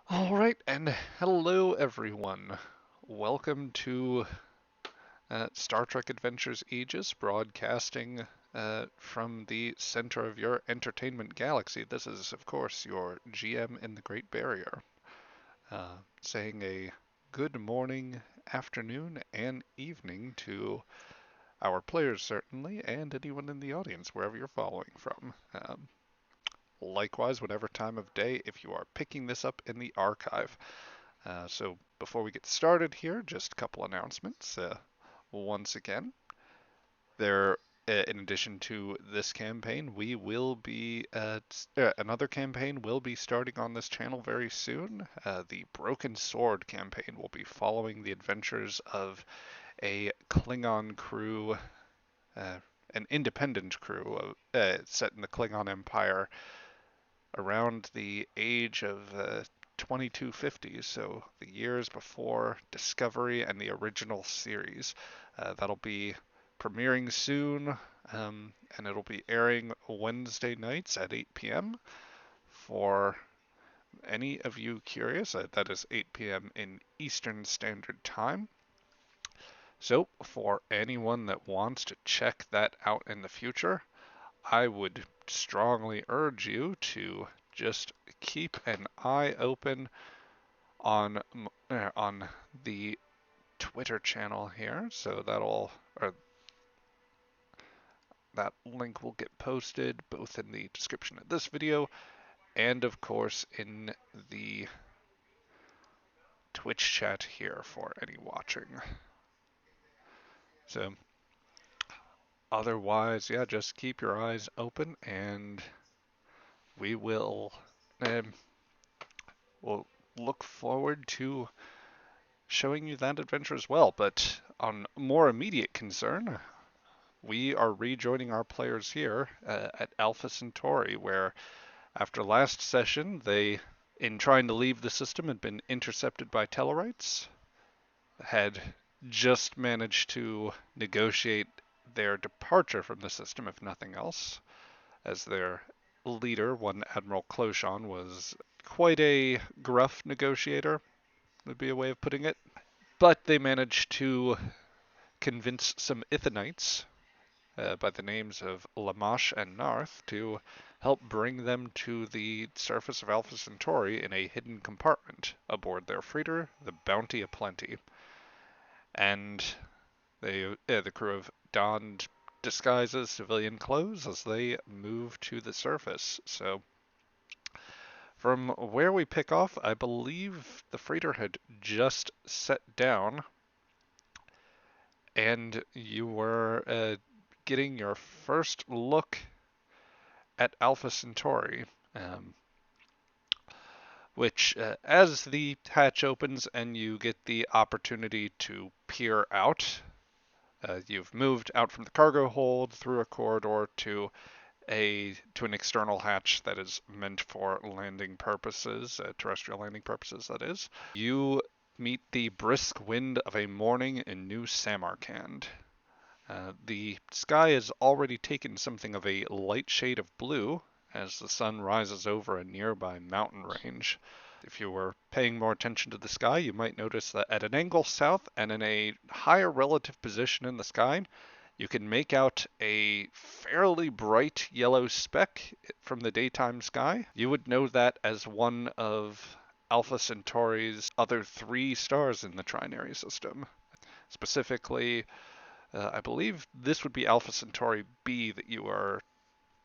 All right, and hello everyone. Welcome to Star Trek Adventures Aegis, broadcasting from the center of your entertainment galaxy. This is, of course, your GM in the Great Barrier, saying a good morning, afternoon, and evening to our players, certainly, and anyone in the audience, wherever you're following from. Likewise, whatever time of day, if you are picking this up in the archive. So before we get started here, just a couple announcements. Once again, there, in addition to this campaign, we will be another campaign will be starting on this channel very soon. The Broken Sword campaign will be following the adventures of a Klingon crew, uh, an independent crew set in the Klingon Empire around the age of 2250, so the years before Discovery and the original series. That'll be premiering soon, and it'll be airing Wednesday nights at 8 p.m. For any of you curious, that is 8 p.m. in Eastern Standard Time. So, for anyone that wants to check that out in the future, I would strongly urge you to just keep an eye open on on the Twitter channel here. So that link will get posted both in the description of this video and of course in the Twitch chat here for any watching. So otherwise, yeah, just keep your eyes open and we um, will look forward to showing you that adventure as well. But on more immediate concern, we are rejoining our players here at Alpha Centauri, where after last session, they, in trying to leave the system, had been intercepted by Tellarites, had just managed to negotiate their departure from the system, if nothing else, as their leader, one Admiral Clochon, was quite a gruff negotiator, would be a way of putting it. But they managed to convince some Ithanites by the names of Lamash and Narth to help bring them to the surface of Alpha Centauri in a hidden compartment aboard their freighter, the Bounty of Plenty. And the crew have donned disguises, civilian clothes, as they move to the surface. So, from where we pick off, I believe the freighter had just set down, and you were getting your first look at Alpha Centauri, um, which, as the hatch opens and you get the opportunity to peer out, you've moved out from the cargo hold through a corridor to an external hatch that is meant for landing purposes, terrestrial landing purposes, that is. You meet the brisk wind of a morning in New Samarkand. The sky has already taken something of a light shade of blue as the sun rises over a nearby mountain range. If you were paying more attention to the sky, you might notice that at an angle south and in a higher relative position in the sky, you can make out a fairly bright yellow speck from the daytime sky. You would know that as one of Alpha Centauri's other three stars in the trinary system. Specifically, I believe this would be Alpha Centauri B that you are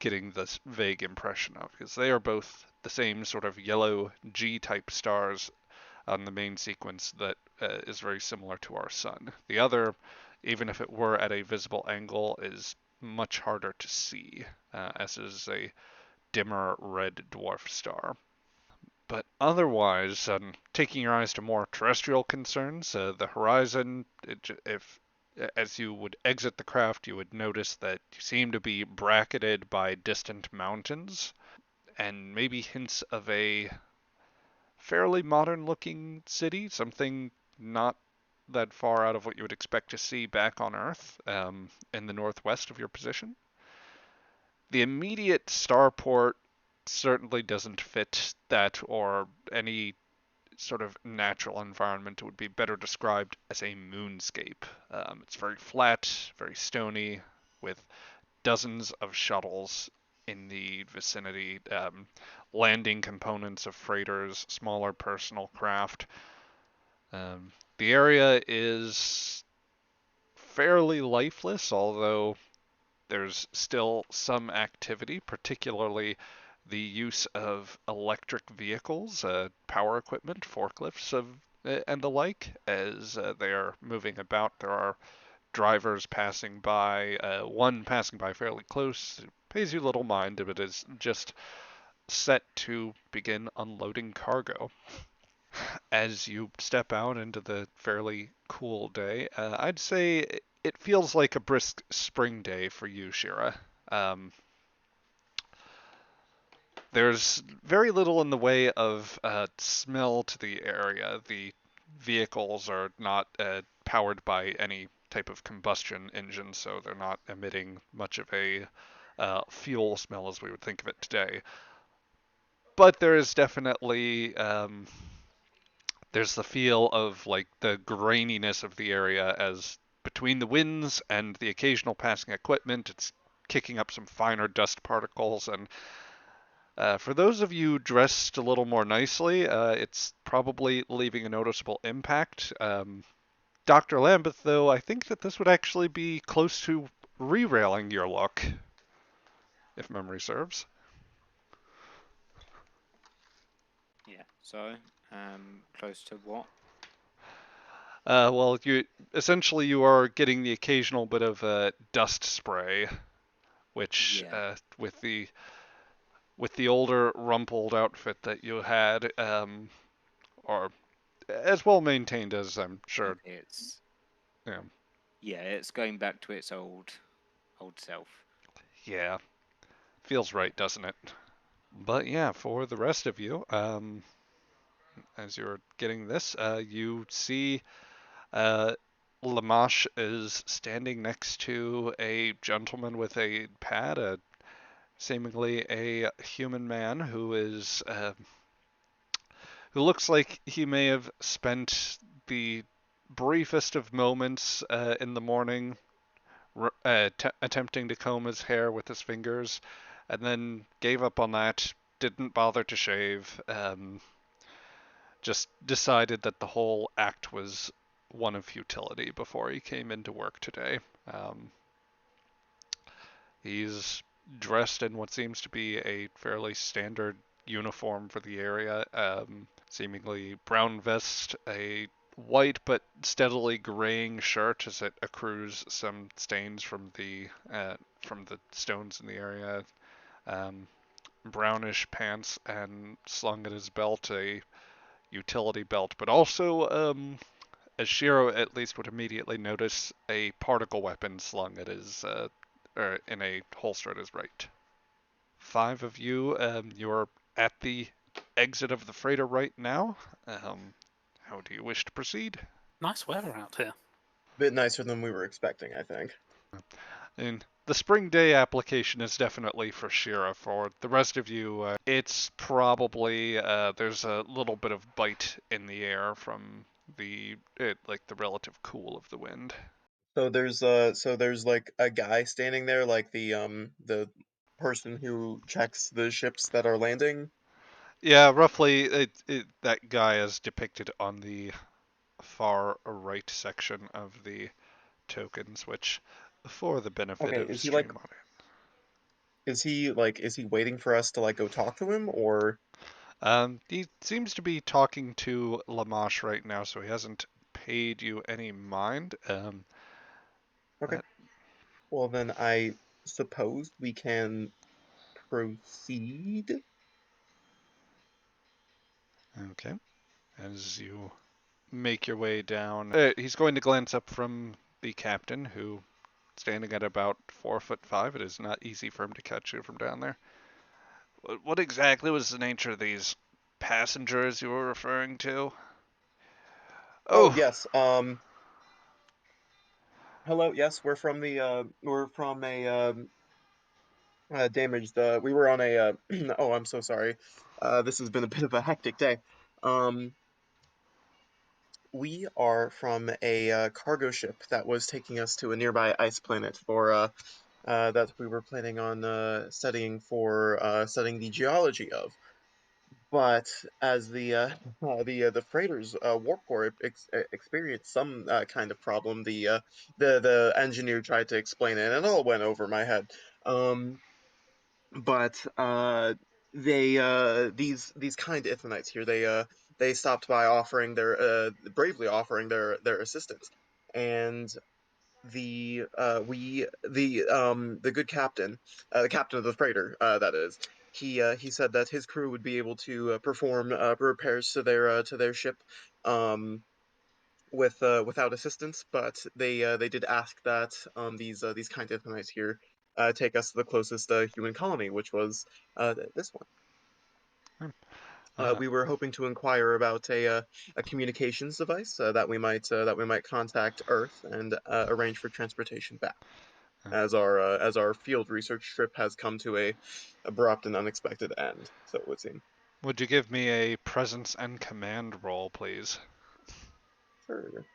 getting this vague impression of, because they are both the same sort of yellow G-type stars on the main sequence that is very similar to our sun. The other, even if it were at a visible angle, is much harder to see, as is a dimmer red dwarf star. But otherwise, taking your eyes to more terrestrial concerns, the horizon, if as you would exit the craft, you would notice that you seem to be bracketed by distant mountains and maybe hints of a fairly modern looking city, something not that far out of what you would expect to see back on Earth, in the northwest of your position. The immediate starport certainly doesn't fit that or any sort of natural environment. It would be better described as a moonscape. It's very flat, very stony, with dozens of shuttles in the vicinity, landing components of freighters, smaller personal craft. The area is fairly lifeless, although there's still some activity, particularly the use of electric vehicles, power equipment, forklifts and the like, as they are moving about. There are drivers passing by, one passing by fairly close, pays you little mind if it is just set to begin unloading cargo. As you step out into the fairly cool day, I'd say it feels like a brisk spring day for you, Shira. Um, there's very little in the way of smell to the area. The vehicles are not powered by any type of combustion engine, so they're not emitting much of a fuel smell as we would think of it today. But there is definitely there's the feel of like the graininess of the area as between the winds and the occasional passing equipment, it's kicking up some finer dust particles. And for those of you dressed a little more nicely, it's probably leaving a noticeable impact. Dr. Lambeth, though, I think that this would actually be close to re-railing your look, if memory serves. Yeah. So, close to what? Well, you are getting the occasional bit of dust spray, which Yeah. with the older rumpled outfit that you had, or as well maintained as I'm sure. It's Yeah, yeah. It's going back to its old self. yeah, feels right, doesn't it? But yeah, for the rest of you, as you're getting this, you see uh, Lamash is standing next to a gentleman with a pad, seemingly a human man who looks like he may have spent the briefest of moments in the morning attempting to comb his hair with his fingers, and then gave up on that. Didn't bother to shave. Just decided that the whole act was one of futility before he came into work today. Um, he's dressed in what seems to be a fairly standard uniform for the area, seemingly brown vest, a white but steadily graying shirt as it accrues some stains from the stones in the area. Um, Brownish pants, and slung at his belt a utility belt, but also, as Shiro at least would immediately notice, a particle weapon slung at his or in a holster at his right. Five of you, you're at the exit of the freighter right now. How do you wish to proceed? Nice weather out here. Bit nicer than we were expecting, I think. And the spring day application is definitely for Shira. For the rest of you, it's probably there's a little bit of bite in the air from like the relative cool of the wind. So there's like a guy standing there, like the person who checks the ships that are landing. Yeah, roughly that guy is depicted on the far right section of the tokens, which, for the benefit Okay, of stream audio, is he waiting for us to like go talk to him or he seems to be talking to Lamash right now, so he hasn't paid you any mind. okay. That Well then I suppose we can proceed. okay. As you make your way down, he's going to glance up from the captain, who, standing at about 4'5", it is not easy for him to catch you from down there. What exactly was the nature of these passengers you were referring to? Oh Oh, yes, hello, yes, we're from a damaged we were on a oh I'm so sorry. This has been a bit of a hectic day. Um We are from a cargo ship that was taking us to a nearby ice planet for that we were planning on studying the geology of. But as the freighter's warp core experienced some kind of problem, the engineer tried to explain it, and it all went over my head. Um, but they these kind Ithanites here, they stopped by offering their bravely offering their assistance, and the good captain, the captain of the freighter, that is, he said that his crew would be able to perform repairs to their ship, um, without assistance, but they did ask that these kind Ithanites here take us to the closest human colony, which was this one. Hmm. Uh, We were hoping to inquire about a communications device that we might contact Earth and arrange for transportation back, uh, as our field research trip has come to a abrupt and unexpected end. So it would seem. would you give me a presence and command roll, please? Sure.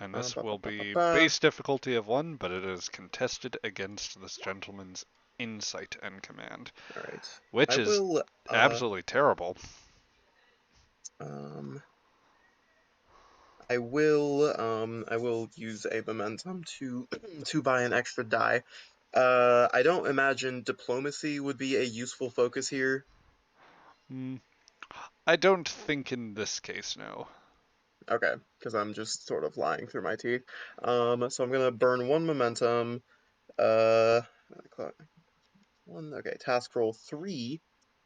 And this Ba, ba, will ba, ba, be ba. base difficulty of 1, but it is contested against this gentleman's insight and command, All right. which I is will absolutely terrible. um I will use a momentum to to buy an extra die. I don't imagine diplomacy would be a useful focus here. Mm, I don't think in this case, no. Okay, because I'm just sort of lying through my teeth. So I'm gonna burn one momentum. Uh, one. Okay, task roll 3.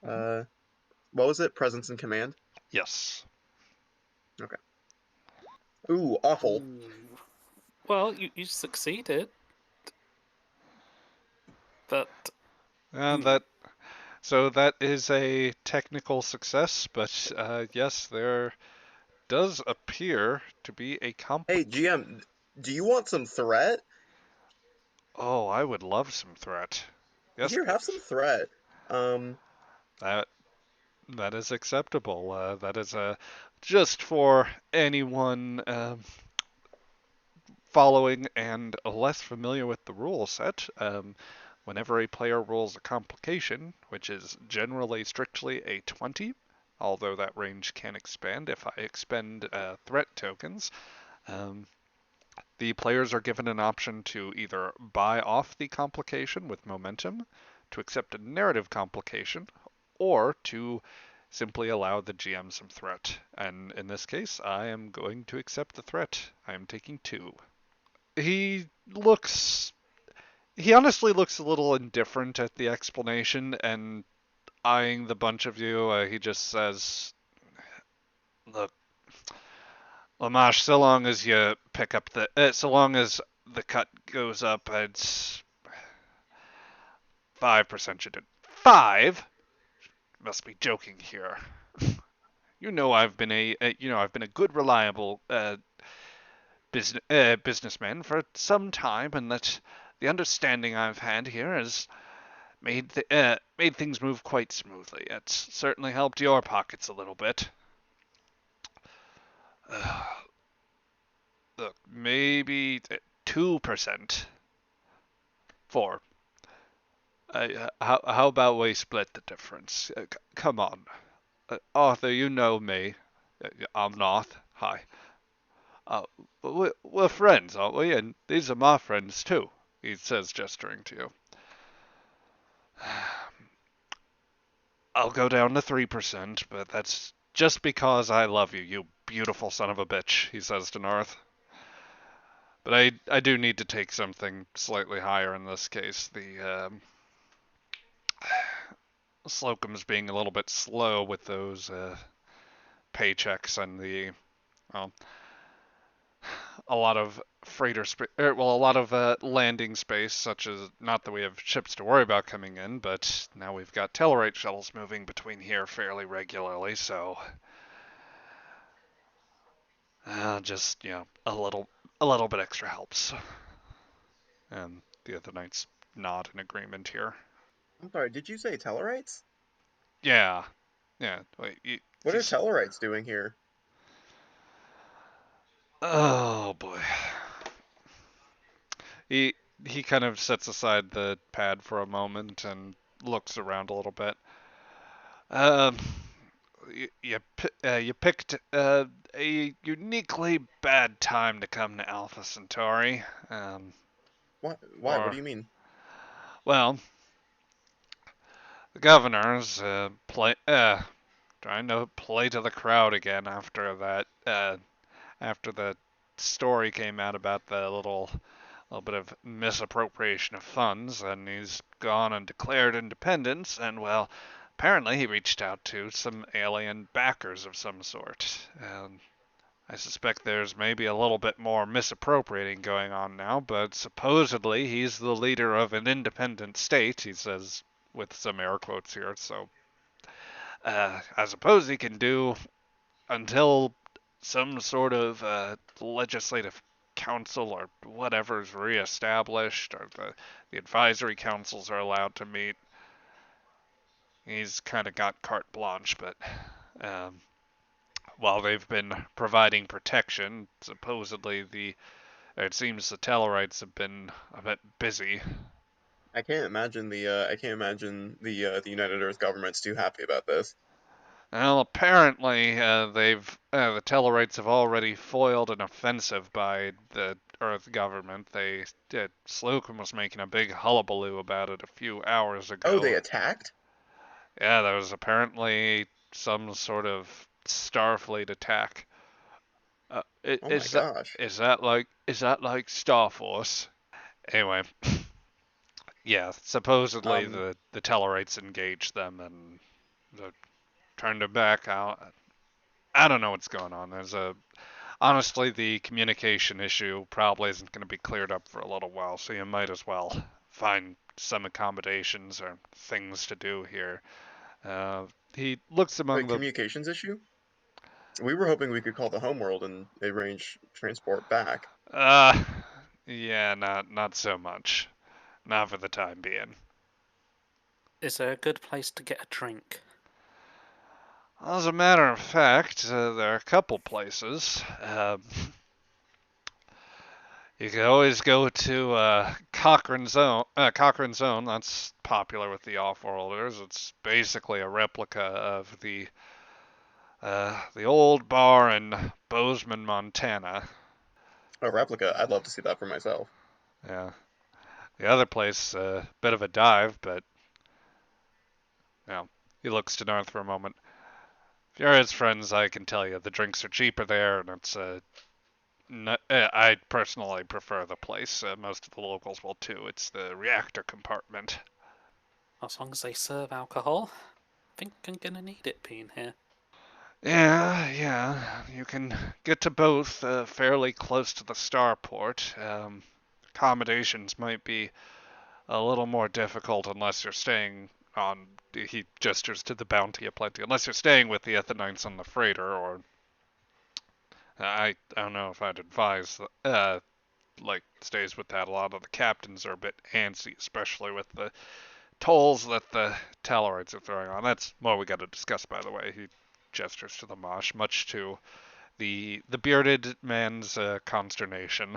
Mhm. Uh, what was it? Presence and command. Yes. Okay. Ooh, awful. Ooh. Well, you succeeded, but And ooh. that so that is a technical success, but yes, there does appear to be a Hey, complicate. GM, do you want some threat? Oh, I would love some threat. Yes, Here, have some please. threat. Um, That that is acceptable. That is just for anyone following and less familiar with the rule set. Whenever a player rolls a complication, which is generally strictly a 20, although that range can expand if I expend threat tokens, um, the players are given an option to either buy off the complication with momentum, to accept a narrative complication, or to simply allow the GM some threat. And in this case, I am going to accept the threat. I am taking 2. He looks. He honestly looks a little indifferent at the explanation, and eyeing the bunch of you, he just says, "Look, Lamash, so long as you pick up so long as the cut goes up, it's 5% you did. 5? Must be joking here. I've been a good, reliable businessman for some time, and that the understanding I've had here has made things move quite smoothly. It's certainly helped your pockets a little bit. Look, maybe 2%. 4. How about we split the difference? Come on. Arthur, you know me. I'm North. Hi. Uh, we're friends, aren't we? And these are my friends too, he says, gesturing to you. I'll go down to 3%, but that's just because I love you, you beautiful son of a bitch, he says to North. But I do need to take something slightly higher in this case. The Slocum's being a little bit slow with those paychecks and the well, a lot of a lot of landing space, such as not that we have ships to worry about coming in, but now we've got Tellarite shuttles moving between here fairly regularly, so just a little bit extra helps. And the other knights nod in agreement here. I'm sorry, did you say Tellarites? Yeah, yeah. Wait, What are Tellarites doing here? Oh boy. He he kind of sets aside the pad for a moment and looks around a little bit. Um, you picked a uniquely bad time to come to Alpha Centauri. What? Why? What Or do you mean? well, the governor's trying to play to the crowd again after the story came out about the little bit of misappropriation of funds, and he's gone and declared independence, and well, apparently he reached out to some alien backers of some sort. And I suspect there's maybe a little bit more misappropriating going on now, but supposedly he's the leader of an independent state, he says with some air quotes here, so I suppose he can do until some sort of legislative council or whatever is reestablished, or the advisory councils are allowed to meet. He's kind of got carte blanche, but um, while they've been providing protection, supposedly it seems the Tellarites have been a bit busy. I can't imagine the United Earth government's too happy about this. Well, apparently the Tellarites have already foiled an offensive by the Earth government. Slocum was making a big hullabaloo about it a few hours Oh, they ago. attacked? Yeah, there was apparently some sort of Starfleet attack. Oh my gosh. Is that like Star Force? Anyway, yeah, supposedly Um, the Tellarites engaged them and they turned their back out. I don't know what's going on. Honestly, the communication issue probably isn't going to be cleared up for a little while, so you might as well find some accommodations or things to do here. He looks the among the. communications issue? We were hoping we could call the homeworld and arrange transport back. Uh, yeah, not so much. Not for the time being. Is there a good place to get a drink? As a matter of fact, there are a couple places. You could always go to Cochrane Zone. Cochrane Zone, that's popular with the off-worlders. It's basically a replica of the old bar in Bozeman, Montana. A replica, I'd love to see that for myself. Yeah. The other place, a bit of a dive, but you know, he looks to North for a moment. If you're his friends, I can tell you the drinks are cheaper there, and it's I personally prefer the place. Most of the locals will too. It's the reactor compartment. As long as they serve alcohol. I think I'm gonna need it being here. Yeah. You can get to both fairly close to the starport. Accommodations might be a little more difficult unless you're staying on. He gestures to the bounty aplenty. Unless you're staying with the Ethanites on the freighter, or I don't know if I'd advise like stays with that. A lot of the captains are a bit antsy, especially with the tolls that the Tellarites are throwing on. That's more we got to discuss, by the way. He gestures to the Mosh, much to the bearded man's consternation.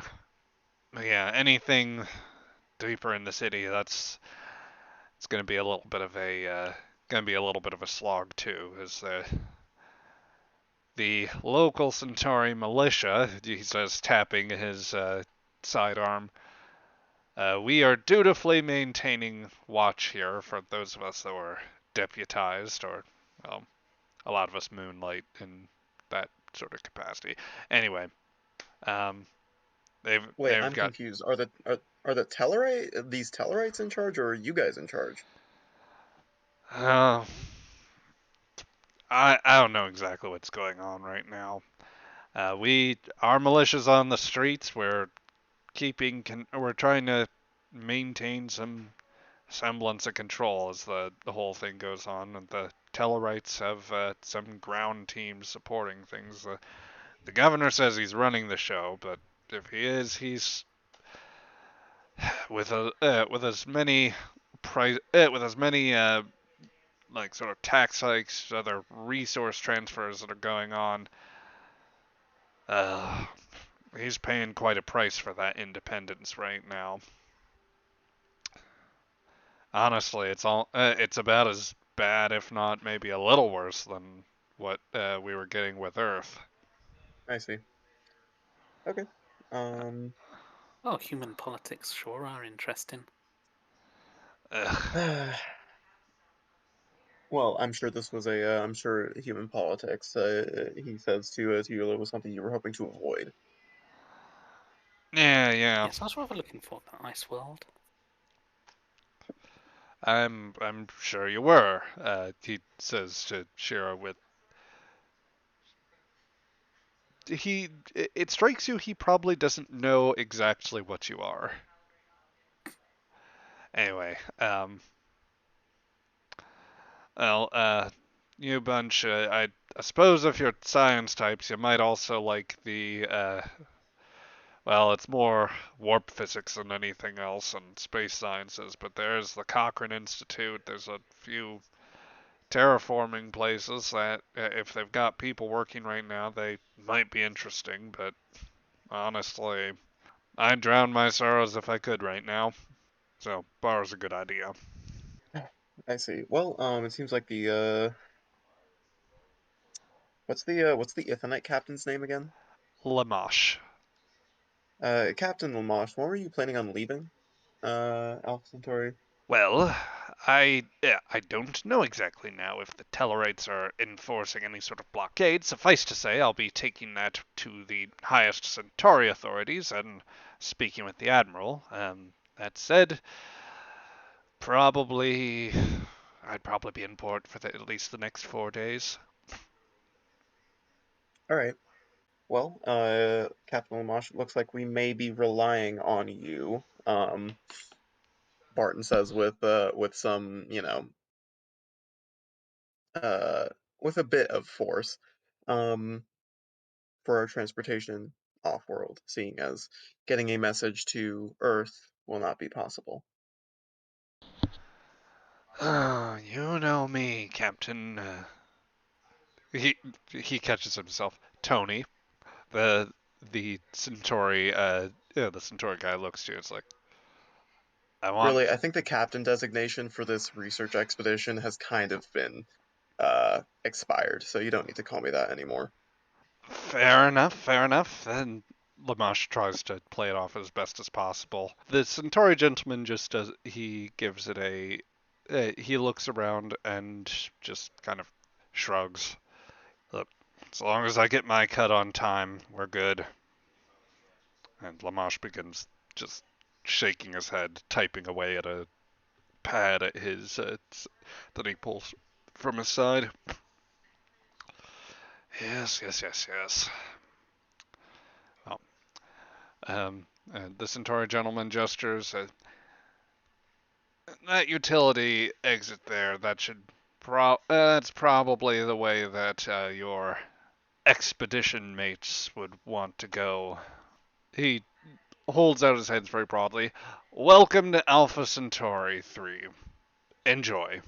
Yeah, anything deeper in the city, that's it's going to be a little bit of a slog too, as the local Centauri militia, he says, tapping his sidearm. We are dutifully maintaining watch here for those of us that were deputized, or well, a lot of us moonlight in that sort of capacity. Anyway, um, Wait, they've I'm got. confused. Are the Tellarite these Tellarites in charge, or are you guys in charge? Uh, I don't know exactly what's going on right now. Our militia's on the streets. We're trying to maintain some semblance of control as the whole thing goes on. And the Tellarites have some ground teams supporting things. The governor says he's running the show, but if he is, he's with as many with as many like sort of tax hikes, other resource transfers that are going on. Uh, He's paying quite a price for that independence right now. Honestly, it's about as bad, if not maybe a little worse than what we were getting with Earth. I see. Okay. Um. Oh, human politics sure are interesting. Ugh. Well, I'm sure this was a. I'm sure human politics. He says to Eula was something you were hoping to avoid. Yeah. Yes, I was rather looking for that ice world. I'm sure you were. He says to Shira with he. It strikes you he probably doesn't know exactly what you are. Anyway, well, you bunch. I suppose if you're science types, you might also like the. Well, it's more warp physics than anything else and space sciences. But there's the Cochrane Institute. There's a few terraforming places that, if they've got people working right now, they might be interesting. But honestly, I'd drown my sorrows if I could right now. So, bar's a good idea. I see. Well, it seems like the what's the Ithanite captain's name again? Lamash. Captain Lamosh, when were you planning on leaving? Alpha Centauri? Well, I don't know exactly now if the Tellarites are enforcing any sort of blockade. Suffice to say, I'll be taking that to the highest Centauri authorities and speaking with the Admiral. That said, probably I'd probably be in port for at least the next 4 days. All right. Well, Captain Lamosh, it looks like we may be relying on you. Barton says with some, uh, with a bit of force, um, for our transportation off-world, seeing as getting a message to Earth will not be possible. You know me, Captain. He he catches himself. Tony, the the Centauri, the Centauri guy looks to you. It's like, I want. Really, I think the captain designation for this research expedition has kind of been expired, so you don't need to call me that anymore. Fair enough, fair enough. And Lamash tries to play it off as best as possible. The Centauri gentleman just does. He gives it a. He looks around and just kind of shrugs. Look, as long as I get my cut on time, we're good. And Lamash begins just shaking his head, typing away at a pad at his that he pulls from his side. Yes. Oh, the Centauri gentleman gestures. That utility exit there. That should. That's probably the way that your expedition mates would want to go. He holds out his hands very broadly. Welcome to Alpha Centauri 3. Enjoy.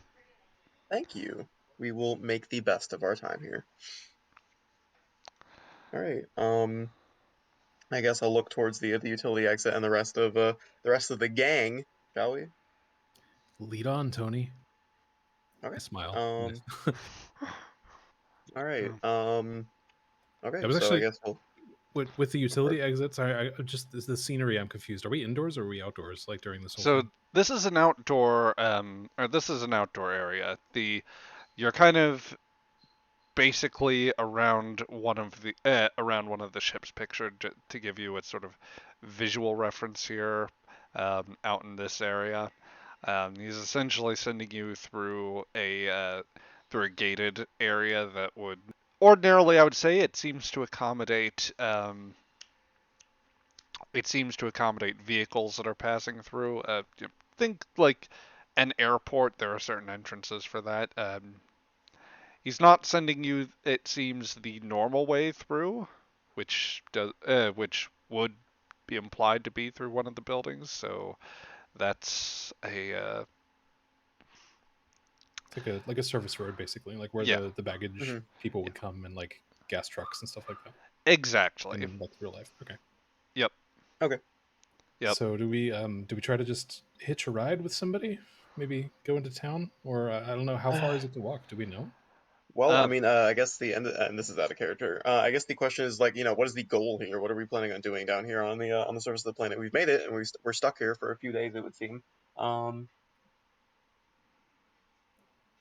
Thank you. We will make the best of our time here. All right. I guess I'll look towards the utility exit and the rest of the gang, shall we? Lead on, Tony. Okay. I smile. Um. All right. Okay. I was So I actually guess we'll. with the utility exits. I just is the scenery. I'm confused. Are we indoors or are we outdoors? Like during this whole So thing? this is an outdoor, or this is an outdoor area. You're kind of basically around one of the ships pictured to give you a sort of visual reference here, out in this area. He's essentially sending you through a gated area that would ordinarily, I would say, it seems to accommodate vehicles that are passing through. Think like an airport. There are certain entrances for that. He's not sending you, it seems, the normal way through, which would be implied to be through one of the buildings. So that's a It's like a service road, basically, like where yeah, the baggage Mhm. people yeah, would come and like gas trucks and stuff like that exactly. in like real life. Okay. Yep. Okay. Yep. So do we try to just hitch a ride with somebody? Maybe go into town, or I don't know, how far is it to walk? Do we know? Well, I Um, mean, I guess the end, and this is out of character. I guess the question is like, what is the goal here? What are we planning on doing down here on the surface of the planet? We've made it, and we're stuck here for a few days, it would seem.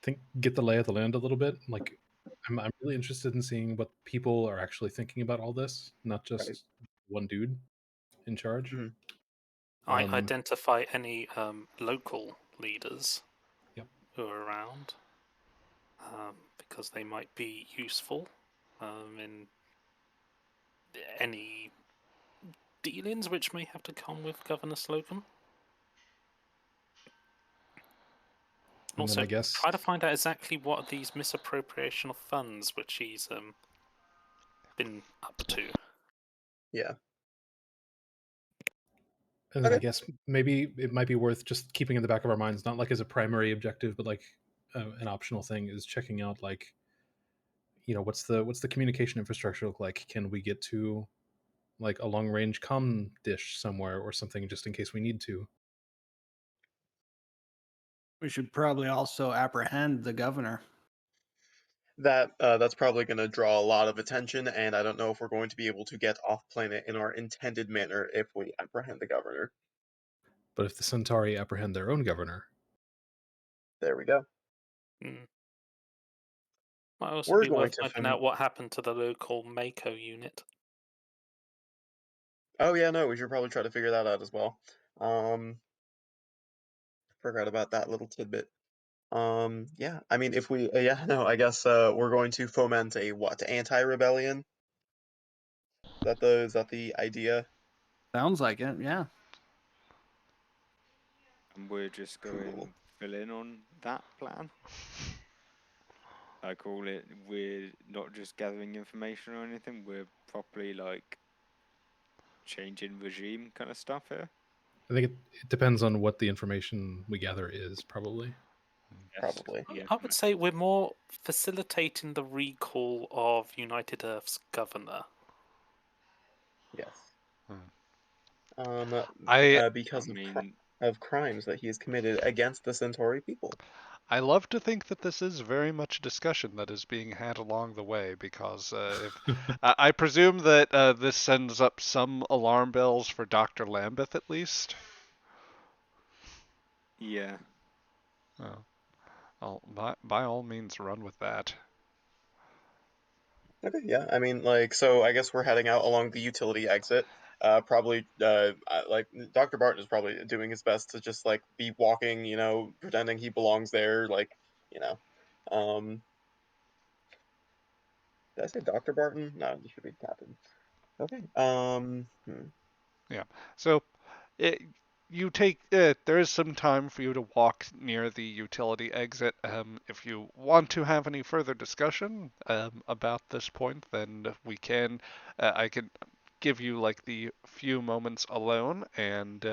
Think get the lay of the land a little bit. Like, I'm really interested in seeing what people are actually thinking about all this, not Right. just one dude in charge. Mhm. I Um, identify any local leaders Yep. who are around because they might be useful in any dealings which may have to come with Governor Slocum. and then Also, I guess, try to find out exactly what are these misappropriation of funds which he's been up to. Yeah. and then I Okay. guess maybe it might be worth just keeping in the back of our minds, not like as a primary objective, but like an optional thing, is checking out like, what's the communication infrastructure look like? Can we get to like a long range comm dish somewhere or something, just in case we need to? We should probably also apprehend the governor. That's probably going to draw a lot of attention, and I don't know if we're going to be able to get off planet in our intended manner if we apprehend the governor. But if the Centauri apprehend their own governor, There we go. Mm. Might also We're be going worth to finding out what happened to the local Mako unit. Oh yeah, no, we should probably try to figure that out as well. Forgot about that little tidbit. Yeah, I mean, if we, yeah, no, I guess we're going to foment a what? Anti-rebellion? Is that the idea? Sounds like it, yeah. And we're just Cool. going fill in on that plan. I call it, we're not just gathering information or anything, we're properly like changing regime kind of stuff here. I think it depends on what the information we gather is, probably. Yes. Probably. Yeah. I would say we're more facilitating the recall of United Earth's governor. Yes. I Because I mean, of crimes that he has committed against the Centauri people. I love to think that this is very much a discussion that is being had along the way, because if I presume that this sends up some alarm bells for Dr. Lambeth at least. yeah. Oh, well, by all means, run with that. Okay, yeah. I mean, like, so I guess we're heading out along the utility exit. Probably, like, Dr. Barton is probably doing his best to just, like, be walking, pretending he belongs there, like, you know. Um, did I say Dr. Barton? No, it should be Captain. Okay. Yeah. So, it, you take there is some time for you to walk near the utility exit. If you want to have any further discussion about this point, then we can. I can give you like the few moments alone and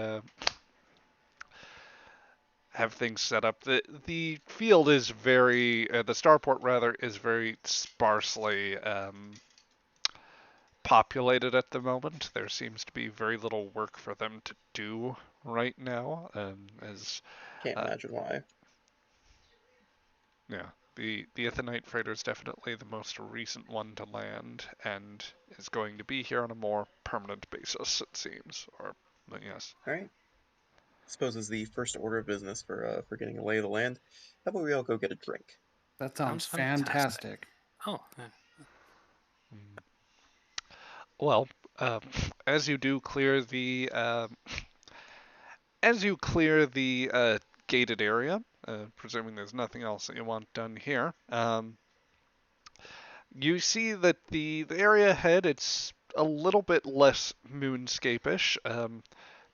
have things set up. The field is very the starport rather is very sparsely populated at the moment. There seems to be very little work for them to do right now, as Can't uh, imagine why. yeah, the Ethanite freighter is definitely the most recent one to land, and is going to be here on a more permanent basis, it seems. Or, yes. All right. Suppose as the first order of business for getting a lay of the land, how about we all go get a drink? That sounds Sounds fantastic. fantastic. Oh, yeah. Well, uh, as you do clear the as you clear the gated area, presuming there's nothing else that you want done here, you see that the area ahead, it's a little bit less moonscapish.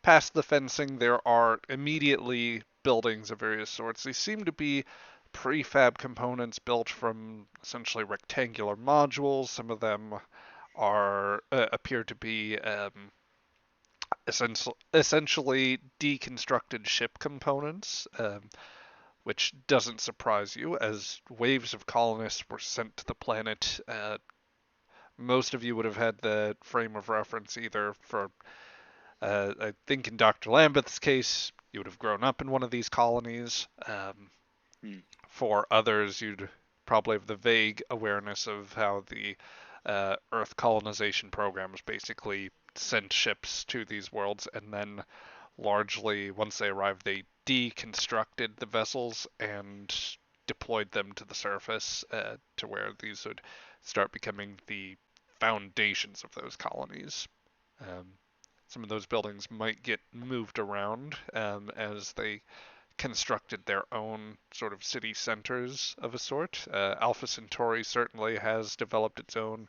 Past the fencing, there are immediately buildings of various sorts. They seem to be prefab components built from essentially rectangular modules. Some of them are appear to be essentially deconstructed ship components, which doesn't surprise you, as waves of colonists were sent to the planet most of you would have had the frame of reference either for, I think in Dr. Lambeth's case, you would have grown up in one of these colonies. Hmm. For others, you'd probably have the vague awareness of how the Earth colonization programs basically sent ships to these worlds, and then largely, once they arrived, they deconstructed the vessels and deployed them to the surface to where these would start becoming the foundations of those colonies. Um, some of those buildings might get moved around as they constructed their own sort of city centers of a sort. Alpha Centauri certainly has developed its own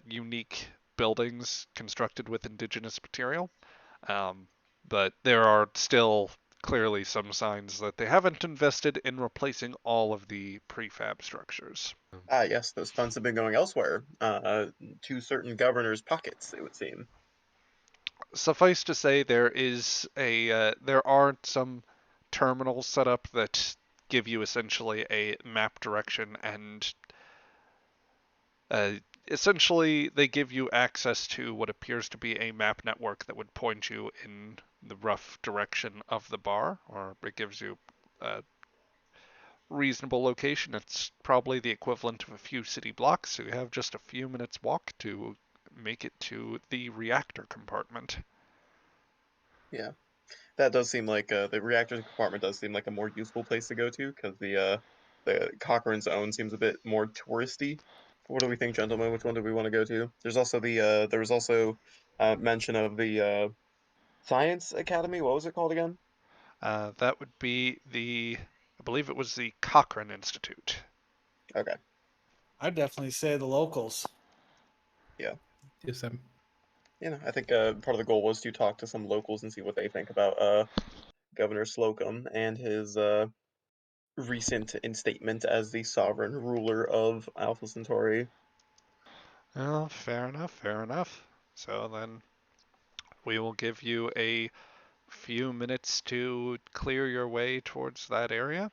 unique buildings constructed with indigenous material. Um, but there are still clearly some signs that they haven't invested in replacing all of the prefab structures. Ah, yes, those funds have been going elsewhere, to certain governors' pockets, it would seem. Suffice to say, there are some terminals set up that give you essentially a map direction, and uh, essentially they give you access to what appears to be a map network that would point you in the rough direction of the bar, or it gives you a reasonable location. It's probably the equivalent of a few city blocks, so you have just a few minutes walk to make it to the reactor compartment. Yeah, that does seem like the reactor compartment does seem like a more useful place to go to because the Cochrane's own seems a bit more touristy. What do we think, gentlemen? Which one do we want to go to? There's also there was also mention of the Science Academy. What was it called again? That would be I believe it was the Cochrane Institute. Okay, I'd definitely say the locals. yeah. Yes, I'm. I think part of the goal was to talk to some locals and see what they think about Governor Slocum and his recent instatement as the sovereign ruler of Alpha Centauri. Well, fair enough, fair enough. So then we will give you a few minutes to clear your way towards that area.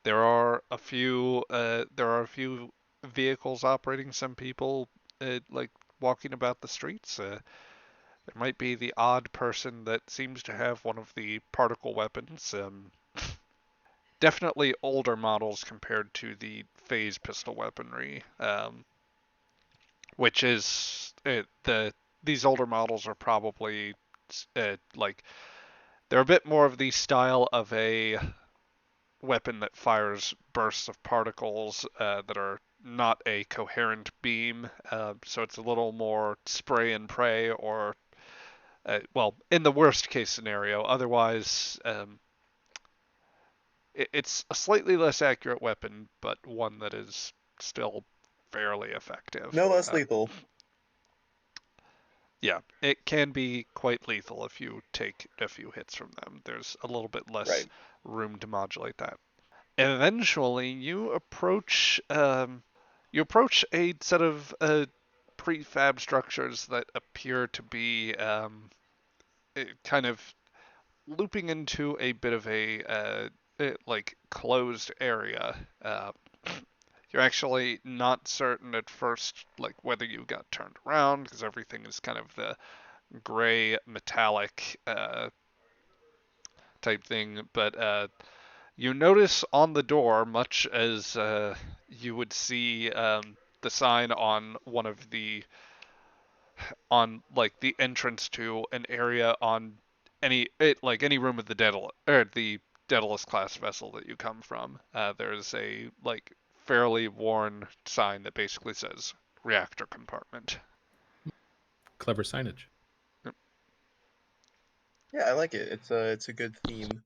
There are a few vehicles operating. Some people like walking about the streets. There might be the odd person that seems to have one of the particle weapons. Definitely older models compared to the phase pistol weaponry, which is these older models are probably like they're a bit more of the style of a weapon that fires bursts of particles that are not a coherent beam, so it's a little more spray and pray, or well, in the worst case scenario. Otherwise, it's a slightly less accurate weapon, but one that is still fairly effective. No less lethal. Yeah, it can be quite lethal if you take a few hits from them. There's a little bit less Right. room to modulate that. Eventually, you approach a set of prefab structures that appear to be kind of looping into a bit of a like closed area. You're actually not certain at first, like whether you got turned around, because everything is kind of the gray metallic type thing. But you notice on the door, much as you would see the sign on one of the on like the entrance to an area on any room of the Daedalus class vessel that you come from. There's a like fairly worn sign that basically says reactor compartment. Clever signage. Yeah, I like it. It's a good theme.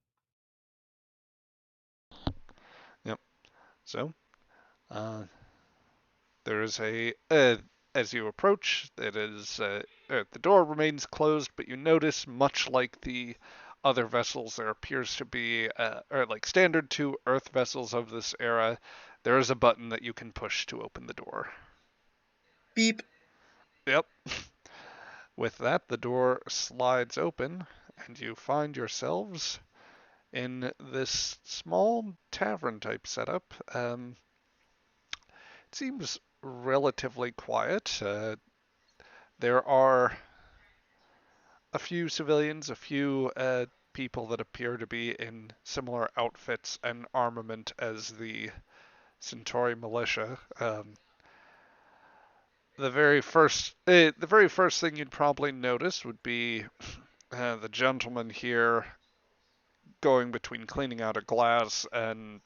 Yep. So there is as you approach, the door remains closed, but you notice, much like the other vessels, there appears to be, or like standard to Earth vessels of this era, there is a button that you can push to open the door. Beep. Yep. With that, the door slides open, and you find yourselves in this small tavern type setup. It seems relatively quiet. There are a few civilians, a few people that appear to be in similar outfits and armament as the Centauri militia. The very first thing you'd probably notice would be the gentleman here going between cleaning out a glass and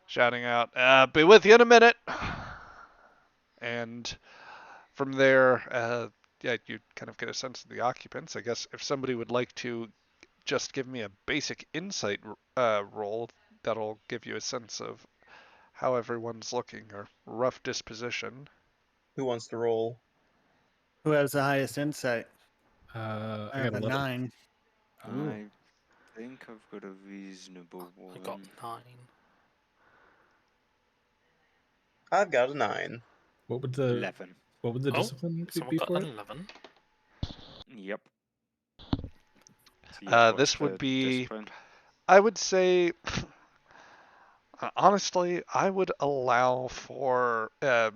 shouting out, "Be with you in a minute." And from there, yeah, you kind of get a sense of the occupants. I guess if somebody would like to just give me a basic insight roll, that'll give you a sense of how everyone's looking or rough disposition. Who wants to roll? Who has the highest insight? I I got have a 11. 9. Ooh. I think I've got a reasonable I got one. 9. I've got a 9. What would the 11. discipline Someone be got for it? 11. Yep. So yeah, what's This would the be, discipline? I would say, honestly, I would allow for, I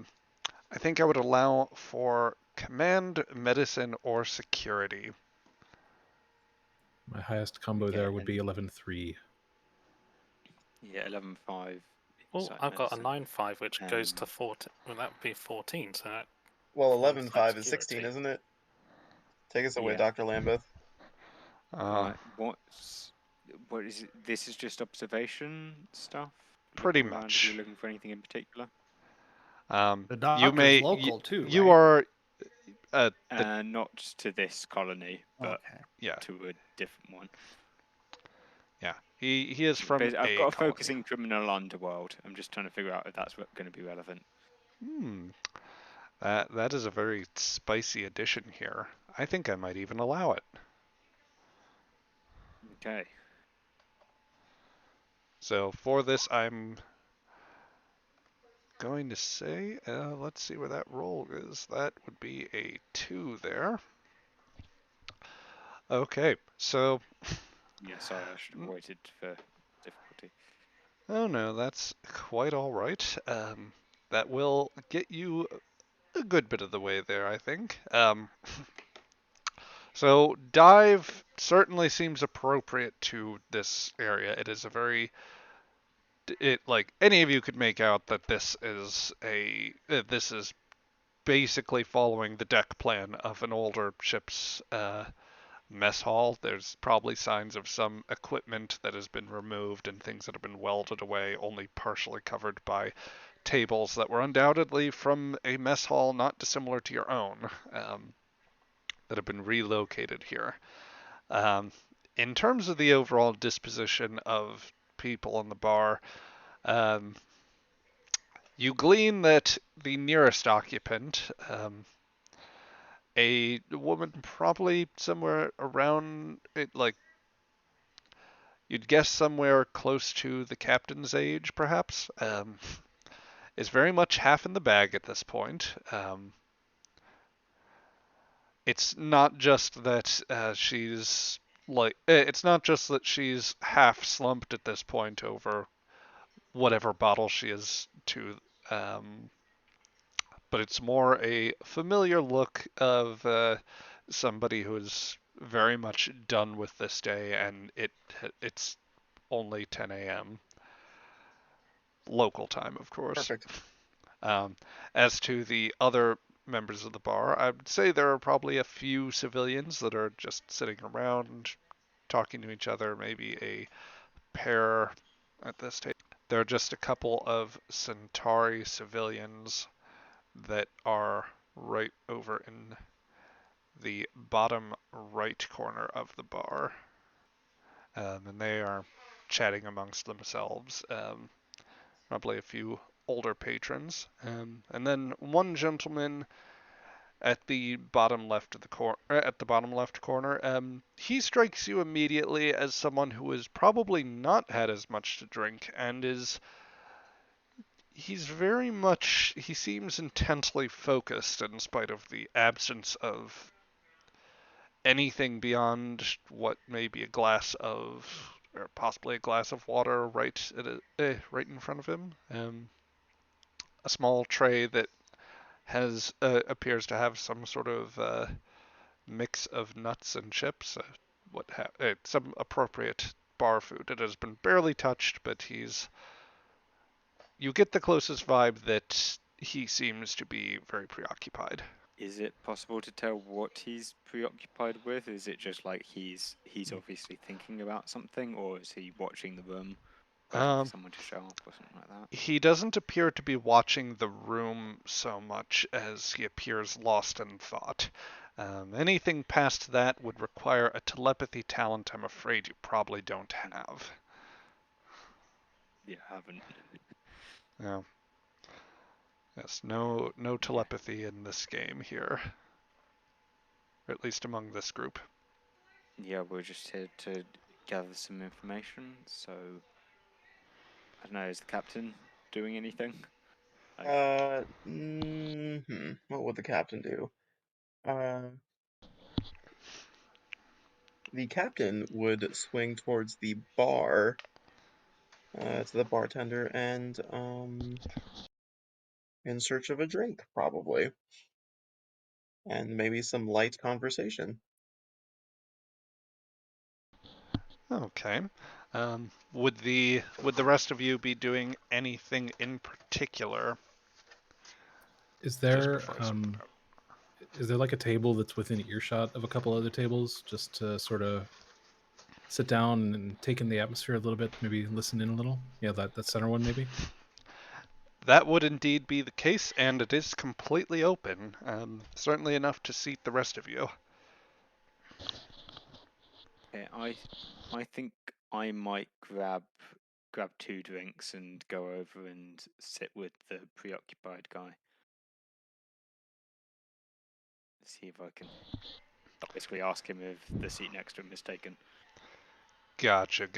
think I would allow for command, medicine, or security. My highest combo Okay, there would and be 11-3. yeah, 11.5 Oh, insight I've got a medicine. 9.5, which goes to Um, 14. Well, that would be 14, so that Well, for 11.5 is 16, security. isn't it? Take us away, yeah. Dr. Lambeth. Uh, What is it? This is just observation stuff. Pretty Looking around. If you're much. looking for anything in particular, The You doctor's may, local too, you right? are, the, not to this colony, but Okay. yeah, to a different one. yeah. He is from But I've a got a colony. focusing criminal underworld. I'm just trying to figure out if that's going to be relevant. That is a very spicy addition here. I think I might even allow it. Okay. So for this, I'm going to say, let's see where that roll is. That would be a 2 there. Okay, so, Yeah, sorry, I should have waited for difficulty. oh no, that's quite all right. That will get you a good bit of the way there, I think. So dive certainly seems appropriate to this area. It is a very like any of you could make out that this is basically following the deck plan of an older ship's mess hall. There's probably signs of some equipment that has been removed and things that have been welded away, only partially covered by tables that were undoubtedly from a mess hall not dissimilar to your own, that have been relocated here. Um, in terms of the overall disposition of people in the bar, um, you glean that the nearest occupant, a woman probably somewhere around it, like you'd guess somewhere close to the captain's age, perhaps, is very much half in the bag at this point. It's not just that it's not just that she's half slumped at this point over whatever bottle she is to, um, but it's more a familiar look of somebody who is very much done with this day, and it's only 10 a.m. local time, of course. Perfect. As to the other members of the bar, I'd say there are probably a few civilians that are just sitting around talking to each other, maybe a pair at this table. There are just a couple of Centauri civilians that are right over in the bottom right corner of the bar, and they are chatting amongst themselves. Probably a few older patrons, and then one gentleman at the bottom left of at the bottom left corner. He strikes you immediately as someone who has probably not had as much to drink and he seems intensely focused in spite of the absence of anything beyond what may be a glass of, or possibly a glass of water right in front of him. a small tray that has appears to have some sort of mix of nuts and chips, some appropriate bar food. It has been barely touched, but you get the closest vibe that he seems to be very preoccupied. Is it possible to tell what he's preoccupied with? Is it just like he's obviously thinking about something, or is he watching the room, waiting for Um, someone to show up or something like that? he doesn't appear to be watching the room so much as he appears lost in thought. Anything past that would require a telepathy talent I'm afraid you probably don't have. Yeah, I haven't. Yeah. Yes, no telepathy in this game here, or at least among this group. Yeah, we're just here to gather some information. So I don't know. Is the captain doing anything? What would the captain do? The captain would swing towards the bar, to the bartender, and in search of a drink, probably, and maybe some light conversation. Okay. Would the rest of you be doing anything in particular Is just there before I sort it out? is there like a table that's within earshot of a couple other tables, just to sort of sit down and take in the atmosphere a little bit, maybe listen in a little? Yeah, that center one maybe. That would indeed be the case, and it is completely open. Certainly enough to seat the rest of you. Okay, I think I might grab 2 drinks and go over and sit with the preoccupied guy. See if I can basically ask him if the seat next to him is taken. Gotcha.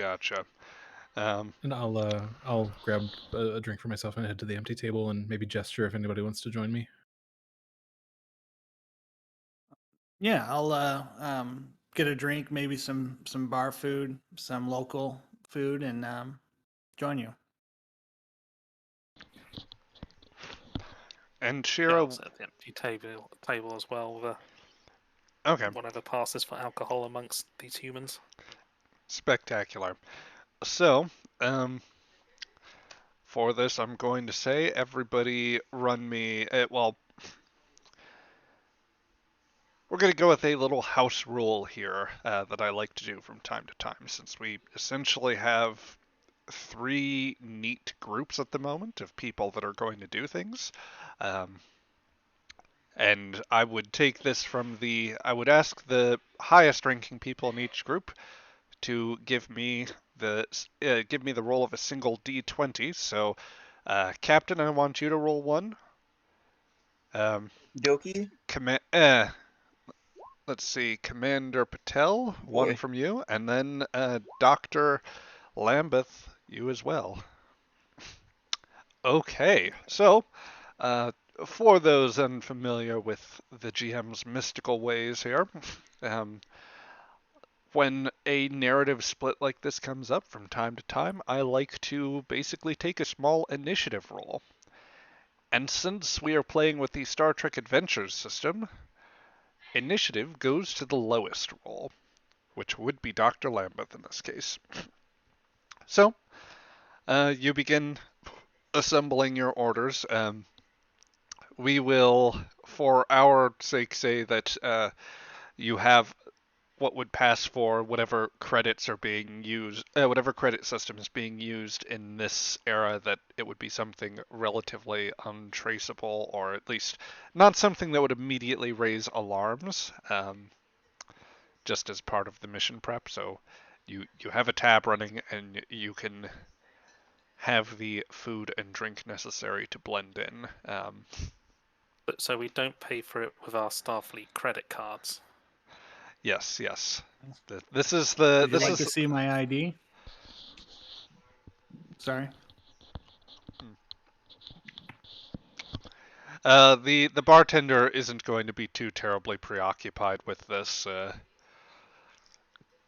And I'll grab a drink for myself and head to the empty table and maybe gesture if anybody wants to join me. Yeah, I'll get a drink, maybe some bar food, some local food, and join you. And Yeah, I'll Shira, sit at the empty table as well. With okay, whatever passes for alcohol amongst these humans. spectacular. So, for this, I'm going to say everybody run me. Well, we're going to go with a little house rule here that I like to do from time to time, since we essentially have 3 neat groups at the moment of people that are going to do things. Um, and I would take this from I would ask the highest ranking people in each group to give me the roll of a single d20. So, Captain, I want you to roll one. Um, Doki, let's see, Commander Patel, one boy. from you, and then Dr. Lambeth, you as well. Okay, so uh, for those unfamiliar with the GM's mystical ways here, um, when a narrative split like this comes up from time to time, I like to basically take a small initiative roll. And since we are playing with the Star Trek Adventures system, initiative goes to the lowest roll, which would be Dr. Lambeth in this case. So, you begin assembling your orders. We will, for our sake, say that you have what would pass for whatever credits are being used, whatever credit system is being used in this era, that it would be something relatively untraceable, or at least not something that would immediately raise alarms, just as part of the mission prep. So you have a tab running, and you can have the food and drink necessary to blend in. But so we don't pay for it with our Starfleet credit cards. Yes. Would you This like to is see my ID? Sorry. the bartender isn't going to be too terribly preoccupied with this.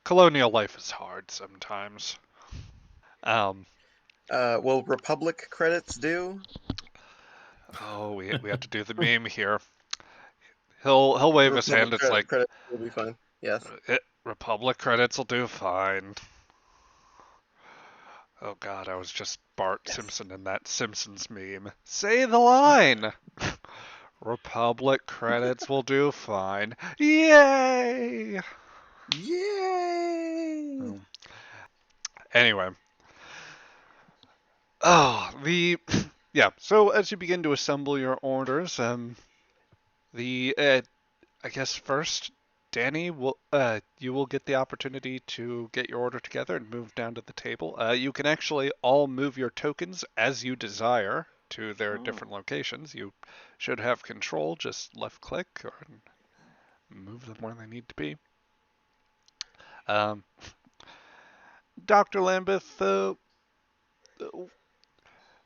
Colonial life is hard sometimes. Um, Will Republic credits do? Oh, we have to do the meme here. He'll wave his hand. It's like credit will be fine. Yes. Republic credits will do fine. Oh God, I was just Bart Yes. Simpson in that Simpsons meme. Say the line. Republic credits will do fine. Yay! Yay! Oh. Anyway. Oh, yeah. So as you begin to assemble your orders, I guess first, Danny will you will get the opportunity to get your order together and move down to the table. You can actually all move your tokens as you desire to their different locations. You should have control. Just left click or move them where they need to be. Um, Dr. Lambeth,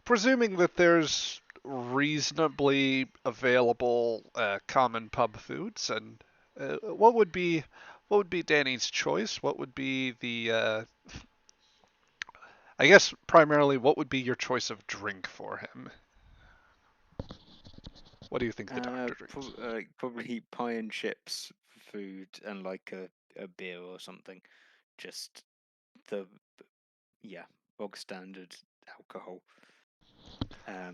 presuming that there's reasonably available common pub foods, and what would be Danny's choice? What would be the I guess primarily what would be your choice of drink for him? What do you think the doctor drinks? Probably pie and chips food and like a beer or something. Just the bog standard alcohol.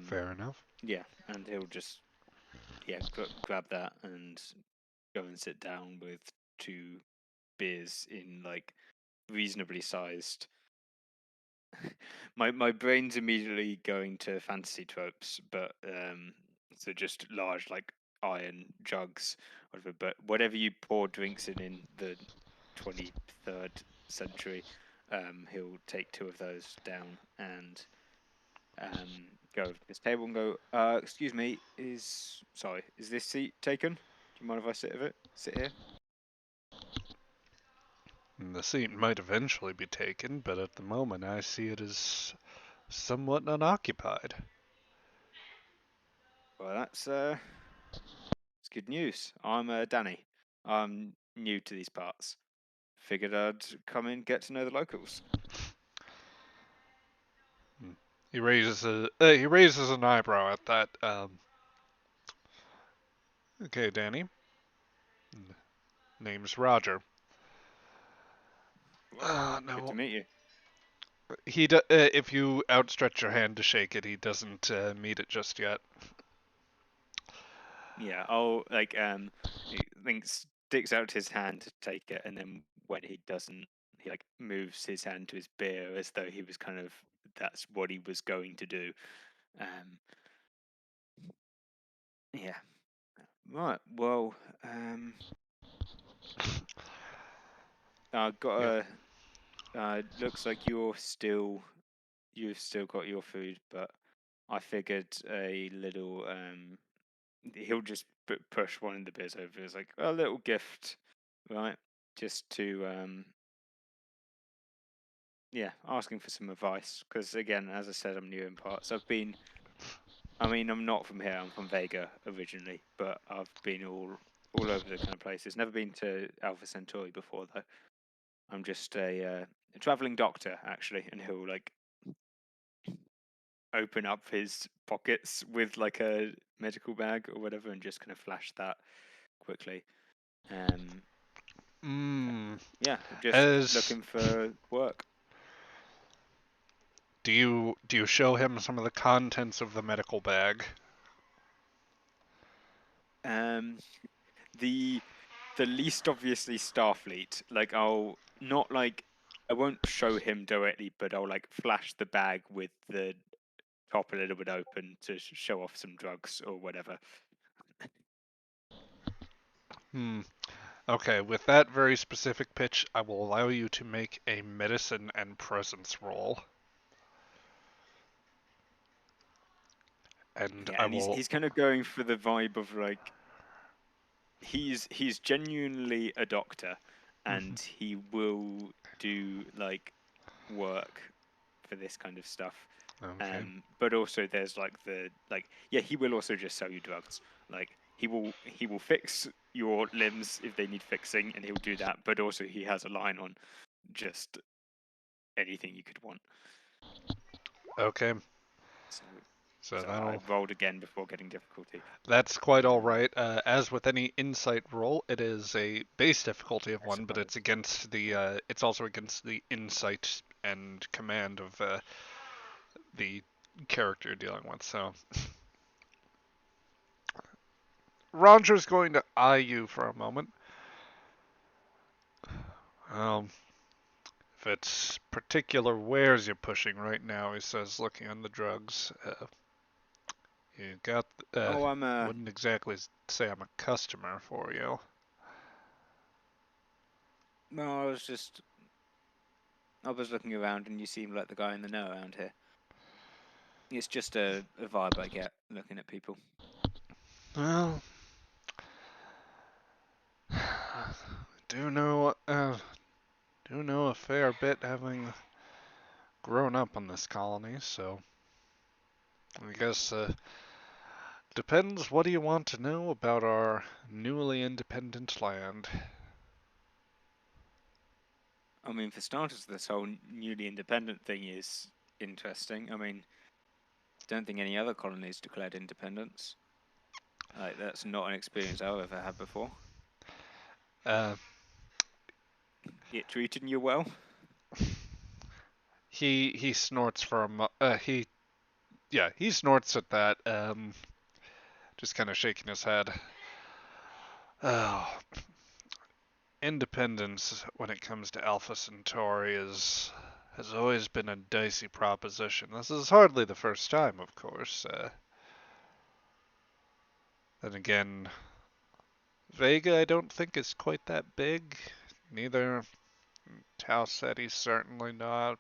Fair enough. Yeah, and he'll just grab that and go and sit down with 2 beers in like reasonably sized. my brain's immediately going to fantasy tropes, but so just large like iron jugs, whatever. But whatever you pour drinks in the 23rd century, he'll take 2 of those down and go over to this table and go, excuse me, is this seat taken? Do you mind if I sit here? The seat might eventually be taken, but at the moment I see it as somewhat unoccupied. Well, that's good news. I'm Danny. I'm new to these parts. Figured I'd come in, get to know the locals. He raises an eyebrow at that. Okay, Danny. Name's Roger. Good to No, meet you. if you outstretch your hand to shake it, he doesn't meet it just yet. Yeah, he sticks out his hand to take it, and then when he doesn't, he like moves his hand to his beer as though he was kind of that's what he was going to do. Yeah. Right. Well, I got a. Looks like you've still got your food, but I figured a little. He'll just push one of the beers over. It's like a little gift, right? Just to asking for some advice because again, as I said, I'm new in parts. I'm not from here. I'm from Vega originally, but I've been all over the kind of places. Never been to Alpha Centauri before though. I'm just a traveling doctor actually, and he'll like open up his pockets with like a medical bag or whatever, and just kind of flash that quickly. Yeah, just As looking for work. do you show him some of the contents of the medical bag? The least obviously Starfleet. Like I won't show him directly, but I'll like flash the bag with the top a little bit open to show off some drugs or whatever. Okay, with that very specific pitch, I will allow you to make a medicine and presence roll. And Yeah, I and will. he's kind of going for the vibe of like he's genuinely a doctor, and he will do like work for this kind of stuff. Okay. But also there's like he will also just sell you drugs. Like he will fix your limbs if they need fixing, and he'll do that. But also he has a line on just anything you could want. Okay. So So So I that'll rolled again before getting difficulty. that's quite all right. As with any insight roll, it is a base difficulty of I one, but suppose. it's against the it's also against the insight and command of the character you're dealing with. So Roger's going to eye you for a moment. Um, if it's particular wares you're pushing right now, he says, looking on the drugs. You got. Oh, I'm Wouldn't exactly say I'm a customer for you. No, I was looking around, and you seem like the guy in the know around here. It's just a vibe I get looking at people. Well, do know a fair bit having grown up on this colony, so I guess depends what do you want to know about our newly independent land. I mean, for starters, this whole newly independent thing is interesting. I mean, don't think any other colonies declared independence. Like, that's not an experience I've ever had before. Uh, It treating you well? he snorts for he snorts at that. Just kind of shaking his head. Oh, independence when it comes to Alpha Centauri has always been a dicey proposition. This is hardly the first time, of course. Then again, Vega I don't think is quite that big. Neither Tau Ceti certainly not.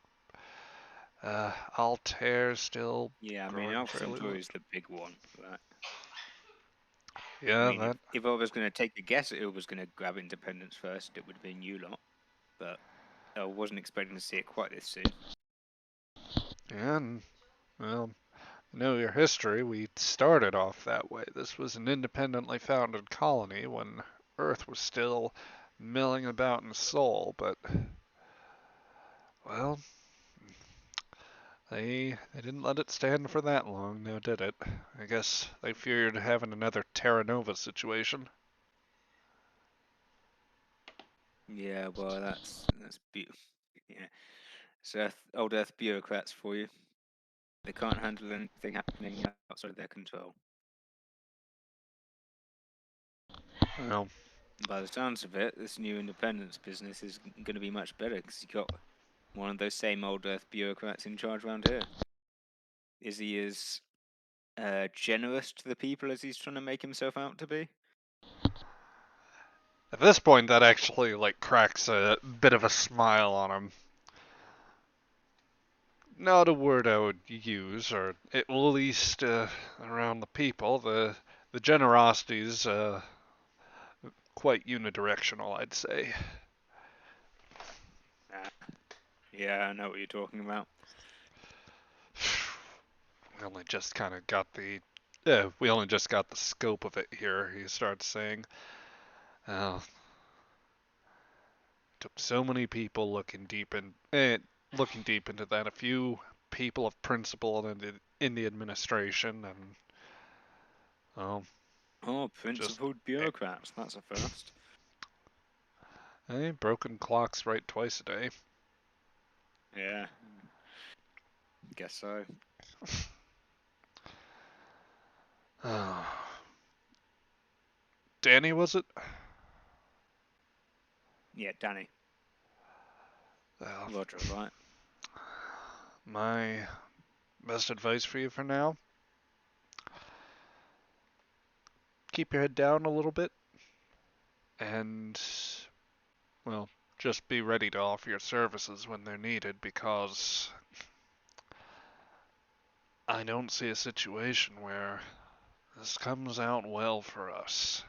Altair still Yeah, I mean, growing Alpha fairly Centauri low. is the big one. Right? I Yeah, mean, that. if I was going to take a guess at who was going to grab independence first, it would have been you lot. But I wasn't expecting to see it quite this soon. Yeah, and, well, know your history. We started off that way. This was an independently founded colony when Earth was still milling about in Sol, but well, they didn't let it stand for that long, now did it? I guess they feared having another Terra Nova situation. Yeah, well, that's beautiful. Yeah, it's old Earth bureaucrats for you. They can't handle anything happening outside of their control. Well, And by the sounds of it, this new independence business is going to be much better because you got one of those same old Earth bureaucrats in charge around here. Is he as generous to the people as he's trying to make himself out to be? at this point, that actually like cracks a bit of a smile on him. Not a word I would use, or at least around the people. The generosity's quite unidirectional, I'd say. Ah, yeah, I know what you're talking about. We only just kind of got the scope of it here. He starts saying, "Oh, took so many people looking deep into that. A few people of principle in the administration, and well, Oh, just principled bureaucrats. That's a first. broken clocks right twice a day." Yeah, guess so. Danny, was it? Yeah, Danny. Well, Roger, right? my best advice for you for now: keep your head down a little bit, and well, just be ready to offer your services when they're needed, because I don't see a situation where this comes out well for us.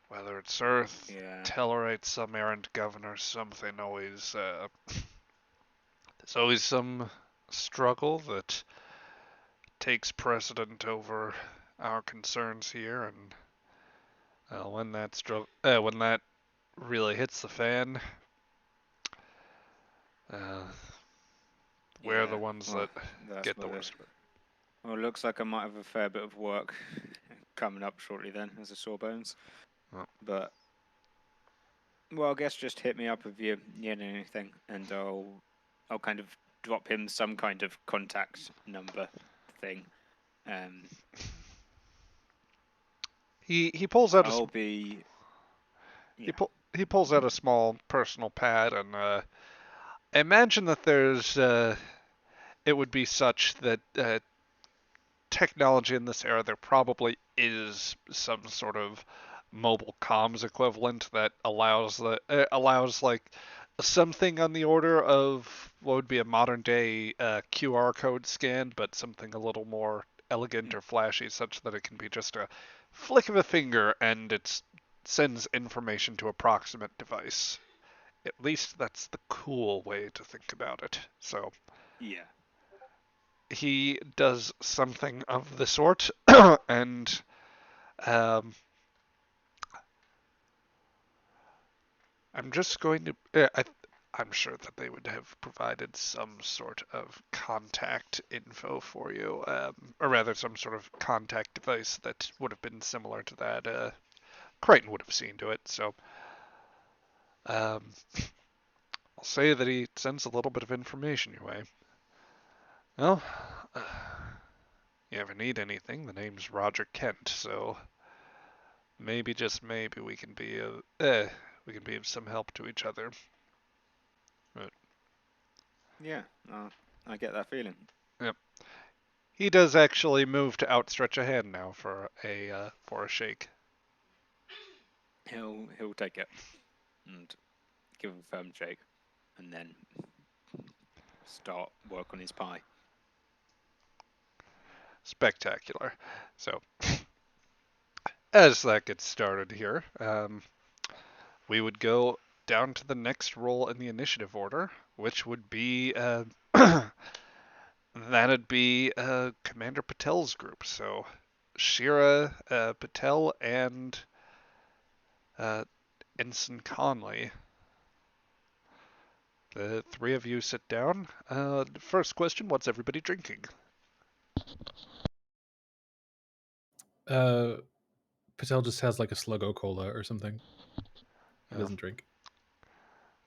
Whether it's Earth, Yeah. Tellarite, some errant governor, something always, there's always some struggle that takes precedent over our concerns here, and when that really hits the fan, uh, we're the Yeah. ones Well, that that's get the where worst of it. Well, looks like I might have a fair bit of work coming up shortly then, as a Sawbones. Oh. But, well, I guess just hit me up if you need anything, and I'll kind of drop him some kind of contact number thing. He pulls out I'll be. Yeah. he pulls out a small personal pad, and I imagine that there's it would be such that technology in this era, there probably is some sort of mobile comms equivalent that allows like something on the order of what would be a modern day QR code scan, but something a little more elegant or flashy, such that it can be just a flick of a finger and it sends information to a proximate device. At least that's the cool way to think about it. So Yeah. he does something of the sort, and um, I'm just going to. I'm sure that they would have provided some sort of contact info for you, or rather, some sort of contact device that would have been similar to that. Crichton would have seen to it, so I'll say that he sends a little bit of information your way. Well, you ever need anything, the name's Roger Kent, so maybe, just maybe, we can be of some help to each other. But, Yeah. I get that feeling. yep. He does actually move to outstretch a hand now for a shake. He'll take it and give him a firm shake, and then start work on his pie. Spectacular. So, as that gets started here, we would go down to the next roll in the initiative order, which would be that'd be Commander Patel's group. So, Shira, Patel, and Ensign Conley. The three of you sit down. First question: what's everybody drinking? Patel just has like a Sluggo Cola or something. He doesn't drink.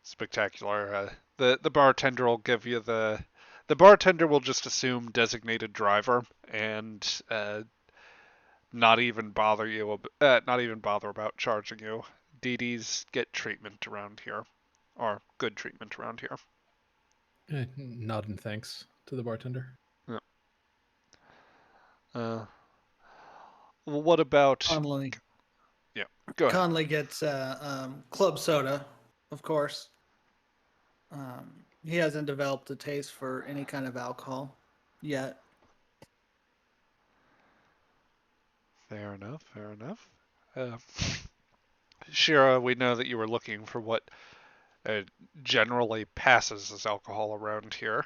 Spectacular. The bartender will give you the bartender will just assume designated driver and not even bother about charging you. DDs get treatment around here, or good treatment around here. Nod and thanks to the bartender. Yeah. What about? Conley. Yeah, go ahead. Conley gets club soda, of course. He hasn't developed a taste for any kind of alcohol yet. Fair enough. Fair enough. Shira, we know that you were looking for what generally passes as alcohol around here.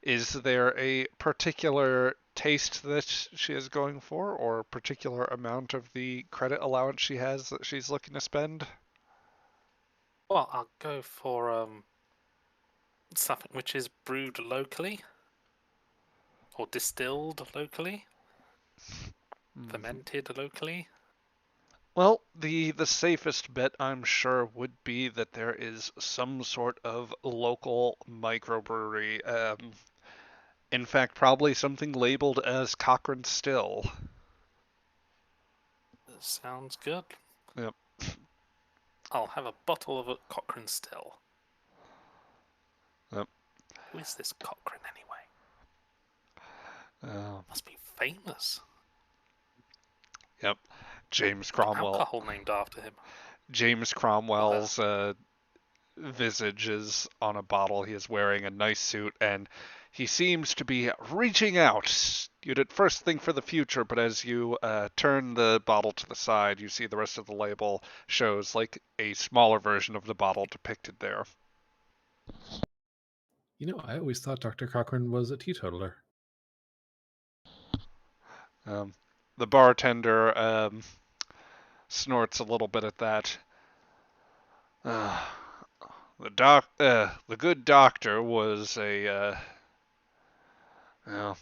Is there a particular taste that she is going for, or a particular amount of the credit allowance she has that she's looking to spend? Well, I'll go for something which is brewed locally or distilled locally, fermented locally. Well, the safest bet, I'm sure, would be that there is some sort of local microbrewery. In fact, probably something labeled as Cochrane Still. Sounds good. Yep. I'll have a bottle of a Cochrane Still. Yep. Who is this Cochrane anyway? Must be famous. Yep. James Cromwell. Alcohol named after him. James Cromwell's visage is on a bottle. He is wearing a nice suit, and he seems to be reaching out. You'd at first think for the future, but as you turn the bottle to the side, you see the rest of the label shows like a smaller version of the bottle depicted there. You know, I always thought Dr. Cochrane was a teetotaler. The bartender snorts a little bit at that. The good doctor was a well,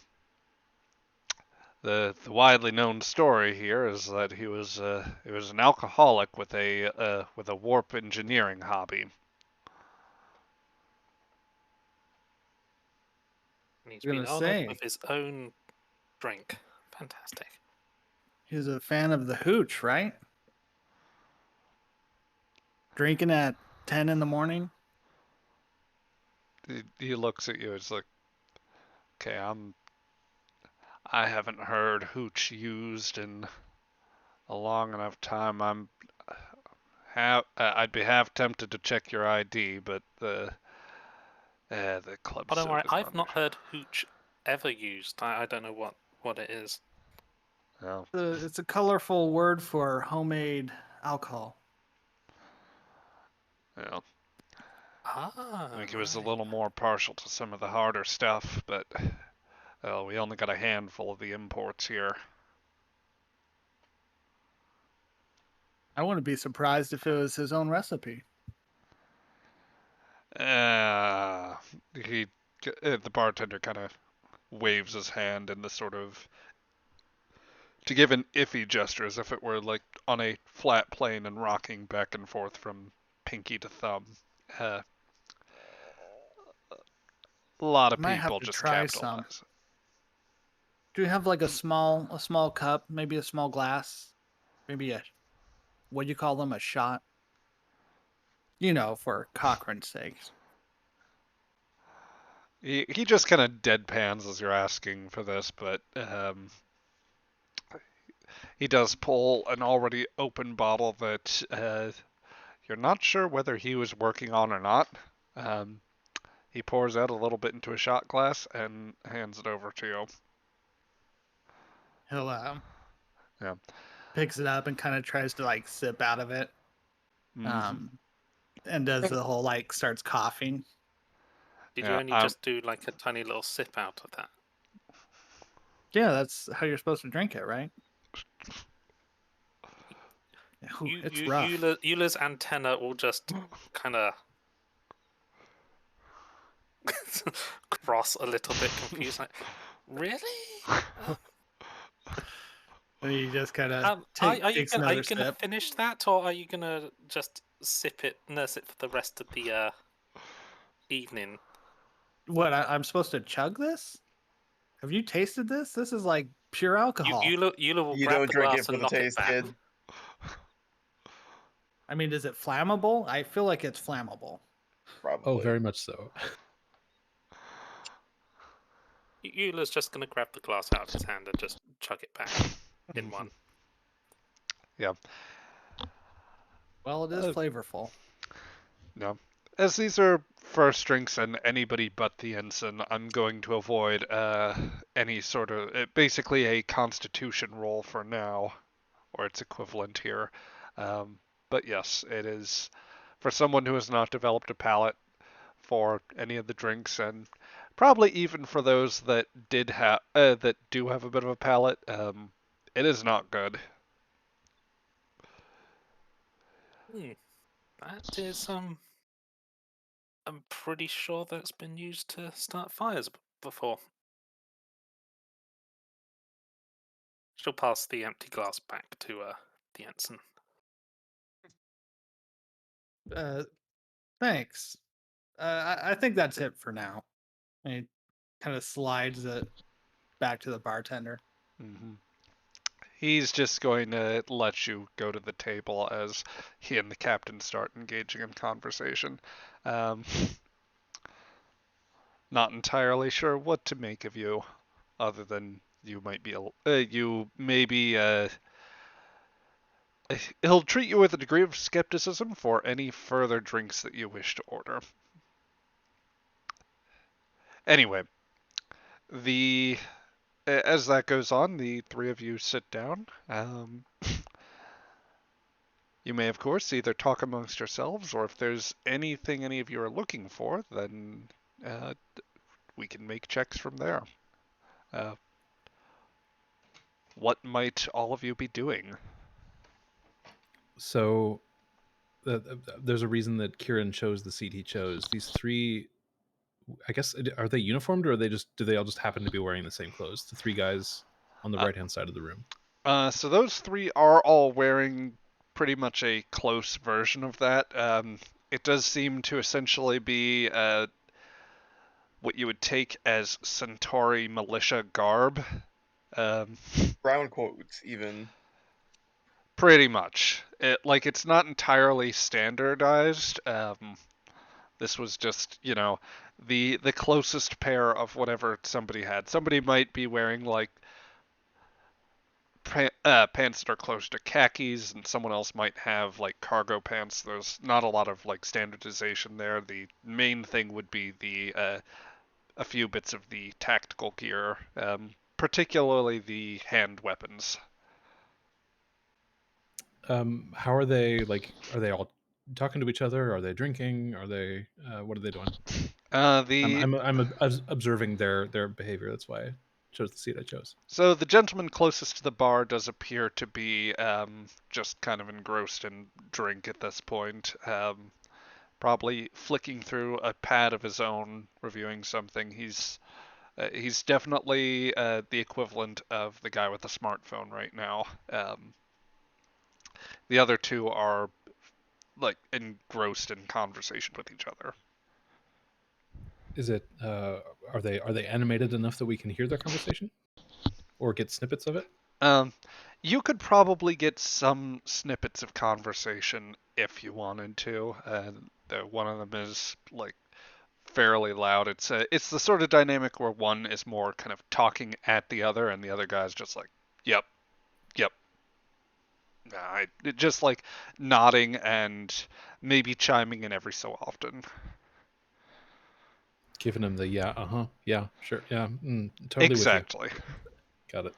the widely known story here is that he was an alcoholic with a warp engineering hobby. And he's I was been gonna honoured say with his own drink. Fantastic. he's a fan of the hooch, right? Drinking at 10 in the morning. He looks at you. It's like, okay, I haven't heard hooch used in a long enough time. I'd be half tempted to check your ID, but the club Oh, don't soap worry. is I've not. not heard hooch ever used. I don't know what it is. No. It's a colorful word for homemade alcohol. Yeah. Ah, I think he was a right. little more partial to some of the harder stuff, but we only got a handful of the imports here. I wouldn't be surprised if it was his own recipe. He, the bartender kind of waves his hand in the sort of to give an iffy gesture, as if it were like on a flat plane and rocking back and forth from pinky to thumb. Uh, a lot of Might have people to just try some. capitalize. Do you have like a small cup, maybe a small glass, maybe a what do you call them, a shot? You know, for Cochrane's sakes. He just kind of deadpans as you're asking for this, but he does pull an already open bottle that you're not sure whether he was working on or not. Um, he pours out a little bit into a shot glass and hands it over to you. He'll Yeah. picks it up and kind of tries to like sip out of it. Mm-hmm. And does the whole like starts coughing. Did Yeah, you only just do like a tiny little sip out of that? Yeah, that's how you're supposed to drink it, right? Ooh, it's rough. Eula's antenna will just kind of cross a little bit confused. Like, really? And he just kind of Are you takes gonna another sip. finish that, or are you gonna just nurse it for the rest of the evening? What? I'm supposed to chug this? Have you tasted this? This is like pure alcohol. Eula will You grab don't the drink it glass for and the knock it taste, back. kid. I mean, is it flammable? I feel like it's flammable. Probably. Oh, very much so. Eula's just gonna grab the glass out of his hand and just chug it back in one. Yeah. Well, it is flavorful. No. As these are first drinks and anybody but the ensign, I'm going to avoid any sort of basically a constitution roll for now, or its equivalent here. But yes, it is for someone who has not developed a palate for any of the drinks, and probably even for those that do have a bit of a palate. It is not good. That is I'm pretty sure that's been used to start fires before. She'll pass the empty glass back to the ensign. Thanks. I think that's it for now. And he kind of slides it back to the bartender. Mm-hmm. He's just going to let you go to the table as he and the captain start engaging in conversation. Not entirely sure what to make of you, other than you might be he'll treat you with a degree of skepticism for any further drinks that you wish to order. Anyway, the as that goes on, the three of you sit down. You may, of course, either talk amongst yourselves, or if there's anything any of you are looking for, then uh, we can make checks from there. What might all of you be doing? So there's a reason that Kieran chose the seat he chose. These three, I guess, are they uniformed, or are they just do they all just happen to be wearing the same clothes? The three guys. on the right-hand side of the room? So those three are all wearing pretty much a close version of that. It does seem to essentially be what you would take as Centauri militia garb. Um, Brown quotes, even. Pretty much. It's not entirely standardized. This was just, the closest pair of whatever somebody had. Somebody might be wearing like pants that are close to khakis, and someone else might have like cargo pants. There's not a lot of like standardization there. The main thing would be the a few bits of the tactical gear, particularly the hand weapons. How are they? Like, are they all talking to each other? Are they drinking? Are they? What are they doing? The I'm observing their behavior. That's why I chose the seat I chose. So the gentleman closest to the bar does appear to be just kind of engrossed in drink at this point. Probably flicking through a pad of his own, reviewing something. He's definitely the equivalent of the guy with the smartphone right now. The other two are like engrossed in conversation with each other. Is it? Are they animated enough that we can hear their conversation, or get snippets of it? Um, you could probably get some snippets of conversation if you wanted to. One of them is like fairly loud. It's the sort of dynamic where one is more kind of talking at the other, and the other guy's just like, "Yep, yep." Just like nodding and maybe chiming in every so often. Giving them the yeah, yeah, sure, yeah, totally with you. Exactly. Got it.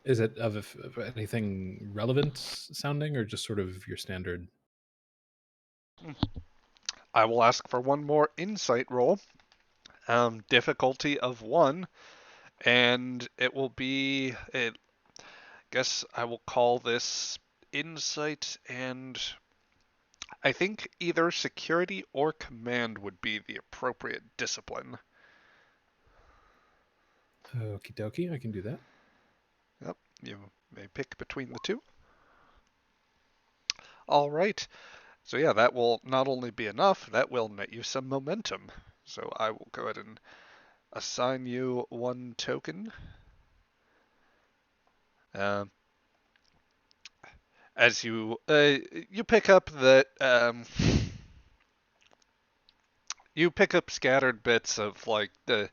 Is it of anything relevant sounding, or just sort of your standard? I will ask for one more insight roll. Difficulty of 1, and it will be. Guess I will call this insight, and I think either security or command would be the appropriate discipline. Okie dokie, I can do that. Yep, you may pick between the two. All right. So yeah, that will not only be enough, that will net you some momentum. So I will go ahead and assign you 1 token. Uh, as you pick up that you pick up scattered bits of like the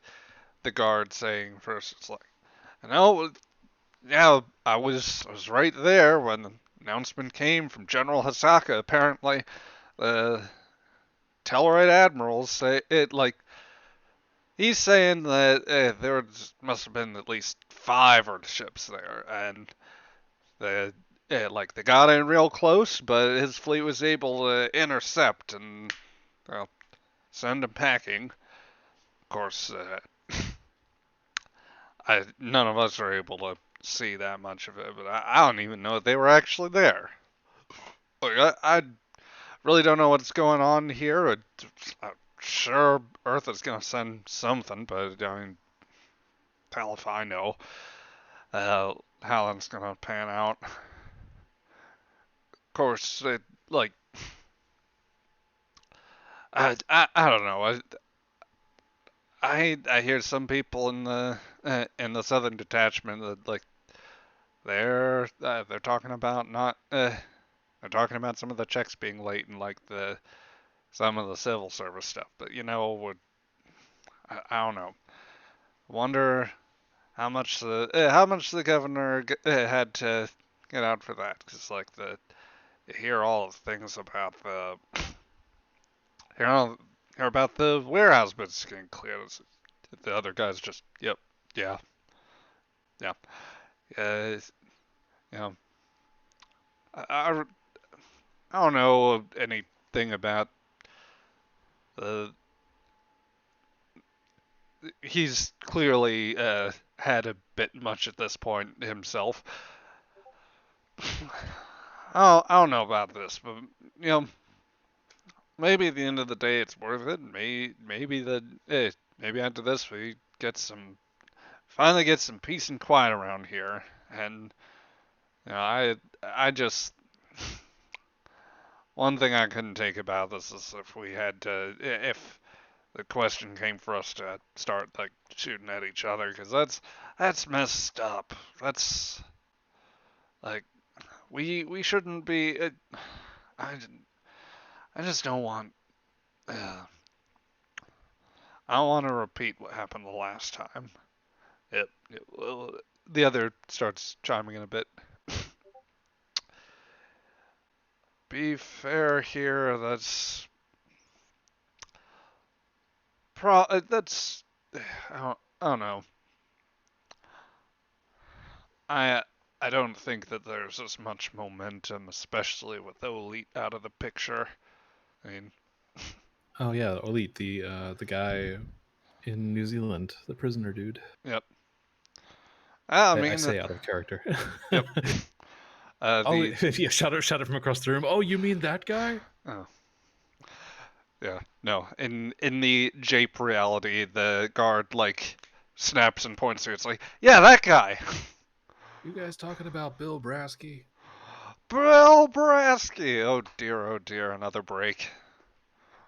guard saying first, it's like, "No, yeah, I was right there when the announcement came from General Hasaka. Apparently, the Tellarite admirals say it like he's saying that there must have been at least 5 Earth ships there, and the like they got in real close, but his fleet was able to intercept and well, send him packing. Of course, none of us are able to see that much of it, but I don't even know if they were actually there. Like, I really don't know what's going on here. I'm sure Earth is gonna send something, but I mean, hell if I know how that's gonna pan out. Of course, like I don't know. I hear some people in the Southern Detachment that like they're talking about not they're talking about some of the checks being late and like the some of the civil service stuff. But I don't know. Wonder how much the governor had to get out for that, because like you hear all the things about hear, all, hear about the warehouse bits getting cleared. The other guy's just yep, yeah, yeah, uh, you know, I I don't know anything about the. He's clearly had a bit much at this point himself. I don't know about this, but you know, maybe at the end of the day it's worth it. Maybe maybe after this we get some finally get some peace and quiet around here. And I just one thing I couldn't take about this is if the question came for us to start like shooting at each other, because that's messed up. That's like we shouldn't be. I I just don't want. I don't want to repeat what happened the last time. Well, the other starts chiming in a bit. Be fair here. That's I don't know. I I don't think that there's as much momentum, especially with Elite out of the picture. I mean, Oh yeah, Elite, the guy in New Zealand, the prisoner dude. yep. I I mean, say out of character. yep. Oh, The yeah, shout it from across the room. Oh, you mean that guy? oh yeah, no. In the Jape reality, the guard like snaps and points to it. It's like, yeah, that guy. You guys talking about Bill Brasky? Bill Brasky. Oh dear, another break.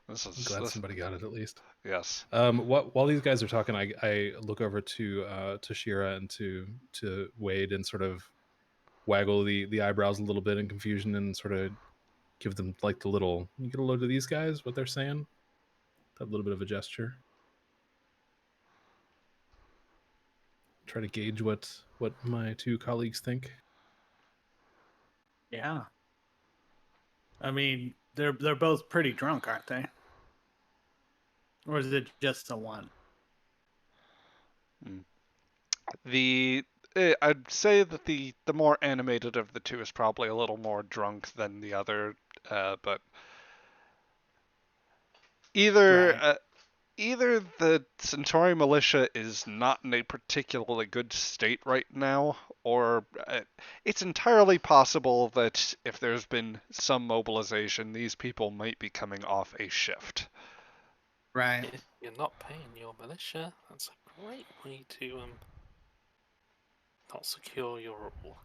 I'm glad This somebody got it at least. yes. While these guys are talking, I look over to Shira and to Wade and sort of waggle the eyebrows a little bit in confusion and sort of give them like the little, you get a load of these guys, what they're saying, that little bit of a gesture. Try to gauge what my two colleagues think. Yeah. I mean, they're both pretty drunk, aren't they? Or is it just the one? I'd say that the more animated of the two is probably a little more drunk than the other, but either Right. either the Centauri militia is not in a particularly good state right now, or it's entirely possible that if there's been some mobilization, these people might be coming off a shift. Right. If you're not paying your militia, that's a great way to not secure your rule.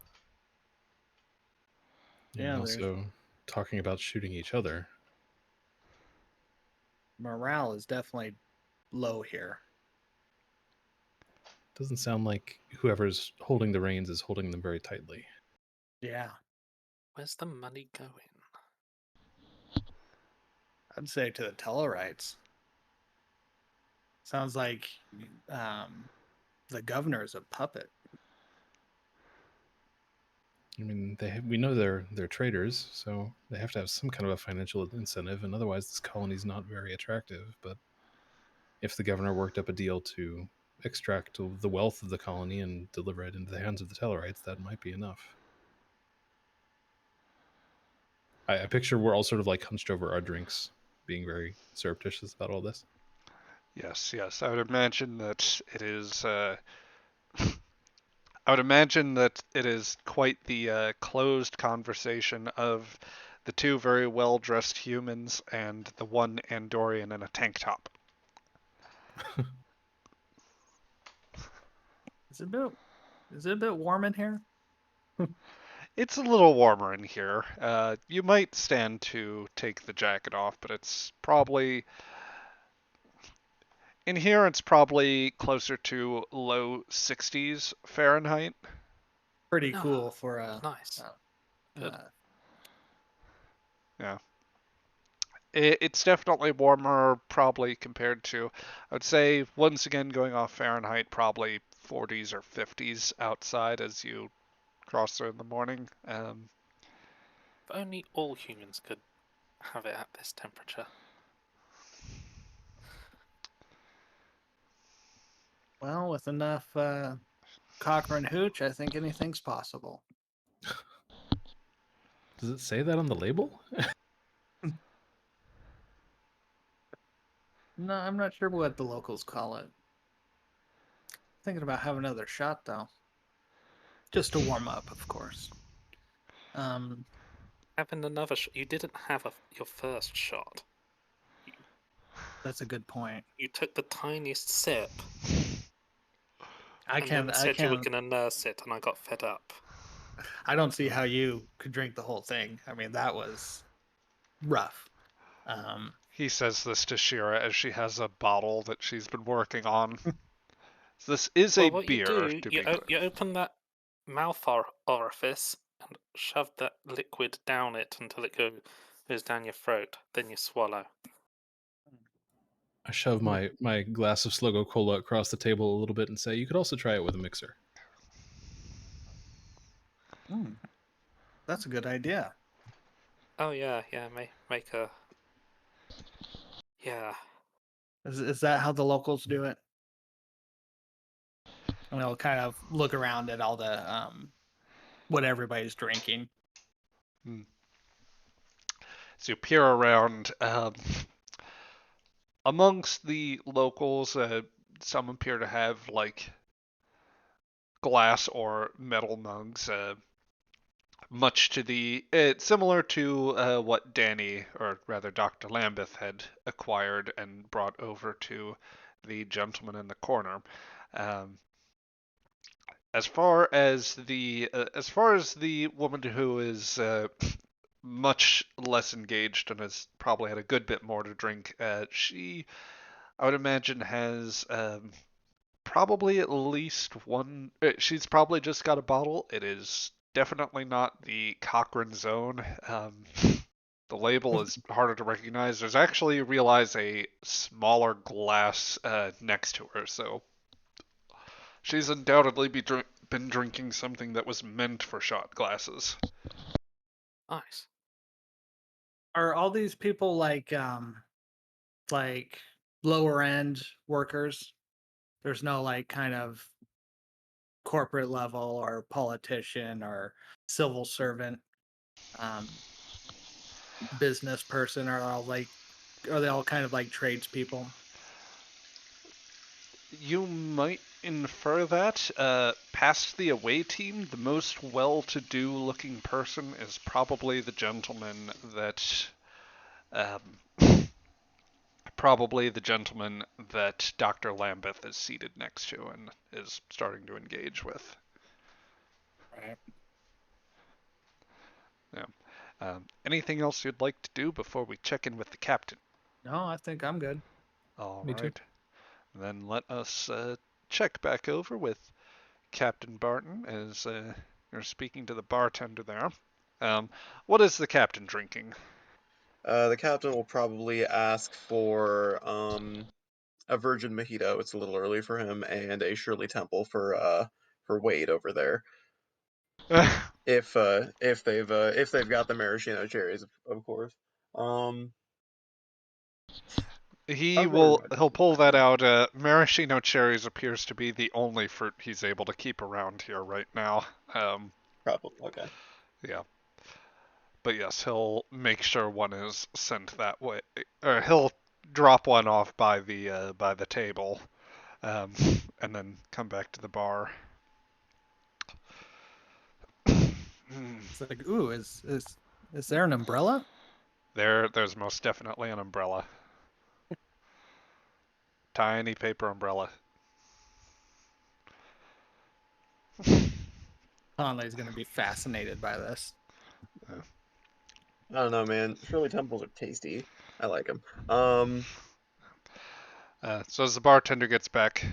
Yeah, And there's also talking about shooting each other. morale is definitely low here. Doesn't sound like whoever's holding the reins is holding them very tightly. Yeah. Where's the money going? I'd say to the Tellarites. Sounds like the governor is a puppet. I mean, we know they're traders, so they have to have some kind of a financial incentive, and otherwise this colony's not very attractive. But if the governor worked up a deal to extract the wealth of the colony and deliver it into the hands of the Tellarites, that might be enough. I picture we're all sort of like hunched over our drinks, being very surreptitious about all this. Yes. I would imagine that it is. I would imagine that it is quite the closed conversation of the two very well dressed humans and the one Andorian in a tank top. Is it a bit warm in here? It's a little warmer in here. You might stand to take the jacket off, but it's probably. In here, it's probably closer to low 60s Fahrenheit. Pretty No, cool for a nice. Good. Yeah. It's definitely warmer, probably compared to, I would say, once again, going off Fahrenheit, probably 40s or 50s outside as you cross through in the morning. If only all humans could have it at this temperature. Well, with enough Cochrane hooch, I think anything's possible. Does it say that on the label? No, I'm not sure what the locals call it. Thinking about having another shot though, just to warm up, of course. Having another shot. You didn't have your first shot. That's a good point. You took the tiniest sip. I And then can. I said you were can. going to nurse it, and I got fed up. I don't see how you could drink the whole thing. I mean, that was rough. Um, He says this to Shira as she has a bottle that she's been working on. This is a Well, what you beer, do, to you be clear. you open that mouth orifice and shove that liquid down it until it goes down your throat. Then you swallow. I shove my glass of Slogo Cola across the table a little bit and say, "You could also try it with a mixer." that's a good idea. Oh yeah, yeah. Make a yeah. Is that how the locals do it? And they'll kind of look around at all the what everybody's drinking. So you peer around. Amongst the locals, some appear to have like glass or metal mugs, much to the similar to what Danny, or rather Dr. Lambeth, had acquired and brought over to the gentleman in the corner. Um, as far as the woman who is much less engaged and has probably had a good bit more to drink, she I would imagine has probably at least one. She's probably just got a bottle. It is definitely not the Cochrane's own. The label is harder to recognize. There's actually, you realize, a smaller glass next to her, so she's undoubtedly been drinking something that was meant for shot glasses. Nice. Are all these people like lower end workers? There's no like kind of corporate level or politician or civil servant um business person, are they all kind of like tradespeople? You might infer that. Past the away team, the most well-to-do looking person is probably the gentleman that um, probably the gentleman that Dr. Lambeth is seated next to and is starting to engage with. Right. Yeah. Anything else you'd like to do before we check in with the captain? No, I think I'm good. All Me too. right. Then let us check back over with Captain Barton as you're speaking to the bartender there. What is the captain drinking? The captain will probably ask for a virgin mojito. It's a little early for him, and a Shirley Temple for Wade over there. If they've got the maraschino cherries, of course. Um, He'll However everybody pull that likes out. Maraschino cherries appears to be the only fruit he's able to keep around here right now. probably okay. Yeah. But yes, he'll make sure one is sent that way, or he'll drop one off by the table, um, and then come back to the bar. It's like, ooh, is there an umbrella? There's most definitely an umbrella, tiny paper umbrella. Conley's gonna be fascinated by this. I don't know, man. Shirley Temples are tasty. I like them. So as the bartender gets back,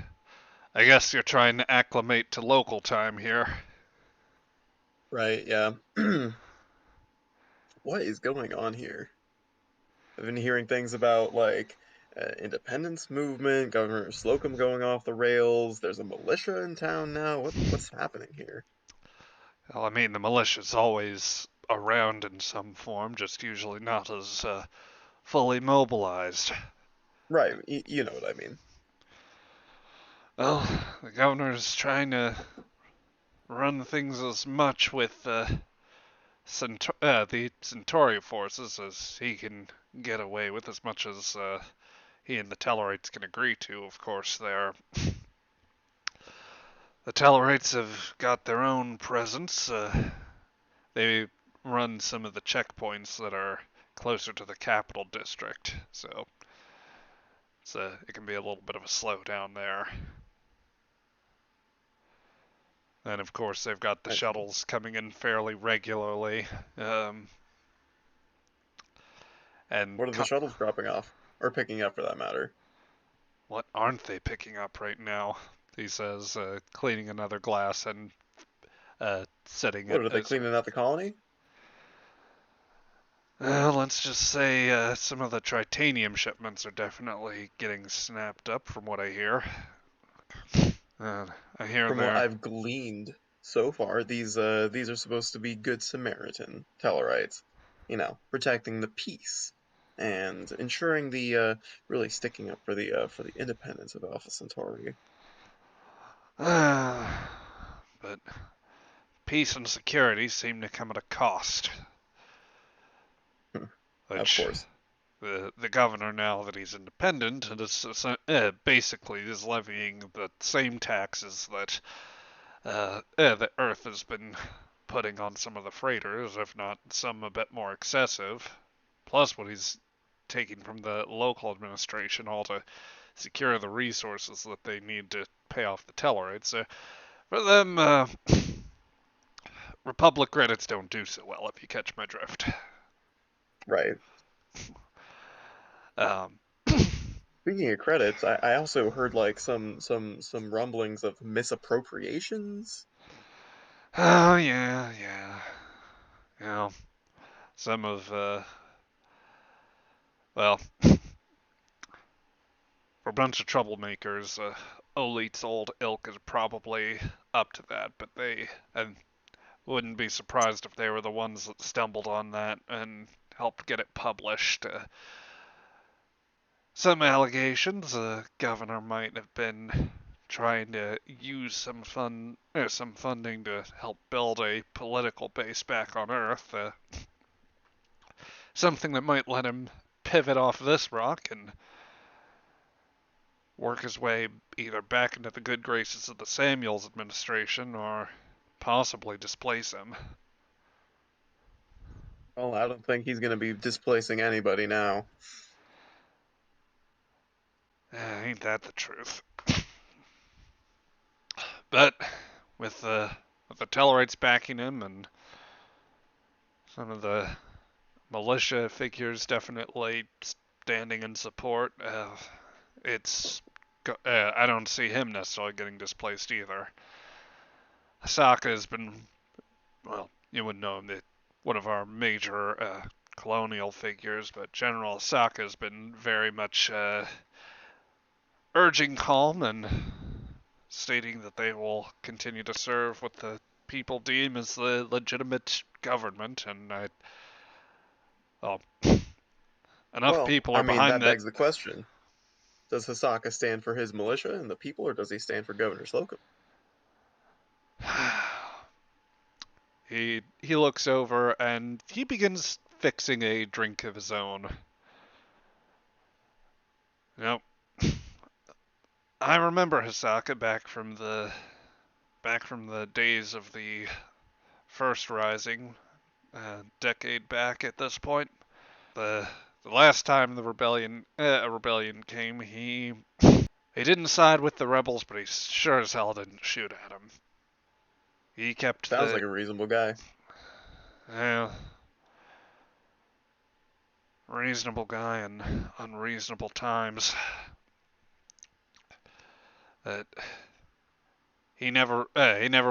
I guess you're trying to acclimate to local time here. Right, yeah. What is going on here? I've been hearing things about like independence movement, Governor Slocum going off the rails. There's a militia in town now. What's happening here? Well, I mean, the militia's always around in some form, just usually not as fully mobilized. Right, you know what I mean. Well, the governor's trying to run things as much with the Centauri forces as he can get away with, as much as he and the Tellarites can agree to. Of course, the Tellarites have got their own presence. They run some of the checkpoints that are closer to the capital district, so it can be a little bit of a slowdown there. And of course, they've got the I see. shuttles coming in fairly regularly. And What are the shuttles dropping off? Or picking up, for that matter? what aren't they picking up right now? He says, cleaning another glass and setting What, it are they as. cleaning out the colony? Let's just say some of the tritanium shipments are definitely getting snapped up, from what I hear. I hear From what they're. I've gleaned so far, these are supposed to be good Samaritan Tellarites. You know, protecting the peace and ensuring the really sticking up for the independence of Alpha Centauri. But peace and security seem to come at a cost. Of Which course. the governor, now that he's independent, basically is levying the same taxes that the Earth has been putting on some of the freighters, if not some a bit more excessive. Plus what he's taking from the local administration, all to secure the resources that they need to pay off the Tellarites. So for them, Republic credits don't do so well, if you catch my drift. Right. Um, Speaking of credits, I also heard like some rumblings of misappropriations. oh yeah, yeah. You know, some of well, for a bunch of troublemakers, Olite's old ilk is probably up to that, but I wouldn't be surprised if they were the ones that stumbled on that and helped get it published. Some allegations the governor might have been trying to use some funding to help build a political base back on Earth. Something that might let him pivot off this rock and work his way either back into the good graces of the Samuels administration or possibly displace him. Well, I don't think he's going to be displacing anybody now. Ain't that the truth? But with the Tellarites backing him and some of the militia figures definitely standing in support, I don't see him necessarily getting displaced either. Asaka has been, well, you would know him, one of our major colonial figures, but General Asaka has been very much urging calm and stating that they will continue to serve what the people deem as the legitimate government, and well, enough Well, people I are mean, behind that that. begs the question. Does Hisaka stand for his militia and the people, or does he stand for Governor Slocum? He looks over and he begins fixing a drink of his own. Yep. I remember Hisaka back from the days of the first rising, decade back at this point. The last time a rebellion came, he didn't side with the rebels, but he sure as hell didn't shoot at them. He kept Sounds like the a reasonable guy. uh, reasonable guy in unreasonable times. That he never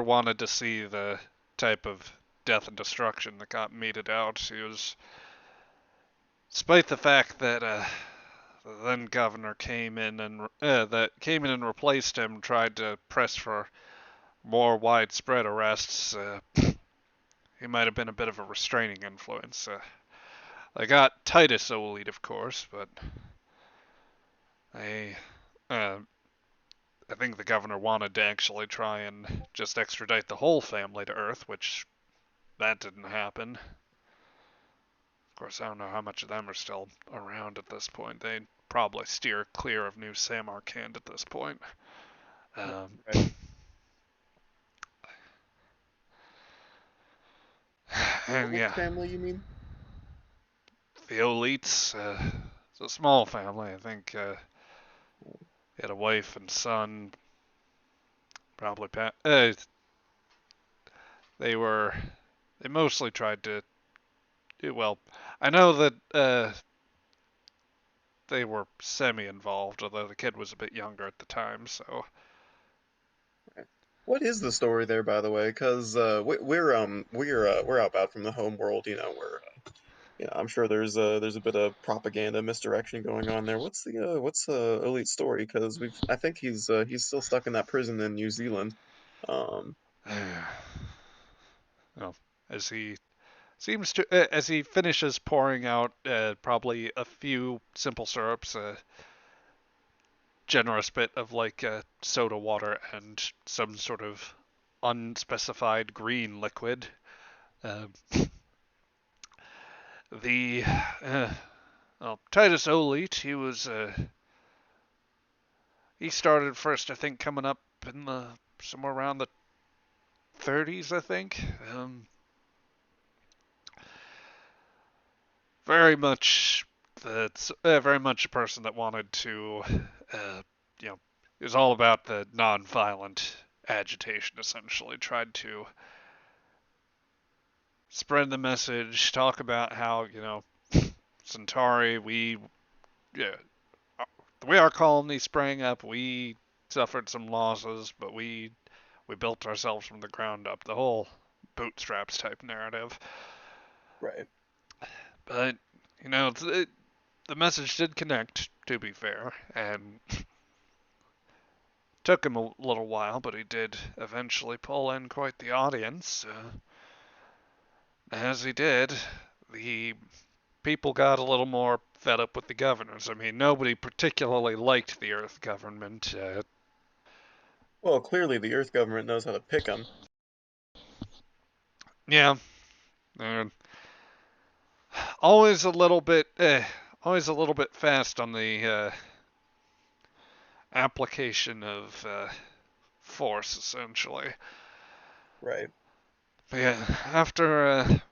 wanted to see the type of death and destruction that got meted out. He was, despite the fact that the then governor came in and replaced him, tried to press for more widespread arrests. He might have been a bit of a restraining influence. They got Titus Olite, of course, but I, I think the governor wanted to actually try and just extradite the whole family to Earth, which that didn't happen. Of course, I don't know how much of them are still around at this point. They'd probably steer clear of New Samarkand at this point. Right. And Which yeah, family you mean? the Olites, it's a small family. I think he had a wife and son. Probably they mostly tried to do well. I know that they were semi-involved, although the kid was a bit younger at the time. So What is the story there, by the way? Because we're outbound from the home world. You know, I'm sure there's a bit of propaganda misdirection going on there. What's Elite's story? Because I think he's still stuck in that prison in New Zealand. Um, well, as he as he finishes pouring out probably a few simple syrups, a generous bit of like soda water, and some sort of unspecified green liquid. Uh, the Titus Olite, he started first, I think, coming up in the somewhere around the 30s, I think. Very much that's very much a person that wanted to, uh, you know, it was all about the non-violent agitation. Essentially, tried to spread the message, talk about how Centauri, yeah, the way our colony sprang up, we suffered some losses, but we built ourselves from the ground up. The whole bootstraps type narrative. right. But the message did connect, to be fair, and took him a little while, but he did eventually pull in quite the audience. As he did, the people got a little more fed up with the governors. I mean, nobody particularly liked the Earth government. Well, clearly the Earth government knows how to pick them. Yeah, they're always a little bit, always a little bit fast on the application of force, essentially. Right. But yeah, after a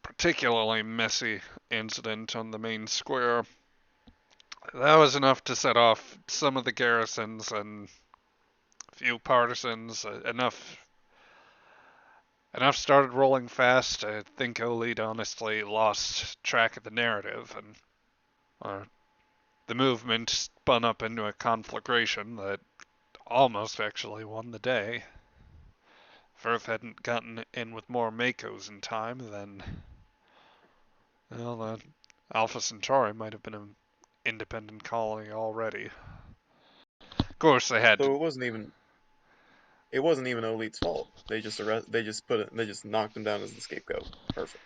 particularly messy incident on the main square, that was enough to set off some of the garrisons and a few partisans. Enough started rolling fast. I think Olid honestly lost track of the narrative, and the movement spun up into a conflagration that almost actually won the day. If Earth hadn't gotten in with more Makos in time, then well, Alpha Centauri might have been an independent colony already. Of course, they had So to. it wasn't even Elite's fault. They just knocked him down as the scapegoat. Perfect.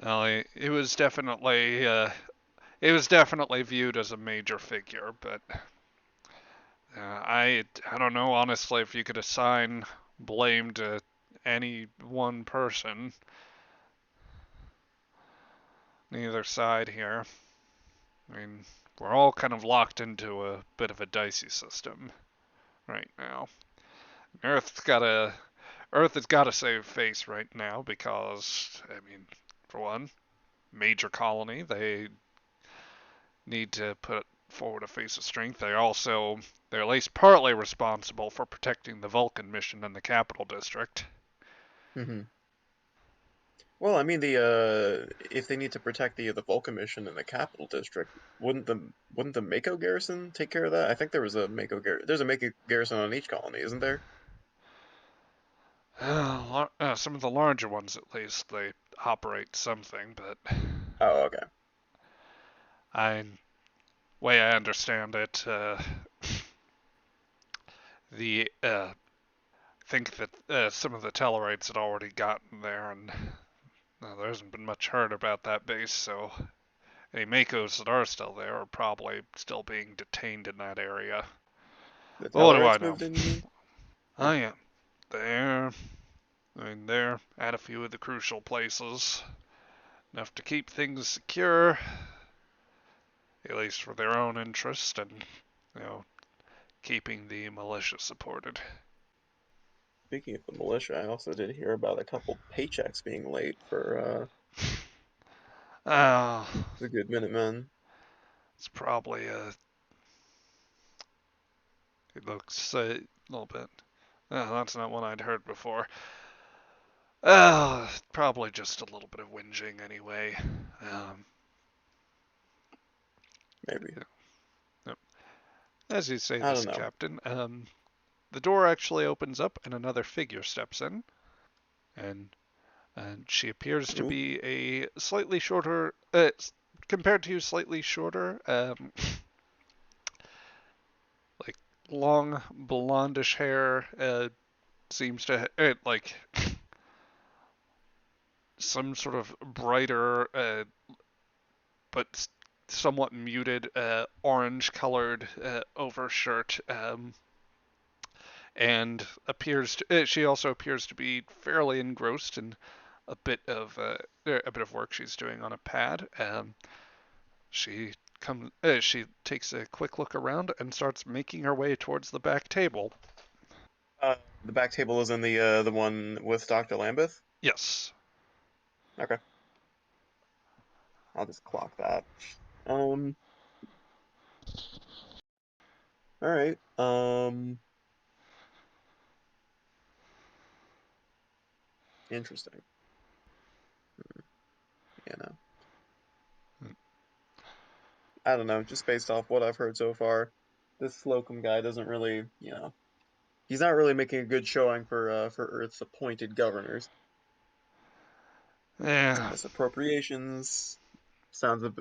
Well, it was definitely viewed as a major figure, but I don't know honestly if you could assign blame to any one person, neither side here. I mean, we're all kind of locked into a bit of a dicey system right now. Earth has got to save face right now because, I mean, for one, major colony, they need to put forward a face of strength. They're at least partly responsible for protecting the Vulcan mission in the capital district. Hmm. Well, I mean, if they need to protect the Vulcan mission in the capital district, wouldn't the Mako garrison take care of that? I think there's a Mako garrison on each colony, isn't there? Some of the larger ones, at least, they operate something, but Oh, okay. I, way I understand it, the think that some of the Tellarites had already gotten there, and there hasn't been much heard about that base, so any Makos that are still there are probably still being detained in that area. The But what do I Tellarites know? moved in, you mean? Oh yeah, they're they're at a few of the crucial places, enough to keep things secure, at least for their own interest, and you know, keeping the militia supported. Speaking of the militia, I also did hear about a couple paychecks being late for Uh, the good Minutemen. it's probably it looks a little bit. That's not one I'd heard before. Probably just a little bit of whinging anyway. Um, Maybe. as you say I this, don't know. Captain, the door actually opens up and another figure steps in, and she appears to Ooh. be a slightly shorter, compared to you, slightly shorter, like long blondish hair. Seems to like some sort of brighter, but somewhat muted orange-colored overshirt, and she also appears to be fairly engrossed in a bit of work she's doing on a pad. She takes a quick look around and starts making her way towards the back table. The back table is in the one with Dr. Lambeth. Yes. Okay, I'll just clock that. All right. Interesting. You know, I don't know. Just based off what I've heard so far, this Slocum guy doesn't really, he's not really making a good showing for Earth's appointed governors. Yeah. Misappropriations sounds a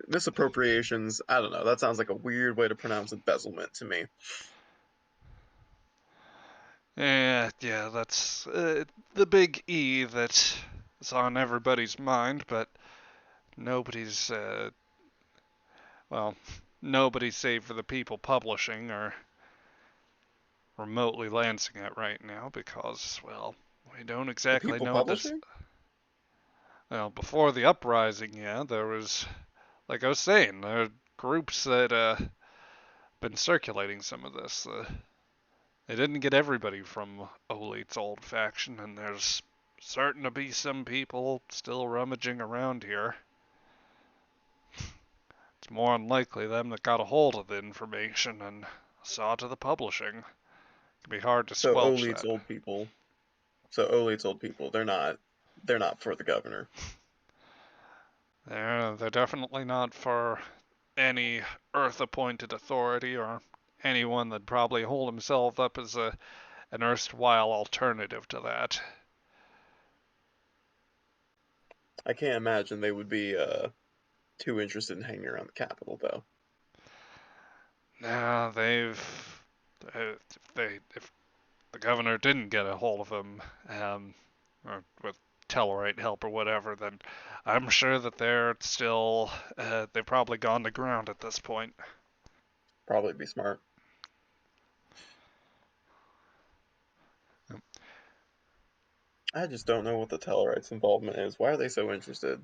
misappropriations. I don't know. That sounds like a weird way to pronounce embezzlement to me. Yeah, that's the big E that is on everybody's mind, but nobody's, well, nobody save for the people publishing are remotely lancing it right now because, well, we don't The exactly people know this. publishing? Well, before the uprising, yeah, there was, like I was saying, there are groups that been circulating some of this. They didn't get everybody from Oleat's old faction, and there's certain to be some people still rummaging around here. It's more unlikely them that got a hold of the information and saw to the publishing. It'd be hard to So squelch Oleat's that. old people. So Oleat's old people. They're not for the governor. They're definitely not for any Earth-appointed authority or anyone that'd probably hold himself up as an erstwhile alternative to that. I can't imagine they would be too interested in hanging around the capital though. Now if the governor didn't get a hold of him, or with Tellarite help or whatever, then I'm sure that they're still they've probably gone to ground at this point. Probably be smart. I just don't know what the Tellarites' involvement is. Why are they so interested?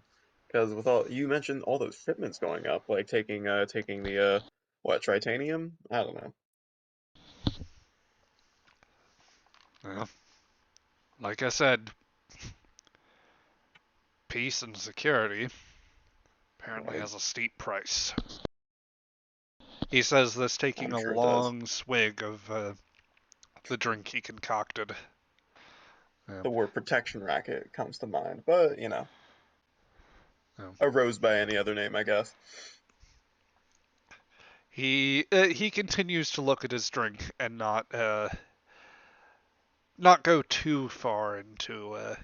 Because with all you mentioned all those shipments going up, like taking the what, Tritanium? I don't know. Yeah. Like I said, peace and security apparently Right. has a steep price. He says this taking I'm a sure it does. long swig of the drink he concocted. Yeah. The word protection racket comes to mind, but Yeah. a rose by any other name, I guess. He continues to look at his drink and not go too far into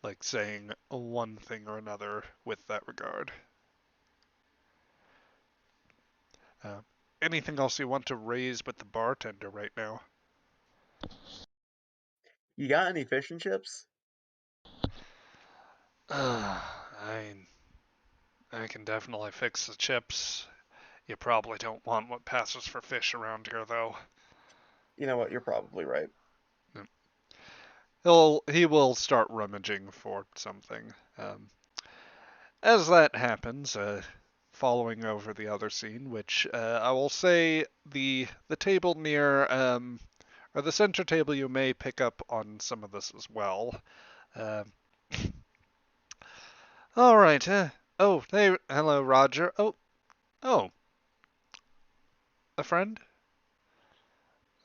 like saying one thing or another with that regard. Uh, Anything else you want to raise with the bartender right now? You got any fish and chips? I can definitely fix the chips. You probably don't want what passes for fish around here, though. You know what? You're probably right. He will start rummaging for something. As that happens, following over the other scene, which I will say the table near or the center table, you may pick up on some of this as well. Um, all right. Oh, hey, hello, Roger. Oh, a friend.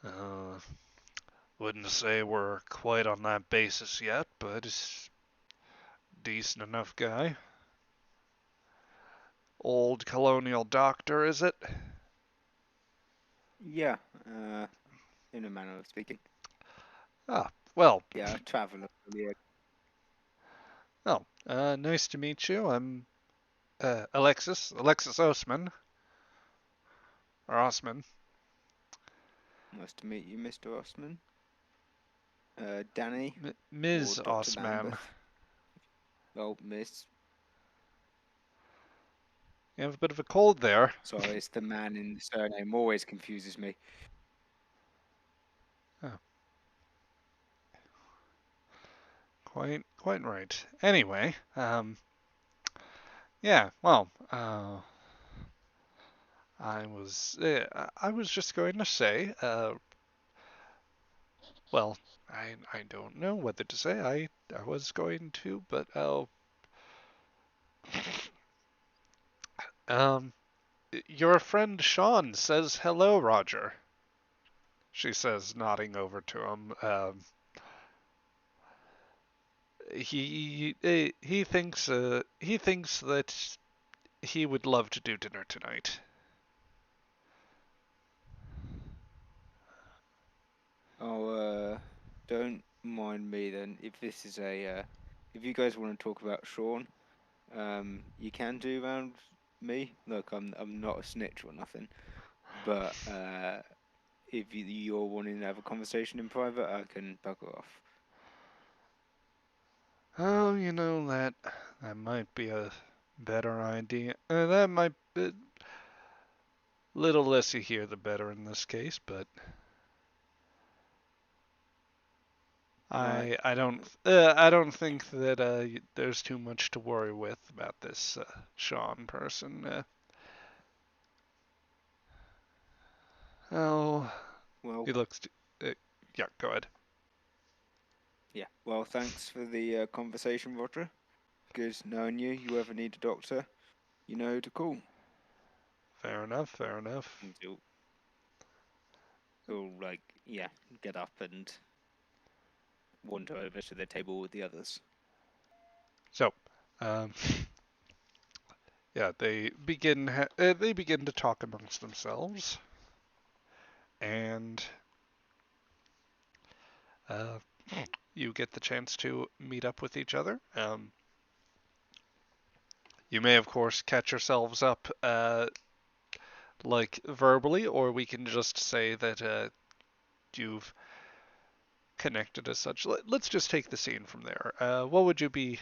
Uh, Wouldn't say we're quite on that basis yet, but he's a decent enough guy. Old colonial doctor, is it? Yeah, in a manner of speaking. Ah, well, Yeah, a traveller. Yeah. oh, nice to meet you. I'm Alexis Osman, or Osman. Nice to meet you, Mr. Osman. Danny or Ms. Dr. Osman. Lambeth. Oh, Miss. You have a bit of a cold there. Sorry, it's the man in the surname. Always confuses me. Oh, quite right. Anyway, yeah, well, I was just going to say, well, I don't know whether to say. I was going to, but um, your friend Sean says hello, Roger. She says, nodding over to him. He thinks that he would love to do dinner tonight. Oh, don't mind me then. If this is if you guys want to talk about Sean, you can do around me. Look, I'm not a snitch or nothing, but if you're wanting to have a conversation in private, I can bugger off. Oh, that might be a better idea. That might little less you hear, the better in this case. But Right. I don't think that there's too much to worry with about this Sean person. Oh, Well, he looks. Yeah, go ahead. yeah. Well, thanks for the conversation, Roger. Good knowing you. You ever need a doctor, you know who to call. Fair enough. Fair enough. And he'll like, yeah, get up and wander over to the table with the others. So, um, yeah, they begin to talk amongst themselves, and uh, you get the chance to meet up with each other. You may, of course, catch yourselves up, like verbally, or we can just say that you've connected as such. Let's just take the scene from there. What would you be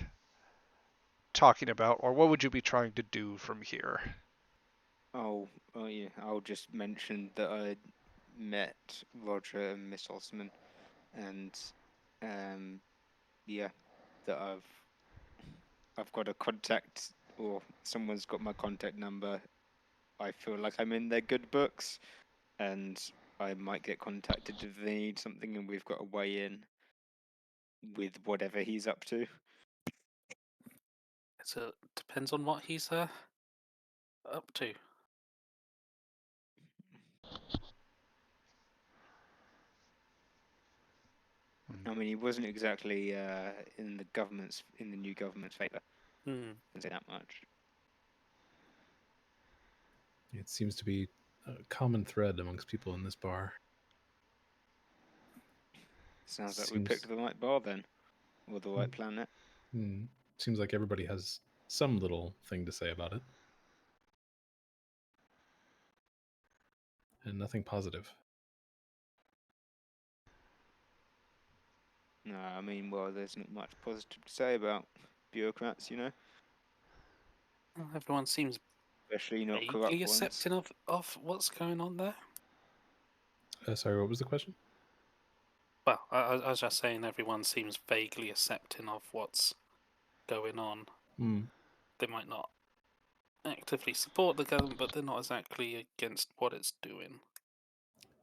talking about, or what would you be trying to do from here? Oh yeah. I'll just mention that I met Roger and Miss Osman, and um, yeah, that I've got a contact, or someone's got my contact number. I feel like I'm in their good books, and I might get contacted if they need something, and we've got a way in with whatever he's up to. So depends on what he's up to. I mean, he wasn't exactly in the new government's favour. Hmm. Can say that much. It seems to be a common thread amongst people in this bar. Sounds like we Seems picked the right bar then, or the right planet. seems like everybody has some little thing to say about it, and nothing positive. No, I mean, well, there's not much positive to say about bureaucrats, you know, Well, everyone seems especially not vaguely corrupt ones. accepting of what's going on there. Sorry, what was the question? Well, I was just saying everyone seems vaguely accepting of what's going on. They might not actively support the government, but they're not exactly against what it's doing.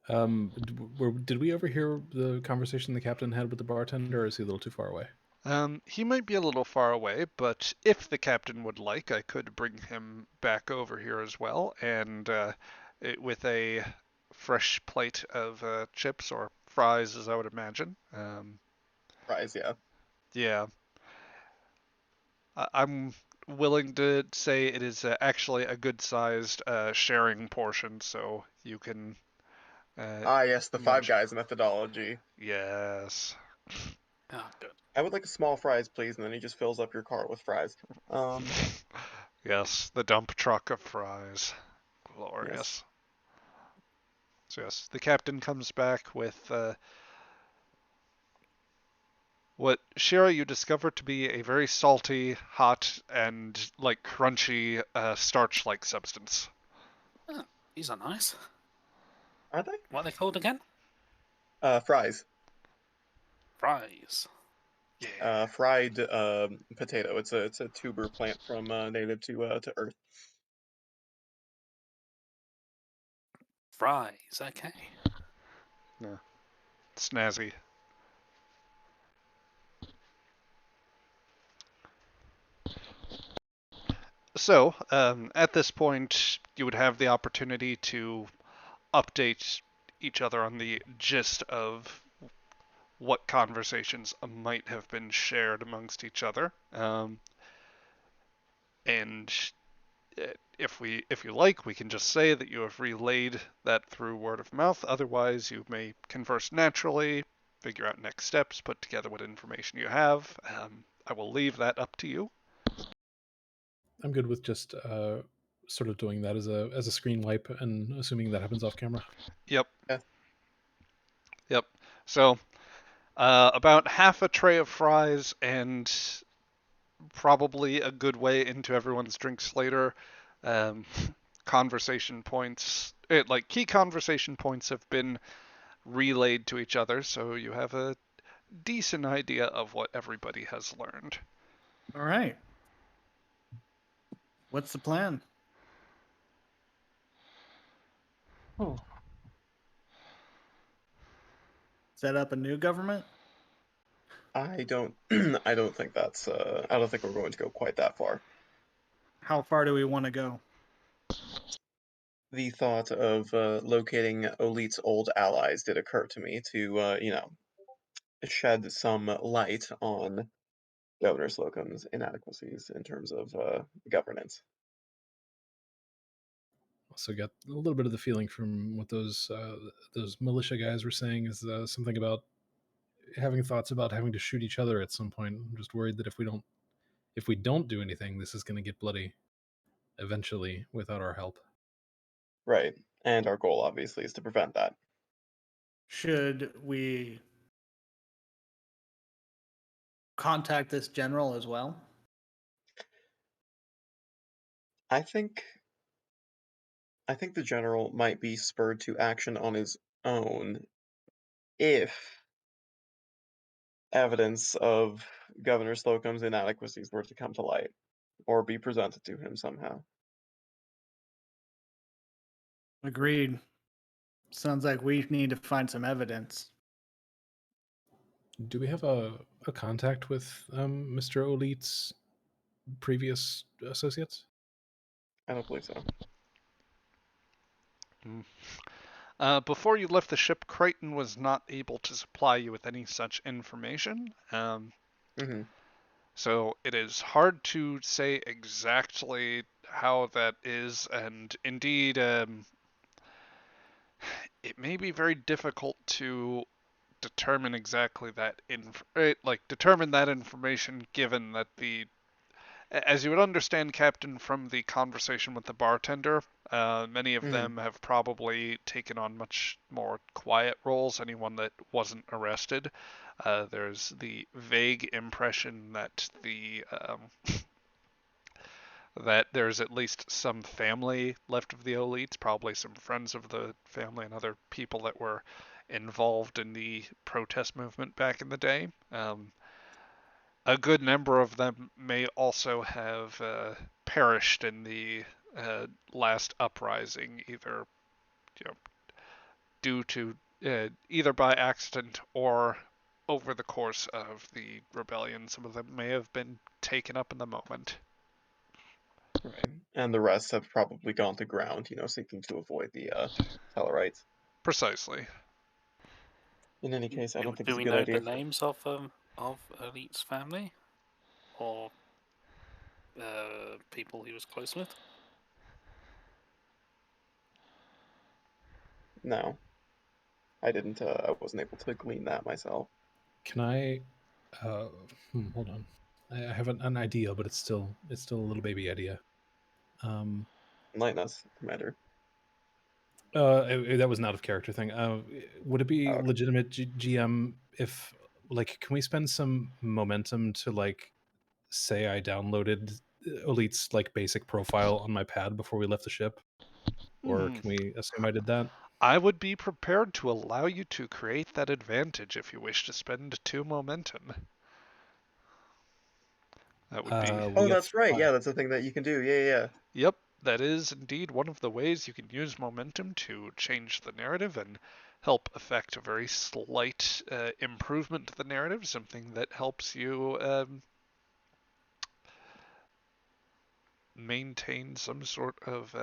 Did we overhear the conversation the captain had with the bartender, or is he a little too far away? He might be a little far away, but if the captain would like, I could bring him back over here as well, and with a fresh plate of chips or fries, as I would imagine. Fries, yeah. Yeah, I'm willing to say it is actually a good-sized sharing portion, so you can Yes, the Five munch. Guys methodology. Yes. Ah, good. I would like a small fries, please, and then he just fills up your cart with fries. Yes, the dump truck of fries. Yes. Glorious. So yes, the captain comes back with what Shira you discover to be a very salty, hot, and like crunchy starch-like substance. Oh, these are nice. Are they? What are they called again? Fries. Fries. Yeah. Fried potato. It's a tuber plant from native to Earth. Fries. Okay. Yeah. Snazzy. So, at this point, you would have the opportunity to update each other on the gist of what conversations might have been shared amongst each other. And if you like, we can just say that you have relayed that through word of mouth. Otherwise, you may converse naturally, figure out next steps, put together what information you have. I will leave that up to you. I'm good with just sort of doing that as a screen wipe and assuming that happens off camera. Yep. Yeah. Yep. So, about half a tray of fries and probably a good way into everyone's drinks later. Um, conversation points, like key conversation points, have been relayed to each other, so you have a decent idea of what everybody has learned. All right. What's the plan? Oh. Set up a new government? I don't I don't think that's I don't think we're going to go quite that far. How far do we want to go? The thought of locating Olit's old allies did occur to me to shed some light on Governor Slocum's inadequacies in terms of governance. Also got a little bit of the feeling from what those militia guys were saying is something about having thoughts about having to shoot each other at some point. I'm just worried that if we don't do anything, this is going to get bloody eventually without our help. Right. And our goal obviously is to prevent that. Should we contact this general as well? I think the general might be spurred to action on his own if evidence of Governor Slocum's inadequacies were to come to light or be presented to him somehow. Agreed. Sounds like we need to find some evidence. Do we have a contact with Mr. Olit's previous associates? I don't believe so. Before you left the ship, Crichton was not able to supply you with any such information. Mm-hmm. So it is hard to say exactly how that is, and indeed, it may be very difficult to determine exactly that determine that information, given that as you would understand, Captain, from the conversation with the bartender, many of Mm-hmm. them have probably taken on much more quiet roles. Anyone that wasn't arrested, there's the vague impression that that there's at least some family left of the elites, probably some friends of the family and other people that were involved in the protest movement back in the day. A good number of them may also have perished in the last uprising, either due to either by accident or over the course of the rebellion. Some of them may have been taken up in the moment. Right. And the rest have probably gone to ground, seeking to avoid the Tellarites. Precisely. In any case, I don't think Do it's a we good know idea. the names of Elite's family, or people he was close with? No, I didn't. I wasn't able to glean that myself. Can I? Hold on. I have an idea, but it's still a little baby idea. Enlighten us, Commander. That was an out of character thing. Would it be Okay. legitimate, GM, if like, can we spend some momentum to like say I downloaded Elite's like basic profile on my pad before we left the ship, or can we assume I did that? I would be prepared to allow you to create that advantage if you wish to spend 2 momentum. That would be. We Oh, get that's right. 5. Yeah, that's a thing that you can do. Yeah. Yep, that is indeed one of the ways you can use momentum to change the narrative and help affect a very slight improvement to the narrative, something that helps you maintain some sort of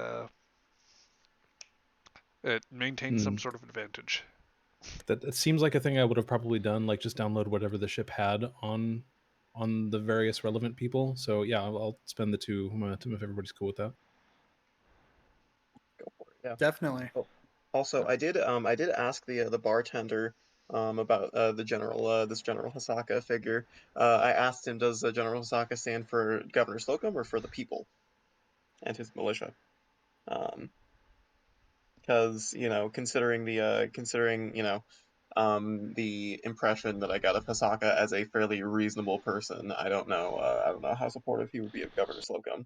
advantage. That seems like a thing I would have probably done, like just download whatever the ship had on the various relevant people. So yeah, I'll spend the 2 momentum if everybody's cool with that. Go for it. Yeah. Definitely. Oh, also, I did ask the bartender about the general this General Hisaka figure. I asked him, does General Hisaka stand for Governor Slocum or for the people and his militia? Because considering the impression that I got of Hisaka as a fairly reasonable person, I don't know. I don't know how supportive he would be of Governor Slocum.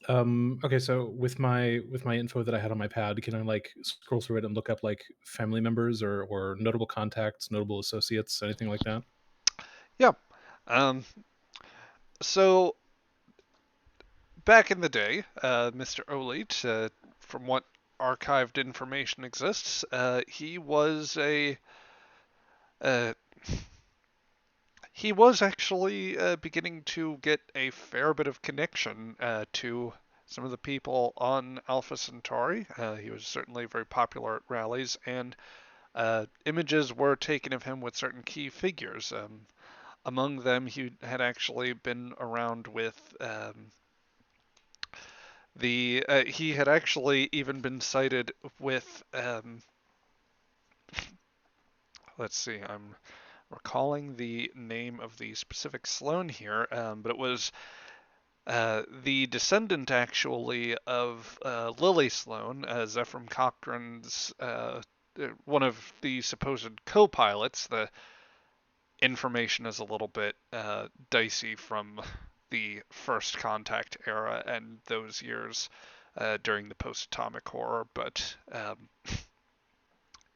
Okay, so with my info that I had on my pad, can I like scroll through it and look up like family members or notable contacts, notable associates, anything like that? Yeah. So back in the day, Mr. Olite, from what archived information exists, uh, he was actually beginning to get a fair bit of connection to some of the people on Alpha Centauri. He was certainly very popular at rallies, and images were taken of him with certain key figures. Among them, he had actually been around with he had actually even been cited with let's see, I'm recalling the name of the specific Sloan here, but it was the descendant actually of Lily Sloan, Ephraim Cochrane's one of the supposed co-pilots. The information is a little bit dicey from the first contact era and those years during the post-atomic horror, but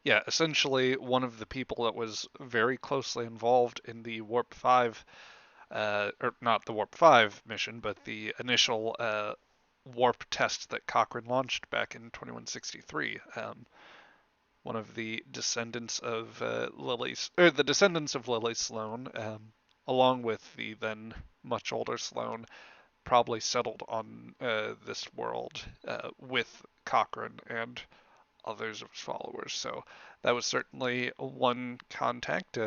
yeah, essentially one of the people that was very closely involved in the Warp 5, or not the Warp 5 mission, but the initial warp test that Cochrane launched back in 2163. One of the descendants of the descendants of Lily Sloan, along with the then much older Sloan, probably settled on this world with Cochrane and others of his followers. So that was certainly one contact.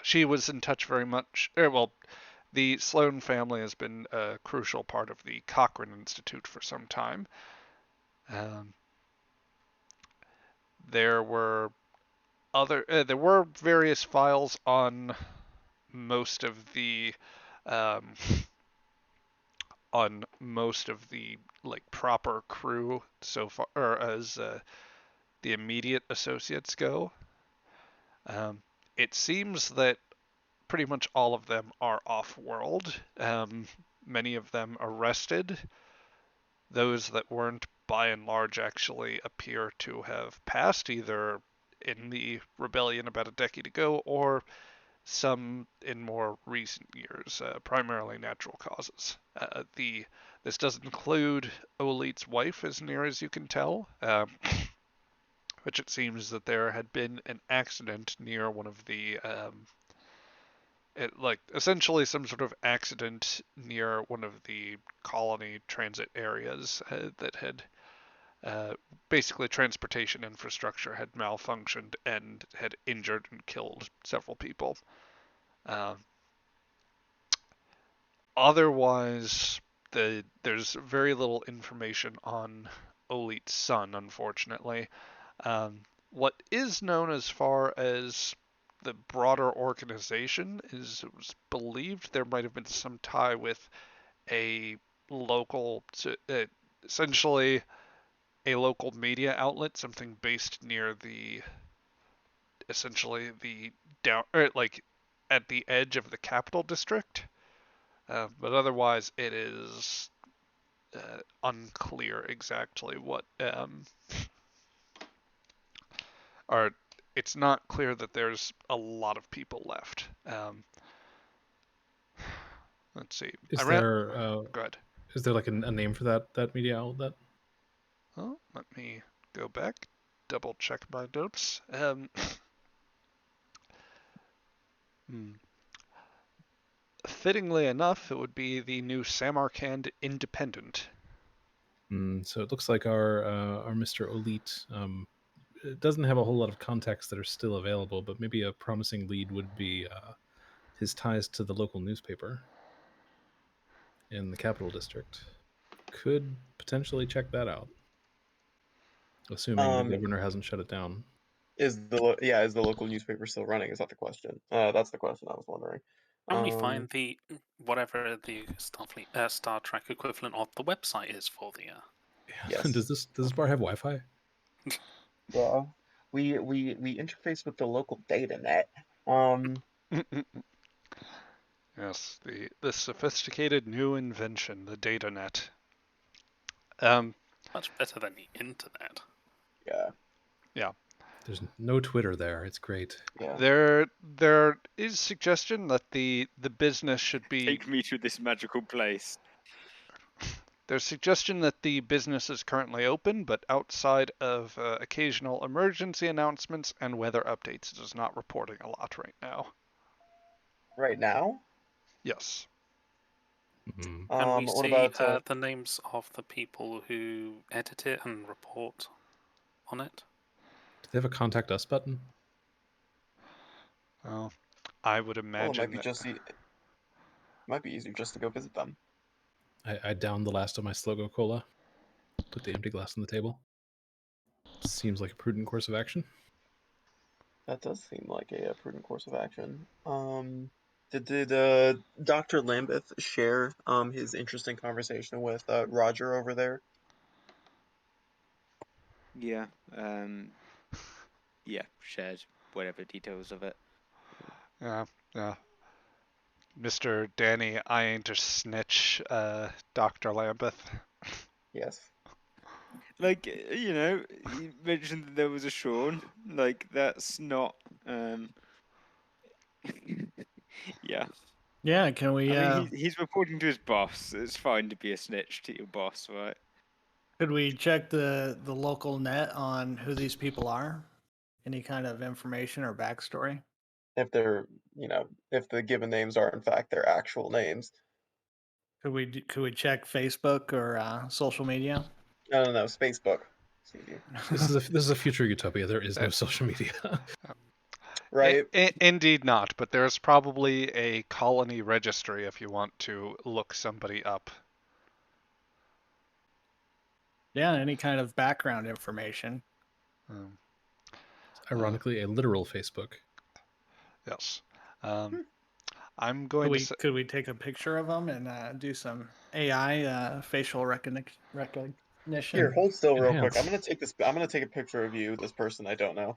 She was in touch very much. Well, the Sloan family has been a crucial part of the Cochrane Institute for some time. Um, there were there were various files most of the um, on most of the like proper crew so far, or as the immediate associates go. It seems that pretty much all of them are off-world. Many of them arrested. Those that weren't, by and large, actually appear to have passed either in the rebellion about a decade ago or some in more recent years, primarily natural causes. This doesn't include Olite's wife, as near as you can tell, which it seems that there had been an accident near one of the like essentially some sort of accident near one of the colony transit areas that had basically transportation infrastructure had malfunctioned and had injured and killed several people. Uh, Otherwise, there's very little information on Olit's son, unfortunately. What is known as far as the broader organization is it was believed there might have been some tie with a local, essentially a local media outlet, something based near the, essentially the down, or like at the edge of the capital district. But otherwise, it is unclear exactly what, or it's not clear that there's a lot of people left. Let's see. Is I ran. there Go ahead. is there like a name for that media outlet? Oh, let me go back, double check my notes. Fittingly enough, it would be the new Samarkand Independent. So it looks like our Mr. Olit it doesn't have a whole lot of contacts that are still available, but maybe a promising lead would be his ties to the local newspaper in the capital district. Could potentially check that out, assuming the governor hasn't shut it down. Is the local newspaper still running? Is that the question? That's the question I was wondering. Can we find the whatever the Star Trek equivalent of the website is for the? Yes. Does this bar have Wi-Fi? Yeah. We interface with the local data net. Yes, the sophisticated new invention, the data net. Much better than the internet. Yeah. Yeah. There's no Twitter there. It's great. Yeah. There is suggestion that the business should be. Take me to this magical place. There's suggestion that the business is currently open, but outside of occasional emergency announcements and weather updates, it is not reporting a lot right now. Right now? Yes. Mm-hmm. Can we What see about the names of the people who edit it and report on it? Do they have a contact us button? Well, I would imagine it might be that. it might be easier just to go visit them. I downed the last of my Slogo Cola. Put the empty glass on the table. Seems like a prudent course of action. That does seem like a prudent course of action. Did Dr. Lambeth share his interesting conversation with Roger over there? Yeah. Yeah. Shared whatever details of it. Yeah. Yeah. Mr. Danny, I ain't a snitch, Dr. Lambeth. Yes. Like, you mentioned that there was a Sean. Like, that's not. Yeah. Yeah, can we? I mean, he's reporting to his boss. It's fine to be a snitch to your boss, right? Could we check the local net on who these people are? Any kind of information or backstory? If they're, if the given names are in fact their actual names. Could we check Facebook or social media? I don't know, Spacebook. Excuse you. This is a future utopia. There is no social media. Right? Indeed not, but there's probably a colony registry if you want to look somebody up. Yeah, any kind of background information. Ironically, a literal Facebook. Yes. I'm going to say. Could we take a picture of them and do some AI facial recognition? Here, hold still real quick. Enhance. I'm gonna take a picture of you, this person I don't know.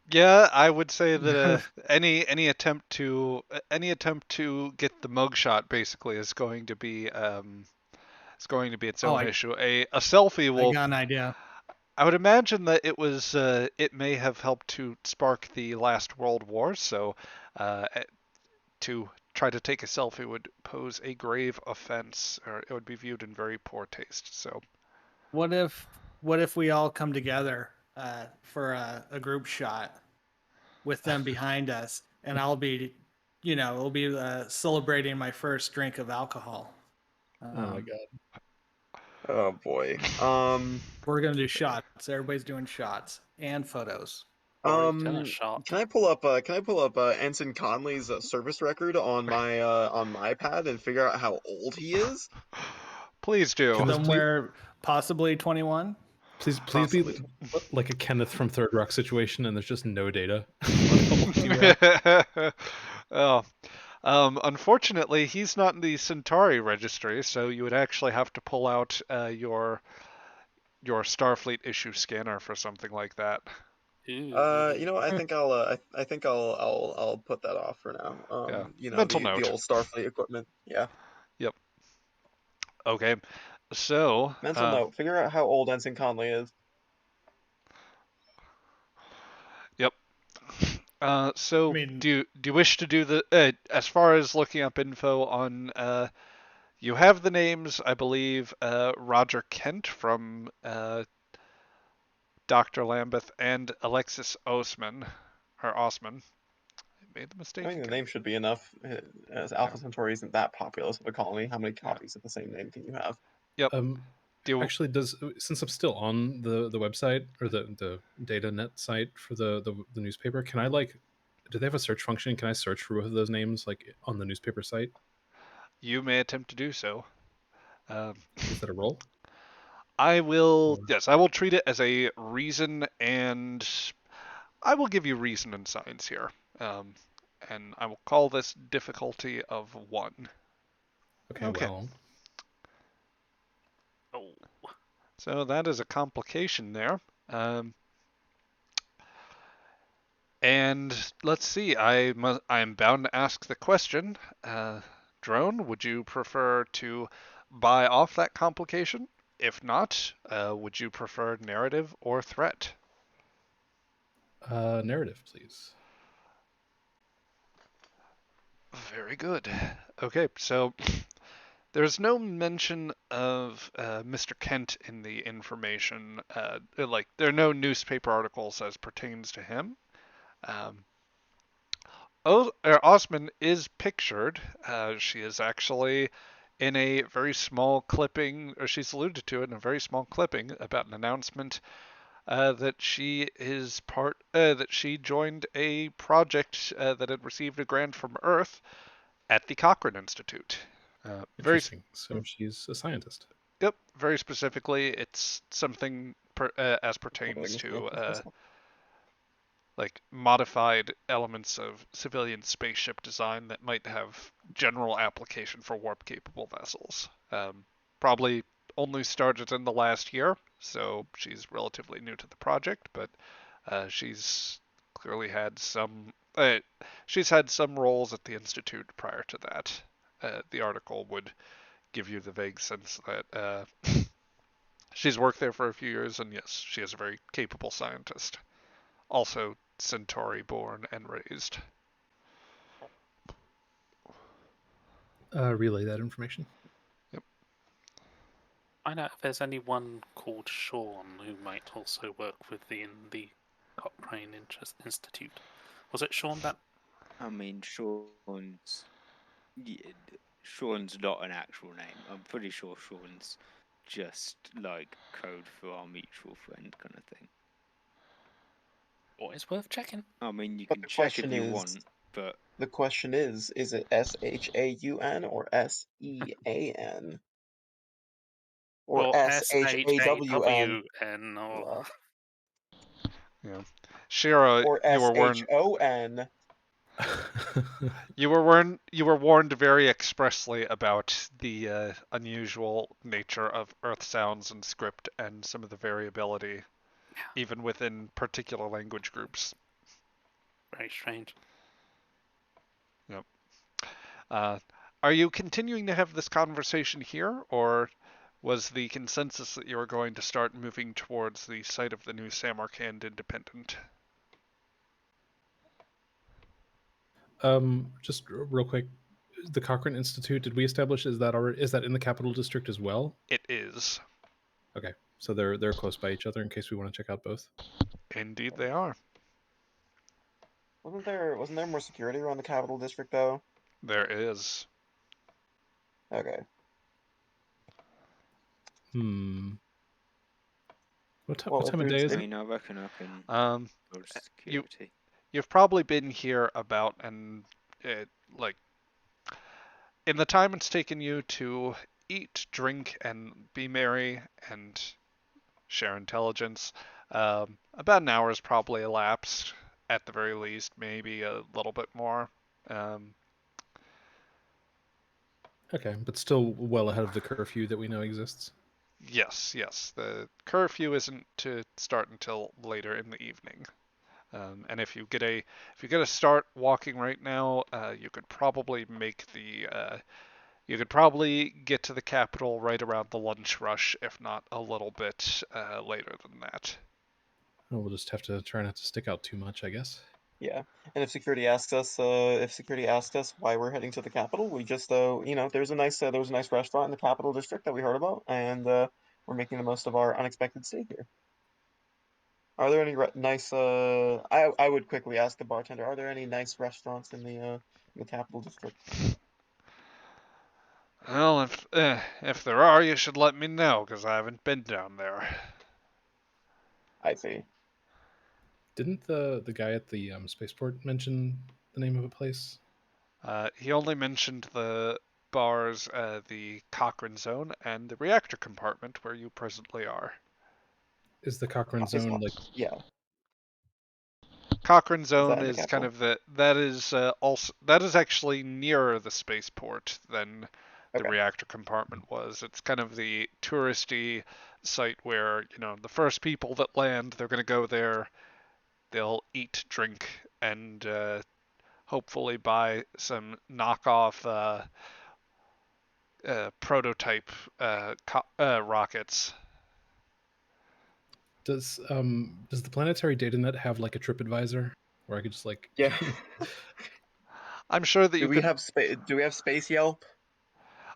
Yeah, I would say that any attempt to get the mugshot basically is going to be its own issue. A selfie I will. got an idea. I would imagine that it may have helped to spark the last World War, so to try to take a selfie would pose a grave offense, or it would be viewed in very poor taste. So, What if we all come together for a group shot with them behind us, and I'll be, we'll be celebrating my first drink of alcohol. Oh my god. Oh boy. We're gonna do shots. Everybody's doing shots and photos. Or tennis shot. Can I pull up Ensign Conley's service record on my iPad and figure out how old he is? Please do. Can this Somewhere possibly 21. please be Possibly. like a Kenneth from Third Rock situation, and there's just no data? What old you are? Oh, unfortunately, he's not in the Centauri registry, so you would actually have to pull out your Starfleet issue scanner for something like that. You know what? I think I think I'll put that off for now. Yeah. You know, Mental the note. old Starfleet equipment. Yeah. Yep. Okay. So, Mental note. Figure out how old Ensign Conley is. yep. So I mean- do you wish to do the as far as looking up info on you have the names, I believe, Roger Kent from Dr. Lambeth and Alexis Osman, or Osman. I made the I mistake think the again. name should be enough. As Alpha Centauri isn't that populous of a colony, how many copies of the same name can you have? Yep. Actually, since I'm still on the website or the DataNet site for the newspaper, can I do they have a search function? Can I search for both of those names like on the newspaper site? You may attempt to do so. Is that a roll? I will, Or- yes, I will treat it as a reason, and I will give you reason and science here. And I will call this difficulty of 1. Okay, Okay. well, Oh. So that is a complication there. And let's see, I'm bound to ask the question. Drone, would you prefer to buy off that complication? If not, would you prefer narrative or threat? narrative, please. Very good. Okay, so there's no mention of Mr. Kent in the information. Like, there are no newspaper articles as pertains to him. Osman is pictured. She is actually in a very small clipping, or she's alluded to it in a very small clipping about an announcement that that she joined a project that had received a grant from Earth at the Cochrane Institute. Interesting. So she's a scientist. Yep, very specifically, it's something as pertains to like modified elements of civilian spaceship design that might have general application for warp-capable vessels. Probably only started in the last year, so she's relatively new to the project, but she's clearly had some. She's had some roles at the institute prior to that. The article would give you the vague sense that she's worked there for a few years, and yes, she is a very capable scientist. Also Centauri born and raised. Relay that information. Yep. Find out if there's anyone called Sean who might also work within the Cochrane Institute. Was it Sean that? I mean, Sean's not an actual name. I'm pretty sure Sean's just like code for our mutual friend kind of thing. Always worth checking. I mean, you But can the check if question you is- want, but The question is it SHAUN or SEAN? Or Or SHAWN? SHAWN or Yeah. Shira, Or you were warned. SHON? You were warned very expressly about the unusual nature of Earth sounds and script and some of the variability, even within particular language groups. very strange. Yep. Are you continuing to have this conversation here, or was the consensus that you were going to start moving towards the site of the new Samarkand Independent? Just real quick, the Cochrane Institute. Did we establish is that in the Capital District as well? It is. Okay, so they're close by each other in case we want to check out both. Indeed, they are. Wasn't there more security around the Capital District though? There is. Okay. What Well, if time of day there's is I it? mean, I reckon I can build you security. you've probably been here about and like in the time it's taken you to eat, drink, and be merry and share intelligence, about an hour has probably elapsed at the very least, maybe a little bit more. Um, Okay, but still well ahead of the curfew that we know exists. yes. The curfew isn't to start until later in the evening. And if you get a start walking right now, you could probably get to the capital right around the lunch rush, if not a little bit later than that. Well, we'll just have to try not to stick out too much, I guess. Yeah, and if security asks us why we're heading to the capital, we just there was a nice restaurant in the capital district that we heard about, and we're making the most of our unexpected stay here. Are there any nice? I would quickly ask the bartender. Are there any nice restaurants in the capital district? Well, if there are, you should let me know, because I haven't been down there. I see. Didn't the guy at the spaceport mention the name of a place? He only mentioned the bars, the Cochrane Zone, and the reactor compartment where you presently are. Is the Cochrane Is Zone like? yeah. Cochrane Is that Zone in the is kind capital? of that is actually nearer the spaceport than the Okay. reactor compartment was. It's kind of the touristy site where, the first people that land, they're going to go there, they'll eat, drink, and hopefully buy some knockoff prototype rockets. Does the planetary data net have like a trip advisor where I could just like Yeah. I'm sure that Do you we could. have Do we have Space Yelp?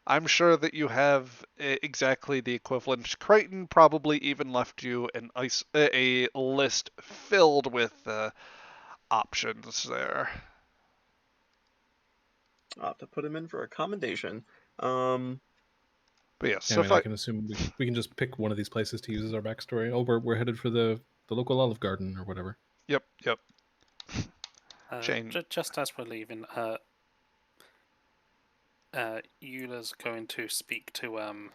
I'm sure that you have exactly the equivalent. Crichton probably even left you a list filled with options there. I'll have to put him in for a commendation. Um, But yes, I so mean, if I I can assume we can just pick one of these places to use as our backstory. Oh, we're headed for the local Olive Garden or whatever. yep, Jane. Just as we're leaving, Eula's going to speak to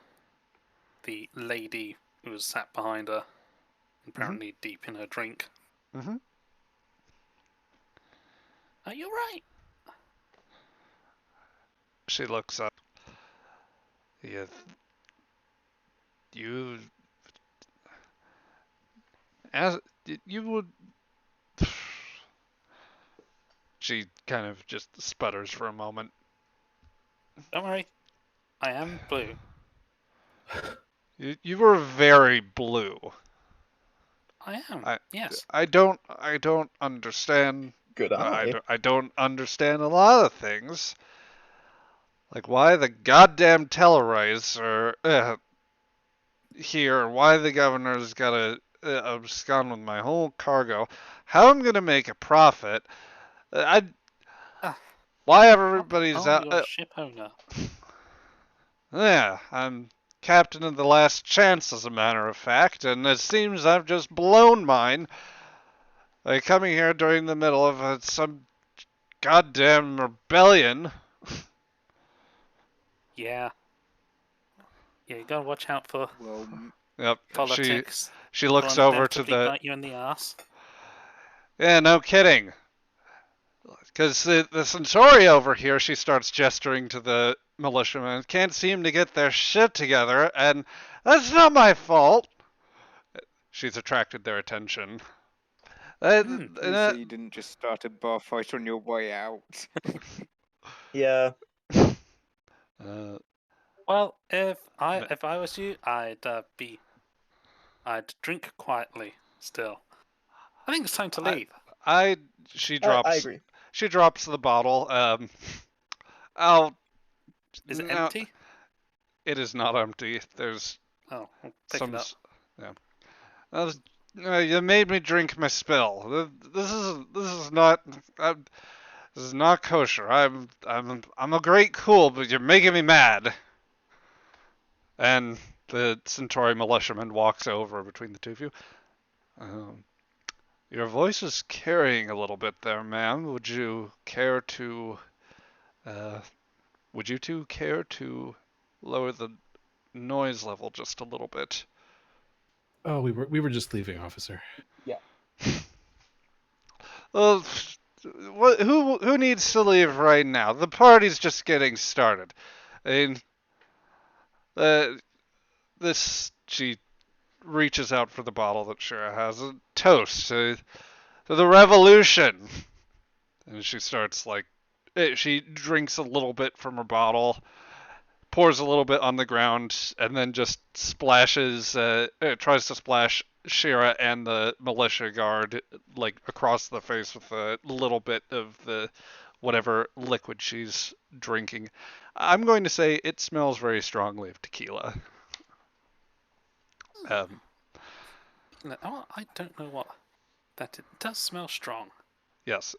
the lady who was sat behind her, apparently deep in her drink. Mm-hmm. Are you right? She looks up. Yeah, you as you would. She kind of just sputters for a moment. Don't worry, I am blue. You were very blue. I am. I Yes. I don't understand. good eye. I don't understand a lot of things. Like why the goddamn Tellarites are here, why the governor's gotta abscond with my whole cargo, how I'm gonna make a profit. I Ah, why everybody's oh, out. you're a ship owner. Yeah, I'm captain of the Last Chance, as a matter of fact, and it seems I've just blown mine. Like coming here during the middle of some goddamn rebellion. Yeah. Yeah, you gotta watch out for Well, Yep, politics. she Don't looks want them over to to the. bite you in the ass. Yeah, no kidding. Because the Centauri over here, she starts gesturing to the militiamen, can't seem to get their shit together, and that's not my fault. She's attracted their attention. Uh, please say uh, you didn't just start a bar fight on your way out. Yeah. uh, Well, if I was you, I'd drink quietly. Still, I think it's time to leave. she I drops agree. the bottle. I'll Is it no, empty? it is not empty. There's Oh, I'll pick it up. yeah. You made me drink my spill. This is not this is not kosher. I'm a great cool, but you're making me mad. And The Centauri militiaman walks over between the two of you. Your voice is carrying a little bit there, ma'am. Would you two care to lower the noise level just a little bit? Oh, we were just leaving, officer. Yeah. Well, who needs to leave right now? The party's just getting started. I mean, she reaches out for the bottle that Shira has. A toast to the revolution. And she starts she drinks a little bit from her bottle, pours a little bit on the ground, and then just splashes, tries to splash Shira and the militia guard across the face with a little bit of the whatever liquid she's drinking. I'm going to say it smells very strongly of tequila. I don't know what that. It does smell strong. Yes,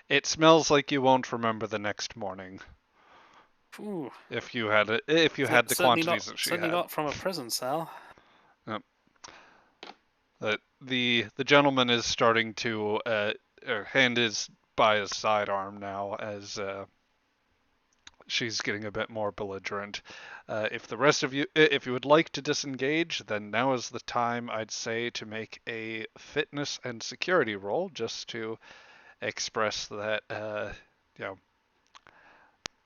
it smells like you won't remember the next morning. Ooh. If you had the quantities that she had. Certainly not from a prison cell. Yep. The gentleman is starting to hand is by his sidearm now as she's getting a bit more belligerent. If the rest of you, if you would like to disengage, then now is the time, I'd say, to make a fitness and security roll, just to express that,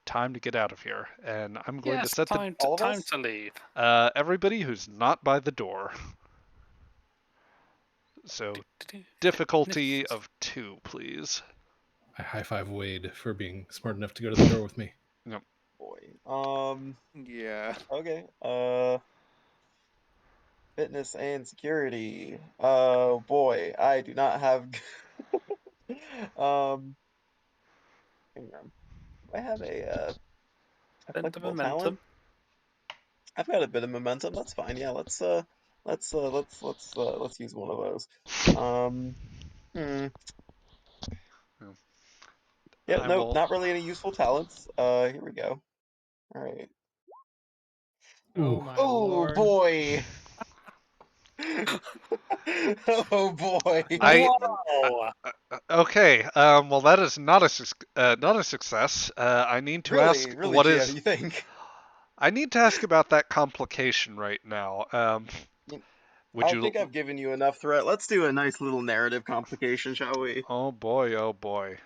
time to get out of here. And I'm going to set time to leave. Everybody who's not by the door. So difficulty of 2, please. I high five Wade for being smart enough to go to the door with me. Yep. Boy. Yeah. Okay. Fitness and security. Oh boy, I do not have. Hang on. Do I have a applicable talent? I've got a bit of momentum. That's fine. Yeah, let's use one of those. Yeah, no, not really any useful talents. Here we go. All right. Oh my Oh lord. boy. Oh boy. Okay. Well, that is not a success. I need to ask really, what Gia, is. you think? I need to ask about that complication right now. I think I've given you enough threat. Let's do a nice little narrative complication, shall we? Oh boy, oh boy.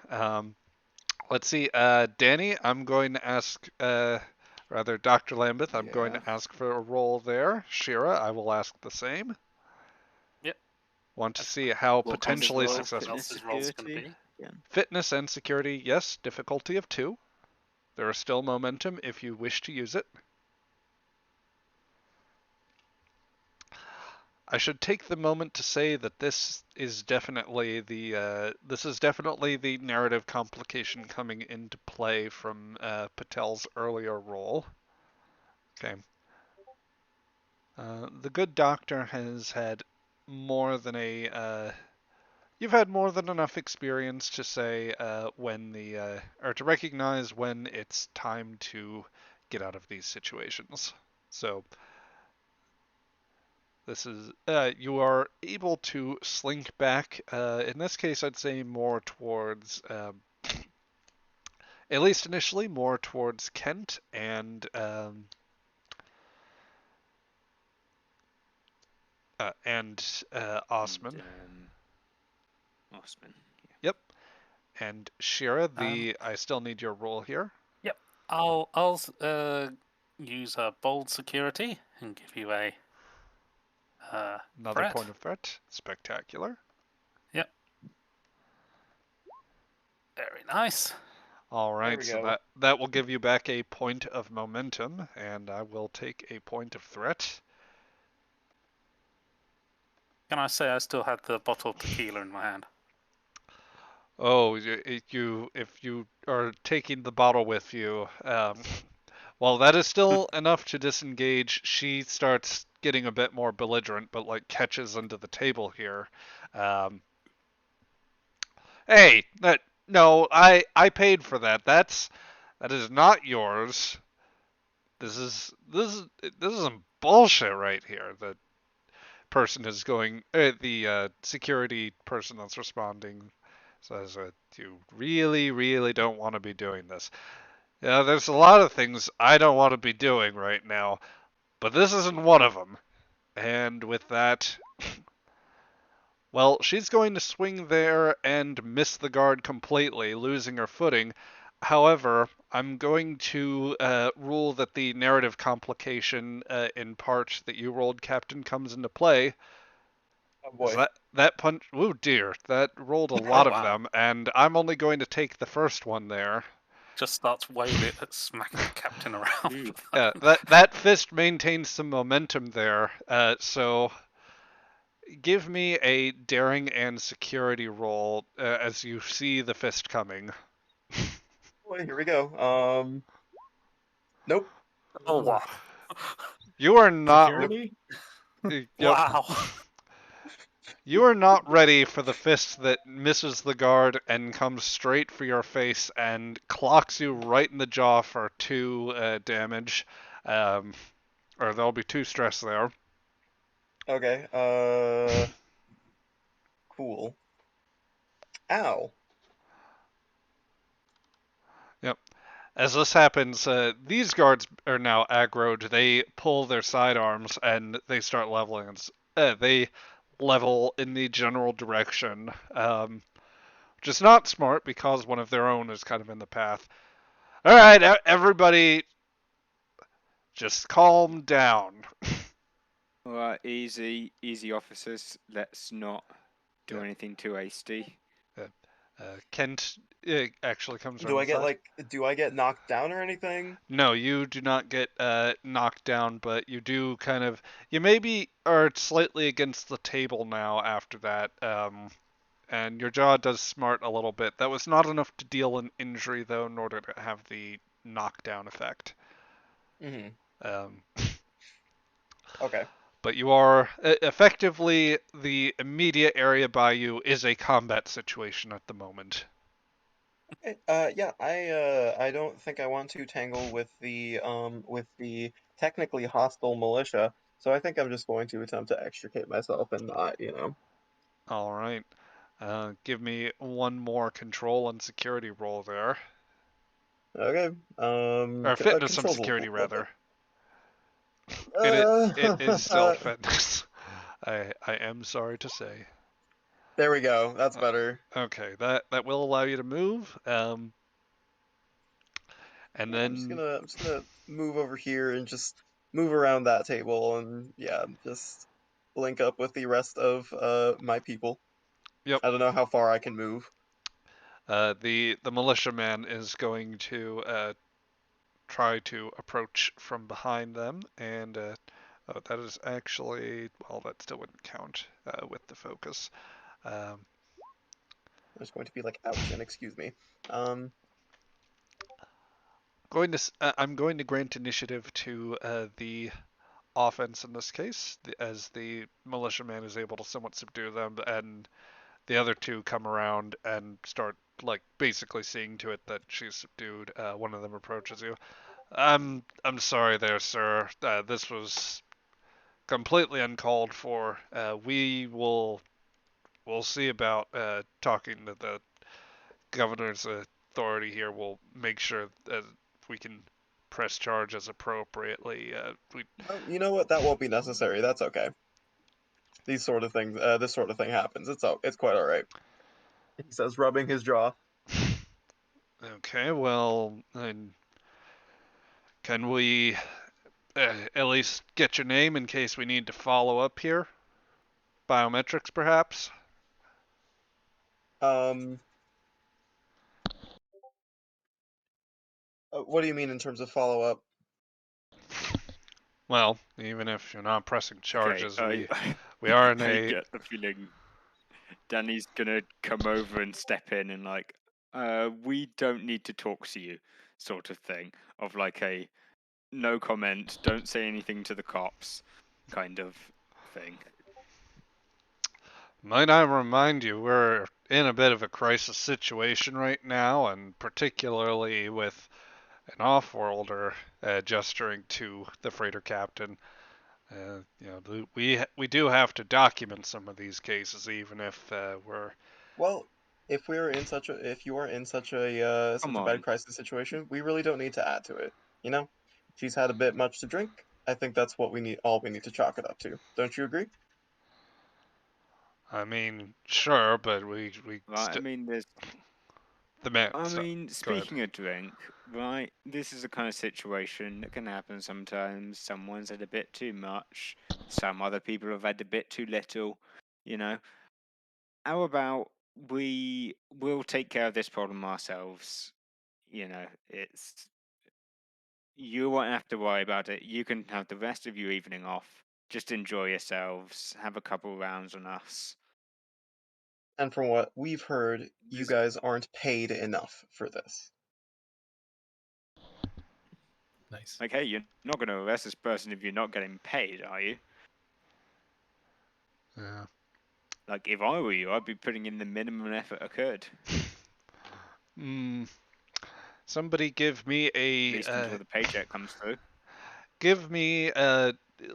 Let's see. Danny, I'm going to ask. Rather, Dr. Lambeth, I'm going to ask for a roll there. Shira, I will ask the same. Yep. Want to see how What potentially kind of successful. Fitness Fitness and security, yes. Difficulty of 2. There is still momentum if you wish to use it. I should take the moment to say that this is definitely the narrative complication coming into play from Patel's earlier role. Okay. The good doctor has had more than you've had more than enough experience to say when or to recognize when it's time to get out of these situations. So this is you are able to slink back. In this case, I'd say more towards, at least initially, more towards Kent and Osman. Osman. Yeah. Yep. And Shira, I still need your roll here. Yep. I'll use a bold security and give you a another point of threat. Spectacular. Yep. Very nice. All right, so that will give you back a point of momentum, and I will take a point of threat. Can I say I still had the bottle of tequila in my hand? Oh, if you are taking the bottle with you, well, that is still enough to disengage. She starts getting a bit more belligerent, but catches under the table here. Hey, no, I paid for that. That is not yours. This is bullshit right here. The person is going, the security person that's responding says, you really, really don't want to be doing this. Yeah, there's a lot of things I don't want to be doing right now, but this isn't one of them. And with that, well, she's going to swing there and miss the guard completely, losing her footing. However, I'm going to rule that the narrative complication in part that you rolled, Captain, comes into play. Oh boy. That punch? Oh dear, that rolled a Oh, lot of wow. them, and I'm only going to take the first one there. Just starts waving, smacking the captain around. That fist maintains some momentum there. So give me a daring and security roll as you see the fist coming. Boy, here we go. Nope. Oh, wow. You are not. Security? Yep. Wow. You are not ready for the fist that misses the guard and comes straight for your face and clocks you right in the jaw for 2 damage. Or there'll be 2 stress there. Okay. Cool. Ow. Yep. As this happens, these guards are now aggroed. They pull their sidearms and they start leveling. They level in the general direction, which is not smart because one of their own is kind of in the path. All right, everybody, just calm down. All right, easy, officers. Let's not do Yeah. anything too hasty. Kent actually comes Do around I the get side. do I get knocked down or anything? No, you do not get knocked down, but you do kind of. You maybe are slightly against the table now after that, and your jaw does smart a little bit. That was not enough to deal an injury, though, in order to have the knockdown effect. Mm-hmm. Um, Okay. but you are effectively the immediate area by you is a combat situation at the moment. Yeah, I don't think I want to tangle with the technically hostile militia, so I think I'm just going to attempt to extricate myself and not. All right. Give me one more control and security roll there. Okay. Or fitness and Controls. security, rather. It is still Uh, fitness. I am sorry to say. there we go. That's better. Okay, that will allow you to move. And Yeah, then I'm just gonna move over here and just move around that table and yeah, just link up with the rest of my people. yep, I don't know how far I can move. the militiaman is going to try to approach from behind them, and oh, that is actually, well, that still wouldn't count with the focus. Um, There's going to be like ouch and excuse me. I'm going to grant initiative to the offense in this case, as the militiaman is able to somewhat subdue them, and the other 2 come around and start like basically seeing to it that she's subdued. One of them approaches you. I'm sorry there, sir. This was completely uncalled for. We'll see about talking to the governor's authority here. We'll make sure that we can press charges appropriately. You know what? That won't be necessary. That's okay. These sort of things, this sort of thing happens. It's quite all right. He says, rubbing his jaw. Okay, well, then can we at least get your name in case we need to follow up here? Biometrics, perhaps? Um, what do you mean in terms of follow up? Well, even if you're not pressing Okay, charges, we are in I a. get the feeling Danny's gonna come over and step in and like, we don't need to talk to you, sort of thing, of like a no comment, don't say anything to the cops, kind of thing. Might I remind you, we're in a bit of a crisis situation right now, and particularly with an off-worlder gesturing to the freighter captain. we do have to document some of these cases, even if we're. Well, if you are in such a Come bad on. crisis situation, we really don't need to add to it. You know, she's had a bit much to drink. I think that's what we need. All we need to chalk it up to. Don't you agree? I mean, sure, but we Right, I mean, there's. the man. I So, mean, go ahead. speaking of drink, right? This is the kind of situation that can happen sometimes. Someone's had a bit too much. Some other people have had a bit too little. You know. How about we will take care of this problem ourselves? You know, it's you won't have to worry about it. You can have the rest of your evening off. Just enjoy yourselves. Have a couple rounds on us. And from what we've heard, you This, guys aren't paid enough for this. Nice. like, hey, you're not going to arrest this person if you're not getting paid, are you? Yeah. Like, if I were you, I'd be putting in the minimum effort I could, Mm, somebody give me at least until the paycheck comes through. give me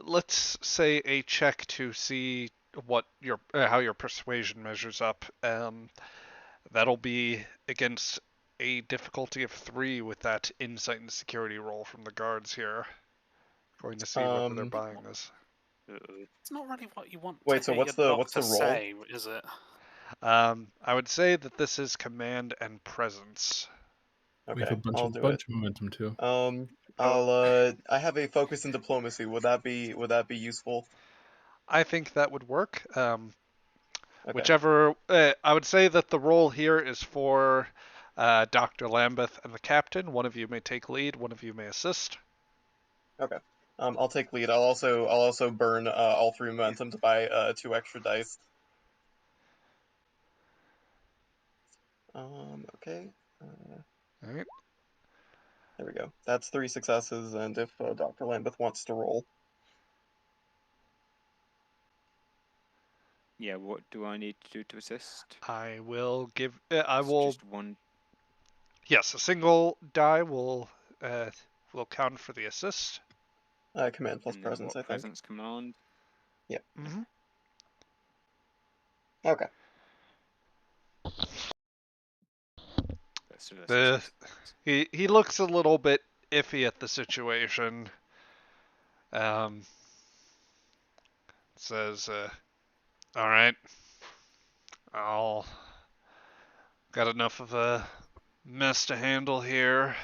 let's say a check to see what your how your persuasion measures up. That'll be against a difficulty of 3 with that insight and security roll from the guards here. Going to see whether they're Um, buying this. It's not really what you want to wait. So hear your what's doctor the roll? say, is it? I would say that this is command and presence. We have a Okay, I'll do it. bunch of momentum too. I have a focus in diplomacy. Would that be useful? I think that would work. Okay. Whichever, I would say that the role here is for Dr. Lambeth and the captain. One of you may take lead, one of you may assist. Okay. I'll take lead. I'll also burn all 3 momentum to buy 2 extra dice. Okay. All right. There we go. That's 3 successes, and if Dr. Lambeth wants to roll, Yeah, what do I need to do to assist? I will give. I It's will. just one. Yes, a single die will count for the assist. command plus And then presence, what I think. presence command? Yeah. Mm-hmm. Okay. So that's The success. he looks a little bit iffy at the situation. Um, says, "All right, I'll got enough of a mess to handle here."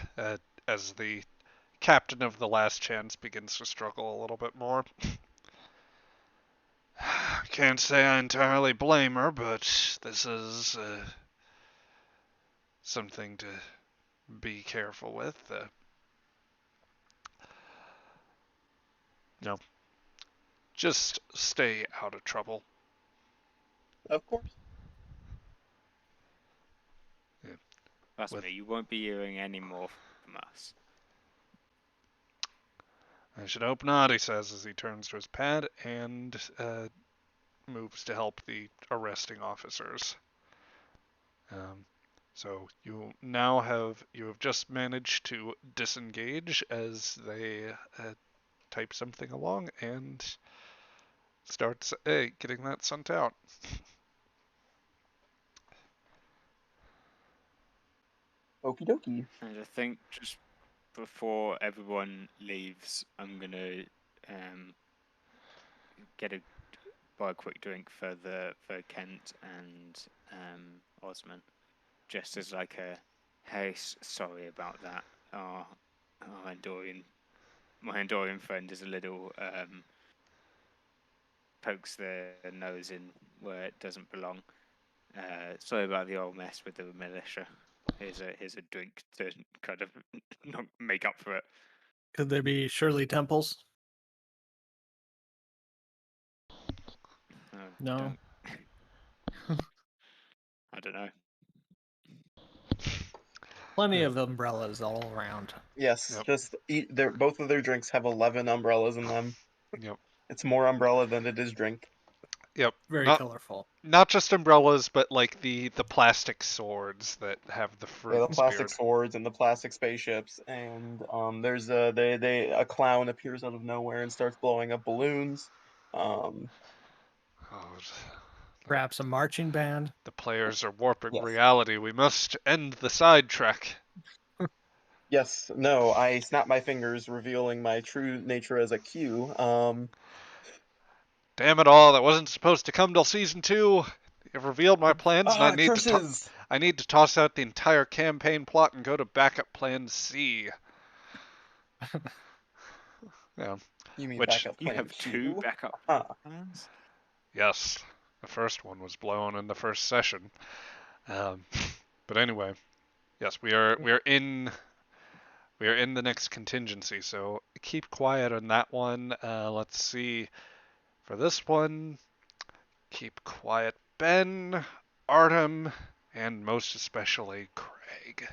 As the captain of the Last Chance begins to struggle a little bit more. Can't say I entirely blame her, but this is something to be careful with. You know, just stay out of trouble. Of course. Yeah. Trust With me, you won't be hearing any more from us. I should hope not, he says as he turns to his pad and moves to help the arresting officers. Um, so you have just managed to disengage as they type something along and start getting that sent out. Okie dokie. And I think just before everyone leaves, I'm gonna get a buy a quick drink for Kent and Osman, just as like a hey, sorry about that. Our my Andorian friend is a little pokes their nose in where it doesn't belong. Sorry about the old mess with the militia. Here's a drink to kind of not make up for it. Could there be Shirley Temples? No. I don't know. Plenty Yeah. of umbrellas all around. Yes, Yep. just both of their drinks have 11 umbrellas in them. Yep. It's more umbrella than it is drink. Yep. Very Not colorful. not just umbrellas, but like the plastic swords that have the Yeah, fruit the and plastic spirit. swords and the plastic spaceships, and there's a clown appears out of nowhere and starts blowing up balloons. Um, Oh, Perhaps a marching band. the players are warping yes, reality. We must end the sidetrack. yes, no, I snap my fingers, revealing my true nature as a Q. Damn it all! That wasn't supposed to come till season 2. You've revealed my plans, and Curses! I need to toss out the entire campaign plot and go to backup plan C. Yeah, You mean which backup You plan have 2 Q? backup Huh. plans? yes, the first one was blown in the first session. Um, but anyway, yes, we are in the next contingency, so keep quiet on that one. Let's see. For this one, keep quiet, Ben, Artem, and most especially Craig.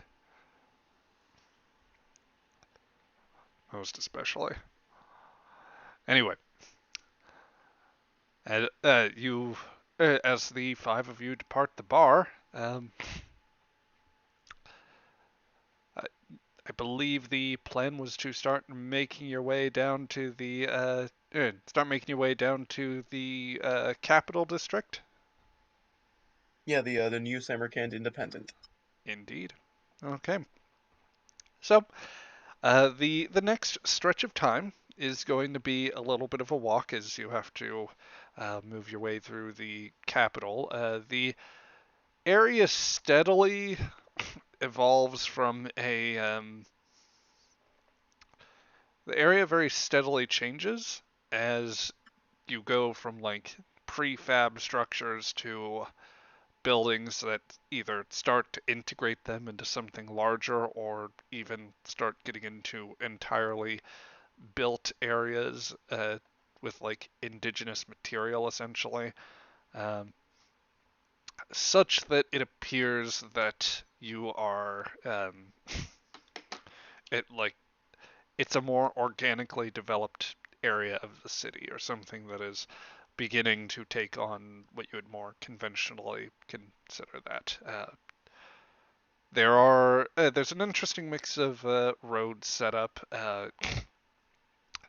Most especially. Anyway, you, as the 5 of you depart the bar, I, I believe the plan was to start making your way down to the capital district. Yeah, the New Samarkand Independent. Indeed. Okay. So, the next stretch of time is going to be a little bit of a walk as you have to move your way through the capital. The area steadily evolves from the area very steadily changes as you go from like prefab structures to buildings that either start to integrate them into something larger or even start getting into entirely built areas with like indigenous material essentially, um, such that it appears that you are it like it's a more organically developed area of the city or something that is beginning to take on what you would more conventionally consider that. There's an interesting mix of roads set up.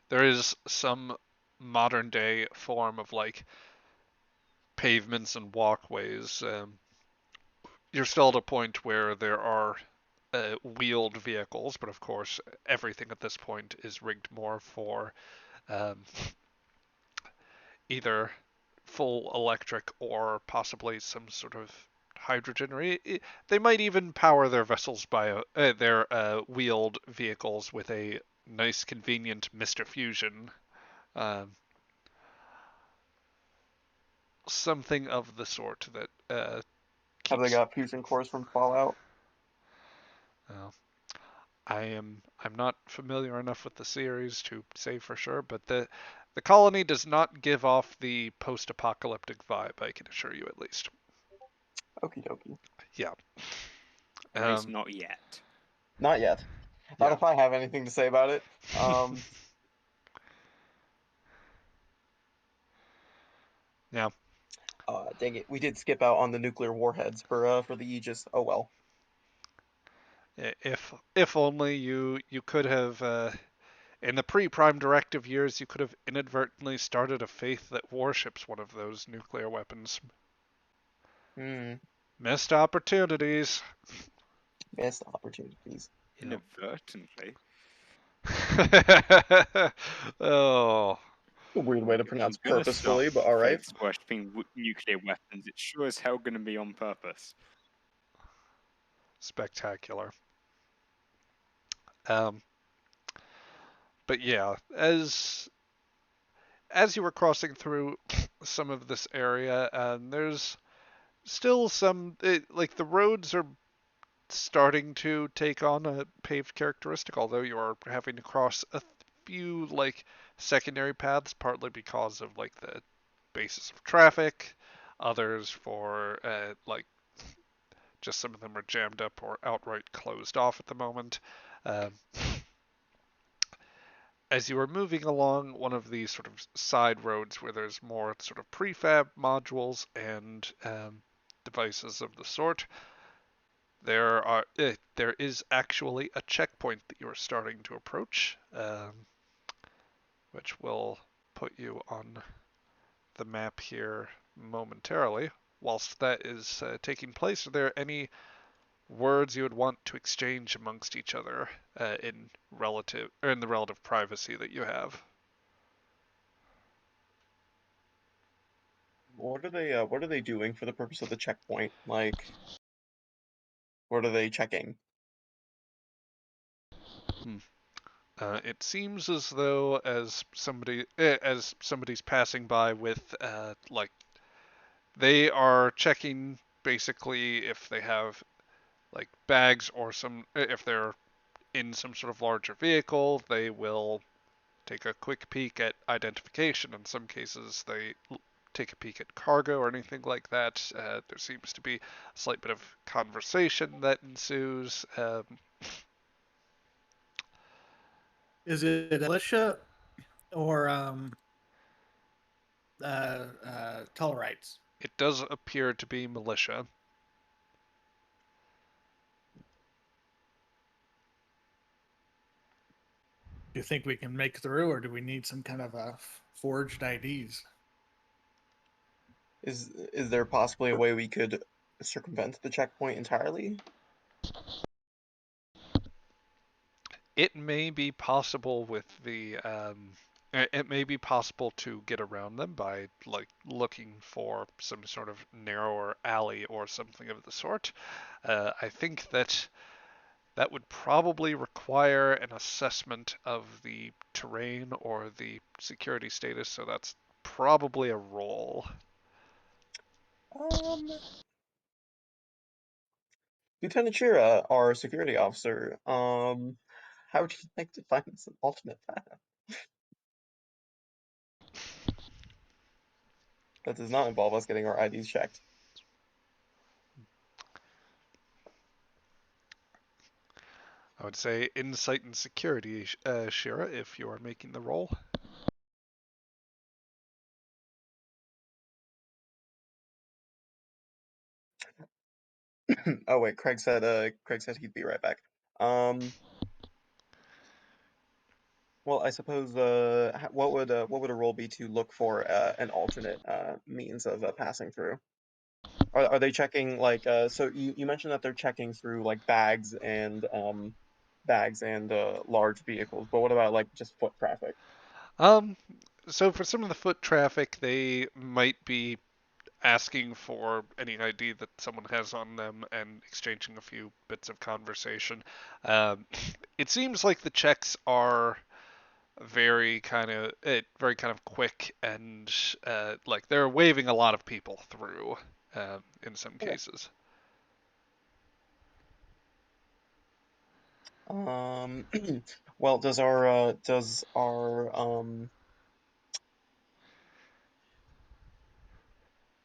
There is some modern day form of like pavements and walkways. You're still at a point where there are wheeled vehicles, but of course everything at this point is rigged more for um, either full electric or possibly some sort of hydrogen. Or they might even power their vessels by their wheeled vehicles with a nice, convenient Mr. Fusion. Um, Something of the sort that Have they keeps. got fusion cores from Fallout? Uh, I'm not familiar enough with the series to say for sure, but the colony does not give off the post-apocalyptic vibe. I can assure you, at least. Okie dokie. Yeah. At least not yet. Not yet. Not Yeah. if I have anything to say about it. Yeah. Dang it, we did skip out on the nuclear warheads for the Aegis. Oh well. If only you could have in the pre-Prime Directive years you could have inadvertently started a faith that worships one of those nuclear weapons. Hmm. Missed opportunities. Missed opportunities. Inadvertently. Oh. A weird way to If I'm pronounce gonna start purposefully, but all right. faiths worshipping nuclear weapons, it's sure as hell gonna be on purpose. Spectacular. Um, but yeah, as you were crossing through some of this area, there's still some like the roads are starting to take on a paved characteristic, although you are having to cross a few like secondary paths, partly because of like the basis of traffic, others for like just some of them are jammed up or outright closed off at the moment. Um, as you are moving along one of these sort of side roads where there's more sort of prefab modules and devices of the sort, there is actually a checkpoint that you are starting to approach, which will put you on the map here momentarily. Whilst that is taking place, are there any words you would want to exchange amongst each other in the relative privacy that you have? What are they doing for the purpose of the checkpoint? Like, what are they checking? It seems as though as somebody's passing by with like they are checking basically if they have like bags or if they're in some sort of larger vehicle, they will take a quick peek at identification. In some cases, they take a peek at cargo or anything like that. There seems to be a slight bit of conversation that ensues. Is it a militia or Tellarites? It does appear to be militia. Do you think we can make through, or do we need some kind of a forged IDs? Is there possibly a way we could circumvent the checkpoint entirely? It may be possible it may be possible to get around them by like looking for some sort of narrower alley or something of the sort. I think that would probably require an assessment of the terrain or the security status, so that's probably a roll. Lieutenant Shira, our security officer, how would you like to find some alternate path? That does not involve us getting our IDs checked. I would say insight and security, Shira, if you are making the roll. Oh wait, Craig said he'd be right back. Well, I suppose what would a roll be to look for an alternate means of passing through? Are they checking like so you mentioned that they're checking through like bags and large vehicles, but what about like just foot traffic? Um, so for some of the foot traffic, they might be asking for any ID that someone has on them and exchanging a few bits of conversation. Um, it seems like the checks are very kind of quick and like they're waving a lot of people through in some Okay. cases. Well,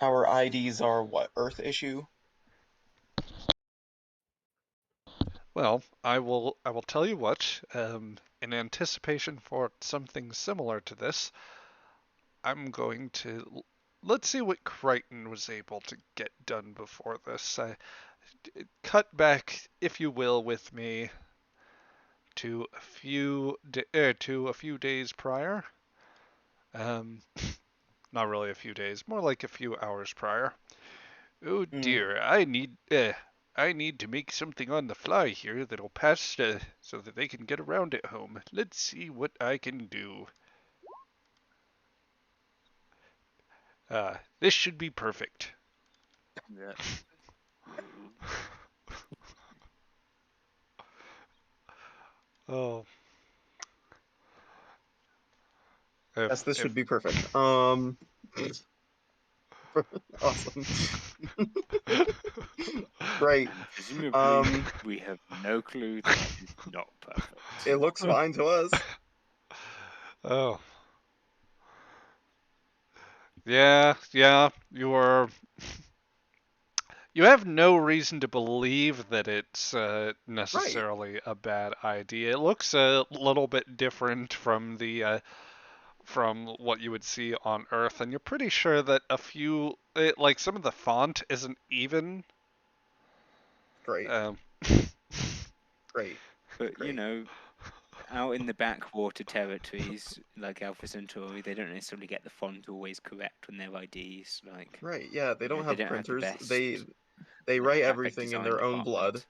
our IDs are what, Earth issue? Well, I will tell you what. In anticipation for something similar to this, I'm going to let's see what Crichton was able to get done before this. Cut back, if you will, with me to a few days prior. Um, not really a few days, more like a few hours prior. Oh Mm. dear, I need to make something on the fly here that'll pass so that they can get around at home. Let's see what I can do. This should be perfect. Yeah. Oh, Yes, this if should be perfect. Awesome. Great. Presumably, we have no clue that it is not perfect. It looks fine to us. oh, yeah, you you have no reason to believe that it's necessarily a bad idea. It looks a little bit different from what you would see on Earth, and you're pretty sure that like some of the font isn't even. Great, Um, great, But great. out in the backwater territories like Alpha Centauri, they don't necessarily get the font always correct on their IDs. Like, Right, yeah, they don't they have don't have the printers. best They write graphic everything in design their own blood.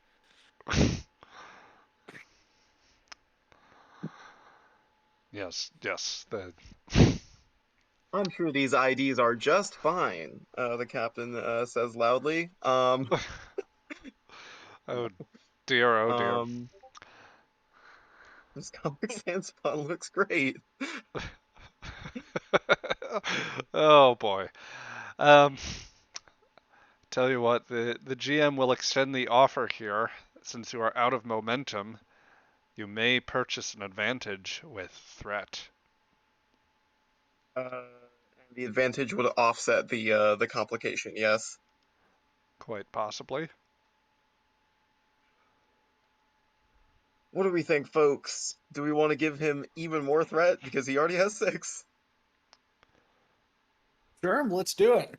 department. yes, yes. I'm sure these IDs are just fine, the captain says loudly. Oh dear, oh dear. Um, this Comic Sans font looks great. oh boy. Um, tell you what, the GM will extend the offer here. Since you are out of momentum, you may purchase an advantage with threat. The advantage would offset the complication, yes. Quite possibly. What do we think, folks? Do we want to give him even more threat because he already has 6? Sure, let's do it.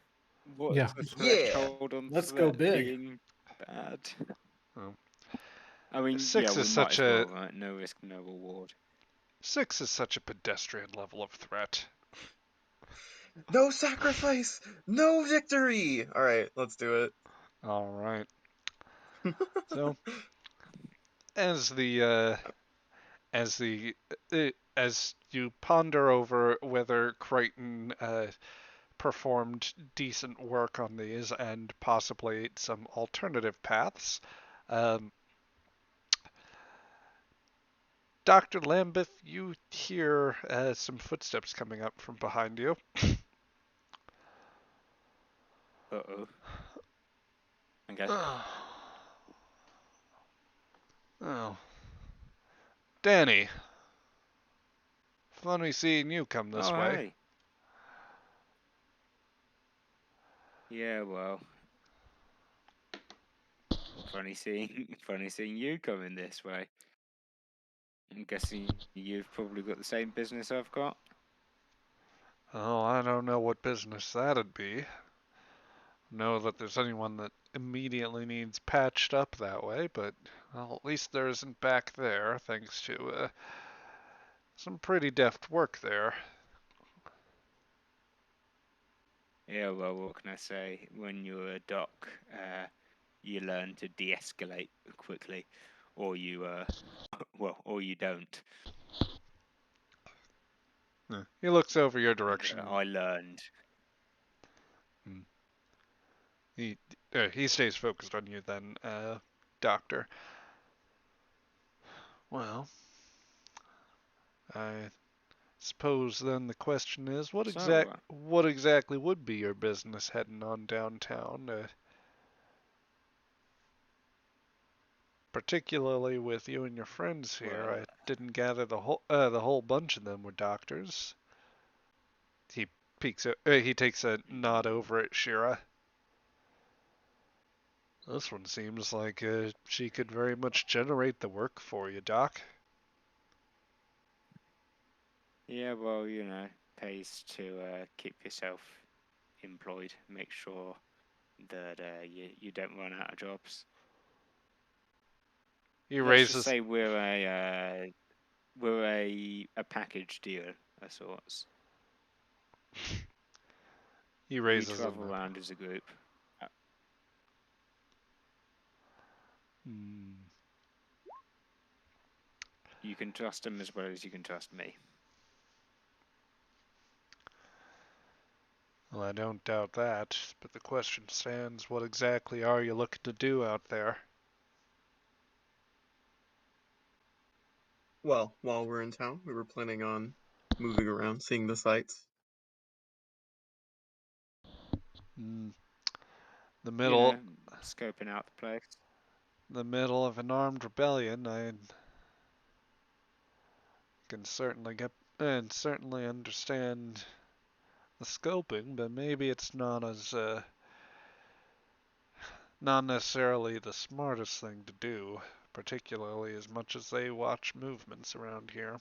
Yeah. What's the Yeah. threshold on Let's go threat big. being bad? Oh. I mean, yeah, Six we is might such as well, a right? No risk, no reward. 6 is such a pedestrian level of threat. No sacrifice, no victory. All right, let's do All right. it. So as the as the as you ponder over whether Crichton performed decent work on these and possibly some alternative paths, um, Dr. Lambeth, you hear some footsteps coming up from behind you. Uh-oh. Okay. Oh, oh. Danny, funny seeing you come this Oh, way. hey. Yeah, well, funny seeing you coming this way. I'm guessing you've probably got the same business I've got. Oh, I don't know what business that'd be. Know that there's anyone that immediately needs patched up that way, but well, at least there isn't back there, thanks to some pretty deft work there. Yeah, well, what can I say? When you're a doc, you learn to de-escalate quickly, or or you don't. He looks over your And direction. I learned. Hmm. He stays focused on you then, Doctor. Well, I suppose then the question is, So, what exactly would be your business heading on downtown? Particularly with you and your friends here, well, I didn't gather the whole bunch of them were doctors. He he takes a nod over at Shira. This one seems like she could very much generate the work for you, Doc. yeah, well, pays to keep yourself employed. Make sure that you don't run out of jobs. He Let's just raises say we're a package deal of sorts. he We raises an travel around as a group. Uh, Hmm. You can trust them as well as you can trust me. Well, I don't doubt that, but the question stands, what exactly are you looking to do out there? Well, while we're in town, we were planning on moving around, seeing the sights. Hmm. The You middle know, scoping out the place. the middle of an armed rebellion, I can certainly get and certainly understand the scoping, but maybe it's not as not necessarily the smartest thing to do, particularly as much as they watch movements around here.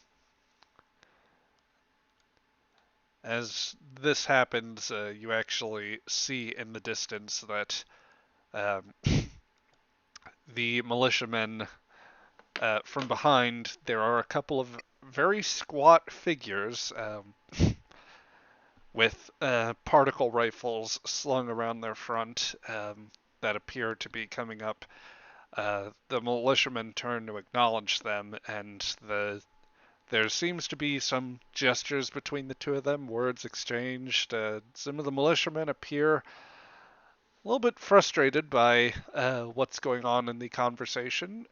As this happens, you actually see in the distance that um, the militiamen from behind, there are a couple of very squat figures with particle rifles slung around their front that appear to be coming up. The militiamen turn to acknowledge them, and there seems to be some gestures between the two of them, words exchanged. Some of the militiamen appear a little bit frustrated by what's going on in the conversation,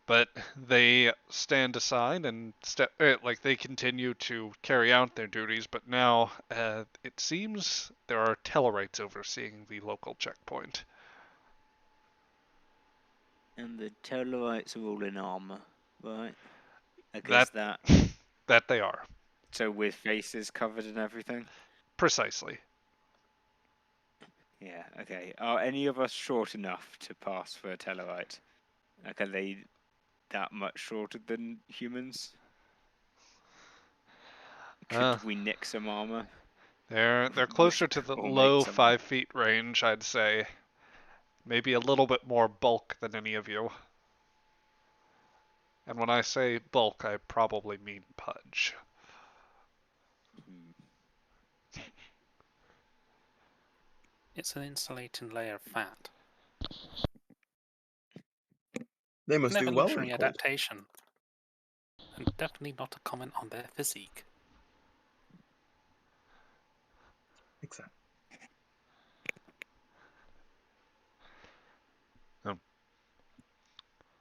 but they stand aside and like they continue to carry out their duties. But now it seems there are Tellarites overseeing the local checkpoint. And the Tellarites are all in armor, right? I guess That that. that they are. So with faces covered and everything? Precisely. Yeah, okay. Are any of us short enough to pass for a Tellarite? Like, are they that much shorter than humans? Could we nick some armor? They're closer to the Or make low some? 5 feet range, I'd say. Maybe a little bit more bulk than any of you. And when I say bulk, I probably mean pudge. It's an insulating layer of fat. They An must do well in evolutionary the cold. adaptation. And definitely not a comment on their physique. Exactly.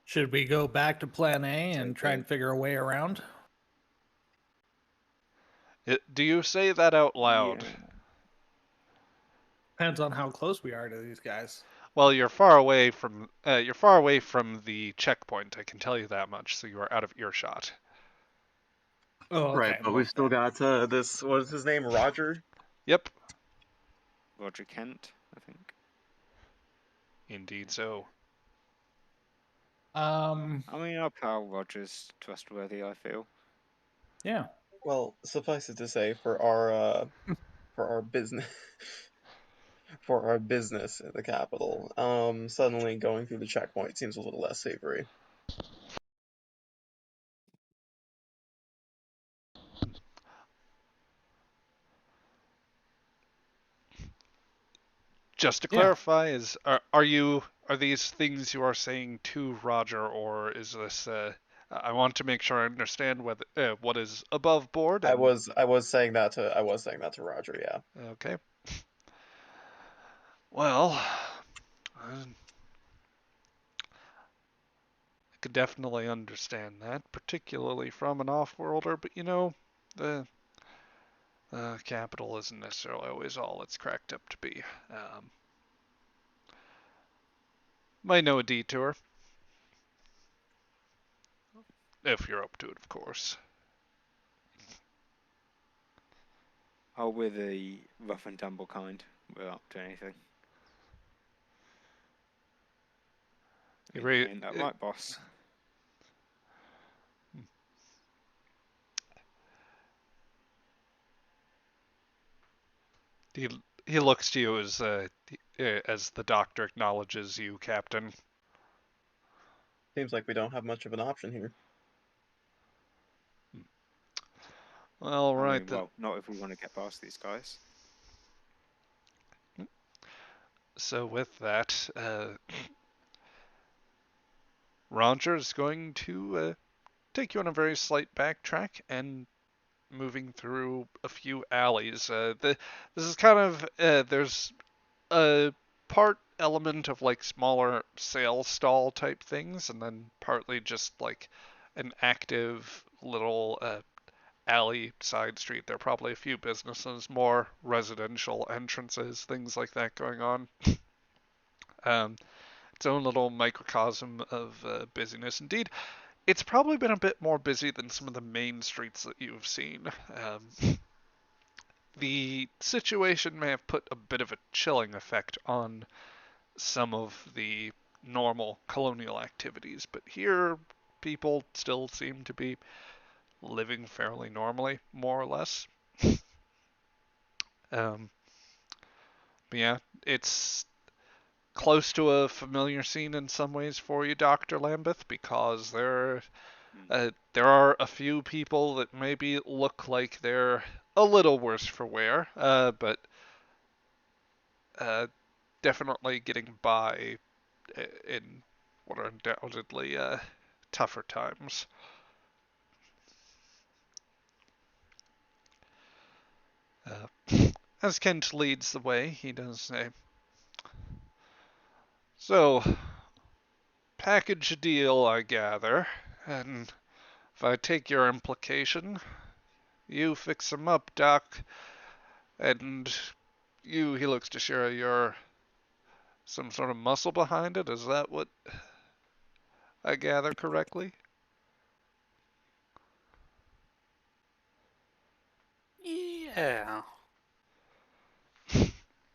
Should we go back to plan A and try Okay. and figure a way around? Do you say that out loud? Yeah. Depends on how close we are to these guys. Well, you're far away from the checkpoint. I can tell you that much. So you are out of earshot. Oh, Right, okay. but we've still got this. What is his name? Roger. Yep, Roger Kent, I think. indeed so. I mean, our pal Roger's trustworthy, I feel. Yeah. Well, suffice it to say, for our business for our business at the capital, suddenly going through the checkpoint seems a little less savory. Just to Yeah. clarify, are these things you are saying to Roger, or is this? I want to make sure I understand whether what is above board. I And was saying that to Roger. Yeah. okay. Well, I could definitely understand that, particularly from an off-worlder. But the capital isn't necessarily always all it's cracked up to be. Might know a detour if you're up to it, of course. Oh, we're the rough and tumble kind. We're up to anything. Ain't that right, boss? He he looks to you as the doctor acknowledges you, Captain. Seems like we don't have much of an option here. Well, I right. mean, well, not if we want to get past these guys. So with that, Roger is going to take you on a very slight backtrack and moving through a few alleys. This is kind of there's a part element of like smaller sales stall type things, and then partly just like an active little alley side street. There are probably a few businesses, more residential entrances, things like that going on. Um, its own little microcosm of busyness. Indeed, it's probably been a bit more busy than some of the main streets that you've seen. the situation may have put a bit of a chilling effect on some of the normal colonial activities, but here people still seem to be living fairly normally, more or less. Um, but yeah, it's close to a familiar scene in some ways for you, Dr. Lambeth, because there are a few people that maybe look like they're a little worse for wear, but uh, definitely getting by in what are undoubtedly tougher times. As Kent leads the way, he does say, "So, package deal, I gather, and if I take your implication, you fix him up, Doc, and he looks to share your some sort of muscle behind it. Is that what I gather correctly?" Yeah.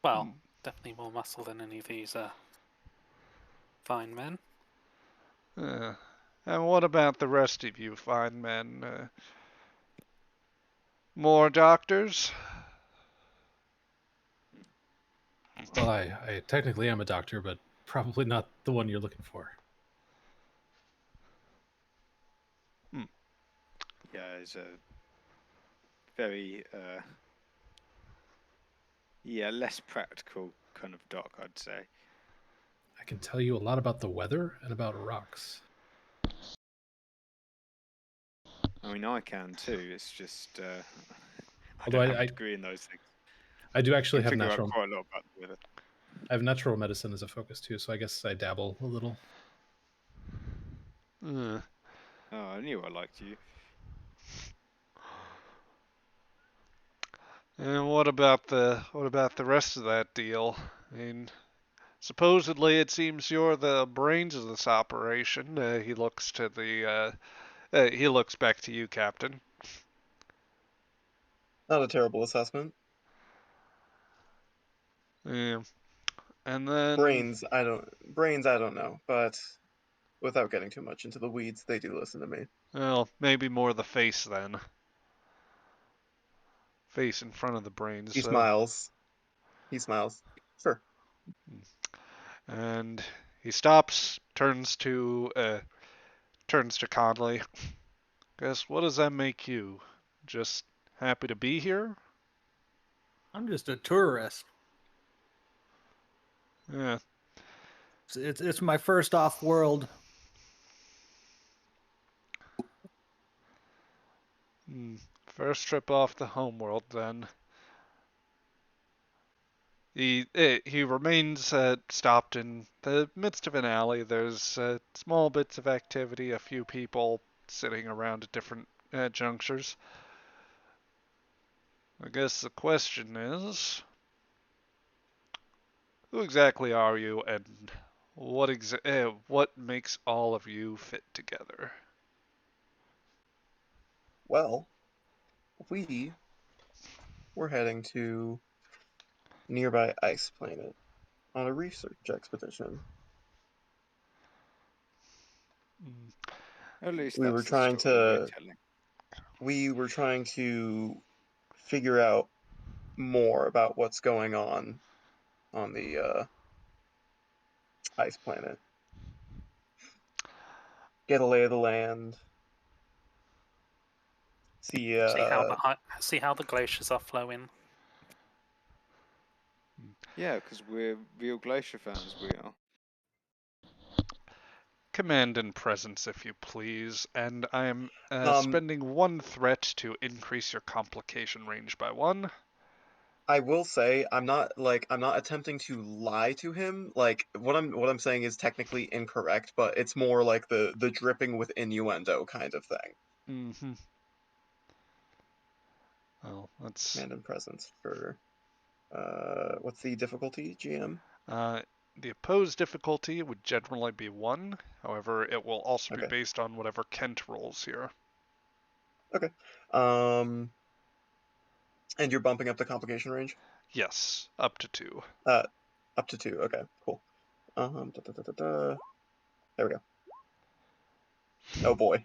Well, definitely more muscle than any of these fine men. And what about the rest of you fine men? More doctors? Well, I technically am a doctor, but probably not the one you're looking for. Yeah, it's a very less practical kind of doc, I'd say. I can tell you a lot about the weather and about rocks. I mean, I can too. It's just I Although don't have a degree in those things. I do I actually can have figure out natural. quite a lot about the weather. I have natural medicine as a focus too, so I guess I dabble a little. Uh, Oh, I knew I liked you. and what about the rest of that deal? I mean, supposedly it seems you're the brains of this operation. He looks back to you, Captain. Not a terrible assessment. Yeah. And then, Brains, I don't know, but without getting too much into the weeds, they do listen to me. well, maybe more the face then. Face in front of the brains. He So, smiles. He smiles. Sure. and he stops, turns to Conley. Guess what does that make you? Just happy to be here? I'm just a tourist. Yeah. It's my first off-world. First trip off the homeworld, then. He remains stopped in the midst of an alley. There's small bits of activity, a few people sitting around at different junctures. I guess the question is, who exactly are you, and what makes all of you fit together? Well, we were heading to nearby ice planet on a research expedition. At least We were that's the trying story we're to telling. we were trying to figure out more about what's going on the ice planet. Get a lay of the land. See See how the glaciers are flowing. Yeah, because we're real glacier fans. We are. Command and presence, if you please, and I am um spending one threat to increase your complication range by one. I will say I'm not attempting to lie to him. Like what I'm saying is technically incorrect, but it's more like the dripping with innuendo kind of thing. Mm-hmm. Well, that's Command and presence for what's the difficulty, GM? uh, the opposed difficulty would generally be one. However, it will also be Okay. based on whatever Kent rolls here. Okay. Um And you're bumping up the complication range? Yes, up to 2. Up to 2. Okay, cool. There we go. Oh boy.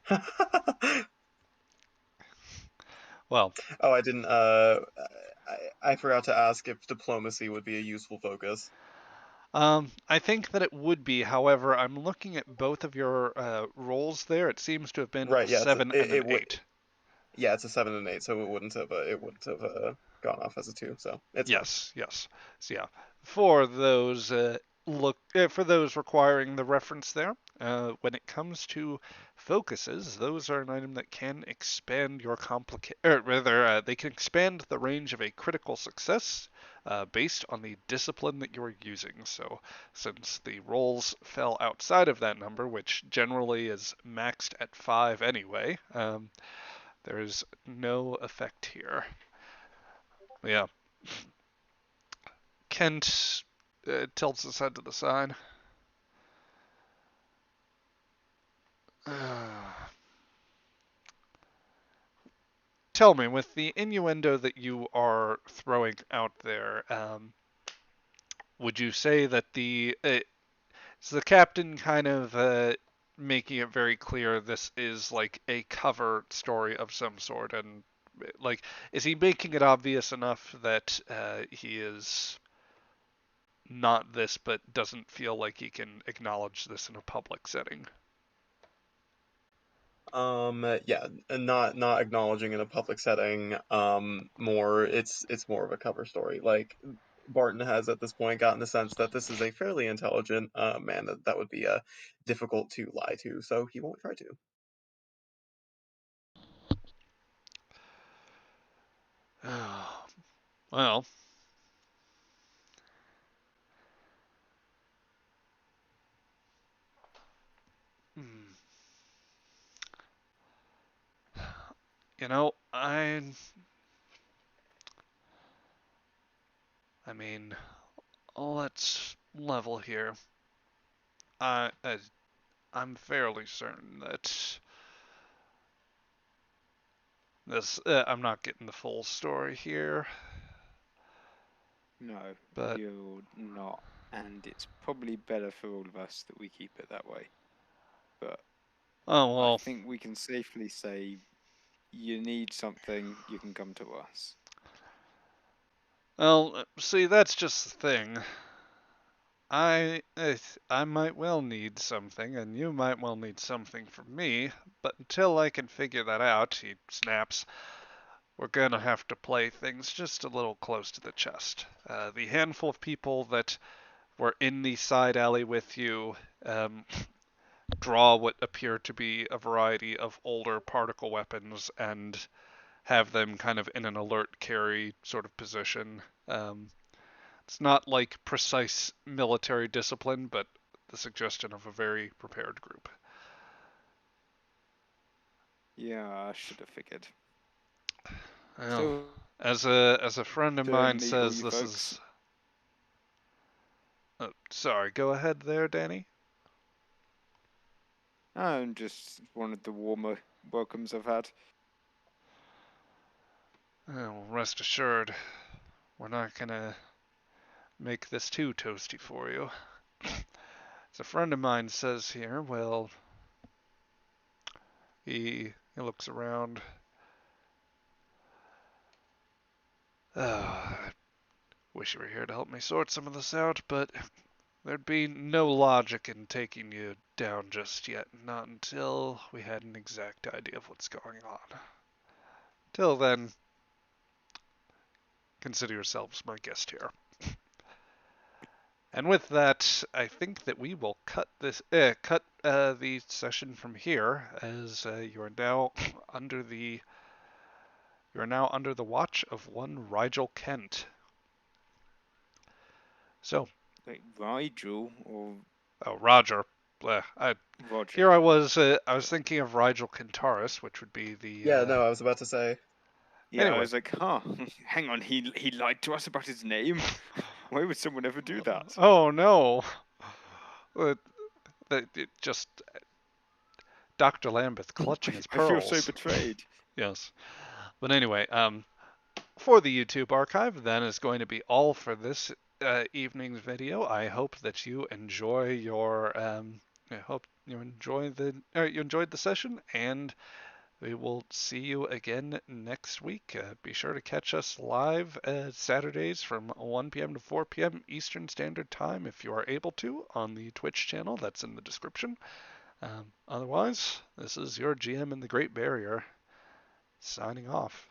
Well, Oh, I didn't. I forgot to ask if diplomacy would be a useful focus. I think that it would be. However, I'm looking at both of your rolls there. It seems to have been a Right. Yeah. 7 and an It would. 8. Yeah, it's a 7 and 8, so it wouldn't have gone off as a 2. So it's fine. Yes, yes. So yeah, for those for those requiring the reference there, when it comes to focuses, those are an item that can expand your or rather, they can expand the range of a critical success based on the discipline that you're using. So, since the rolls fell outside of that number, which generally is maxed at 5 anyway, there is no effect here. Yeah. Kent tilts his head to the side. Tell me, with the innuendo that you are throwing out there, would you say that is the captain kind of making it very clear this is like a cover story of some sort, and like, is he making it obvious enough that he is not this, but doesn't feel like he can acknowledge this in a public setting? Yeah, and not acknowledging in a public setting. More it's more of a cover story. Like Barton has at this point gotten the sense that this is a fairly intelligent man that would be difficult to lie to, so he won't try to. Well, hmm, you know, I mean, let's level here. I, I I'm fairly certain that this I'm not getting the full story here, No, but you're not, and it's probably better for all of us that we keep it that way. But oh I well. think we can safely say you need something, you can come to us. Well, see, that's just the thing. I might well need something, and you might well need something from me, but until I can figure that out, he snaps, we're gonna have to play things just a little close to the chest. The handful of people that were in the side alley with you draw what appear to be a variety of older particle weapons and have them kind of in an alert carry sort of position. It's not like precise military discipline, but the suggestion of a very prepared group. Yeah, I should have figured. Well, Still as a friend of to mine meet all says, you this folks. is. Sorry, go ahead there, Danny. And just one of the warmer welcomes I've had. Well, rest assured, we're not gonna make this too toasty for you. As a friend of mine says here, well, he looks around. I wish you were here to help me sort some of this out, but there'd be no logic in taking you down just yet, not until we had an exact idea of what's going on. Till then, consider yourselves my guest here. And with that, I think that we will cut the session from here, as you are now under the watch of one Rigel Kent. So, Like Rigel or Roger. Roger. Here I was thinking of Rigel Kentaris, which would be the. Yeah, no, I was about to say. Yeah, I Anyway, was like, huh, hang on, he lied to us about his name? Why would someone ever do that? oh no, just Dr. Lambeth clutching his I feel so pearls. betrayed. Yes, but anyway, for the YouTube archive, that is going to be all for this evening's video. I hope that you enjoy your. I hope you enjoyed the session, and we will see you again next week. Be sure to catch us live Saturdays from 1 p.m. to 4 p.m. Eastern Standard Time if you are able to on the Twitch channel that's in the description. Otherwise, this is your GM in the Great Barrier signing off.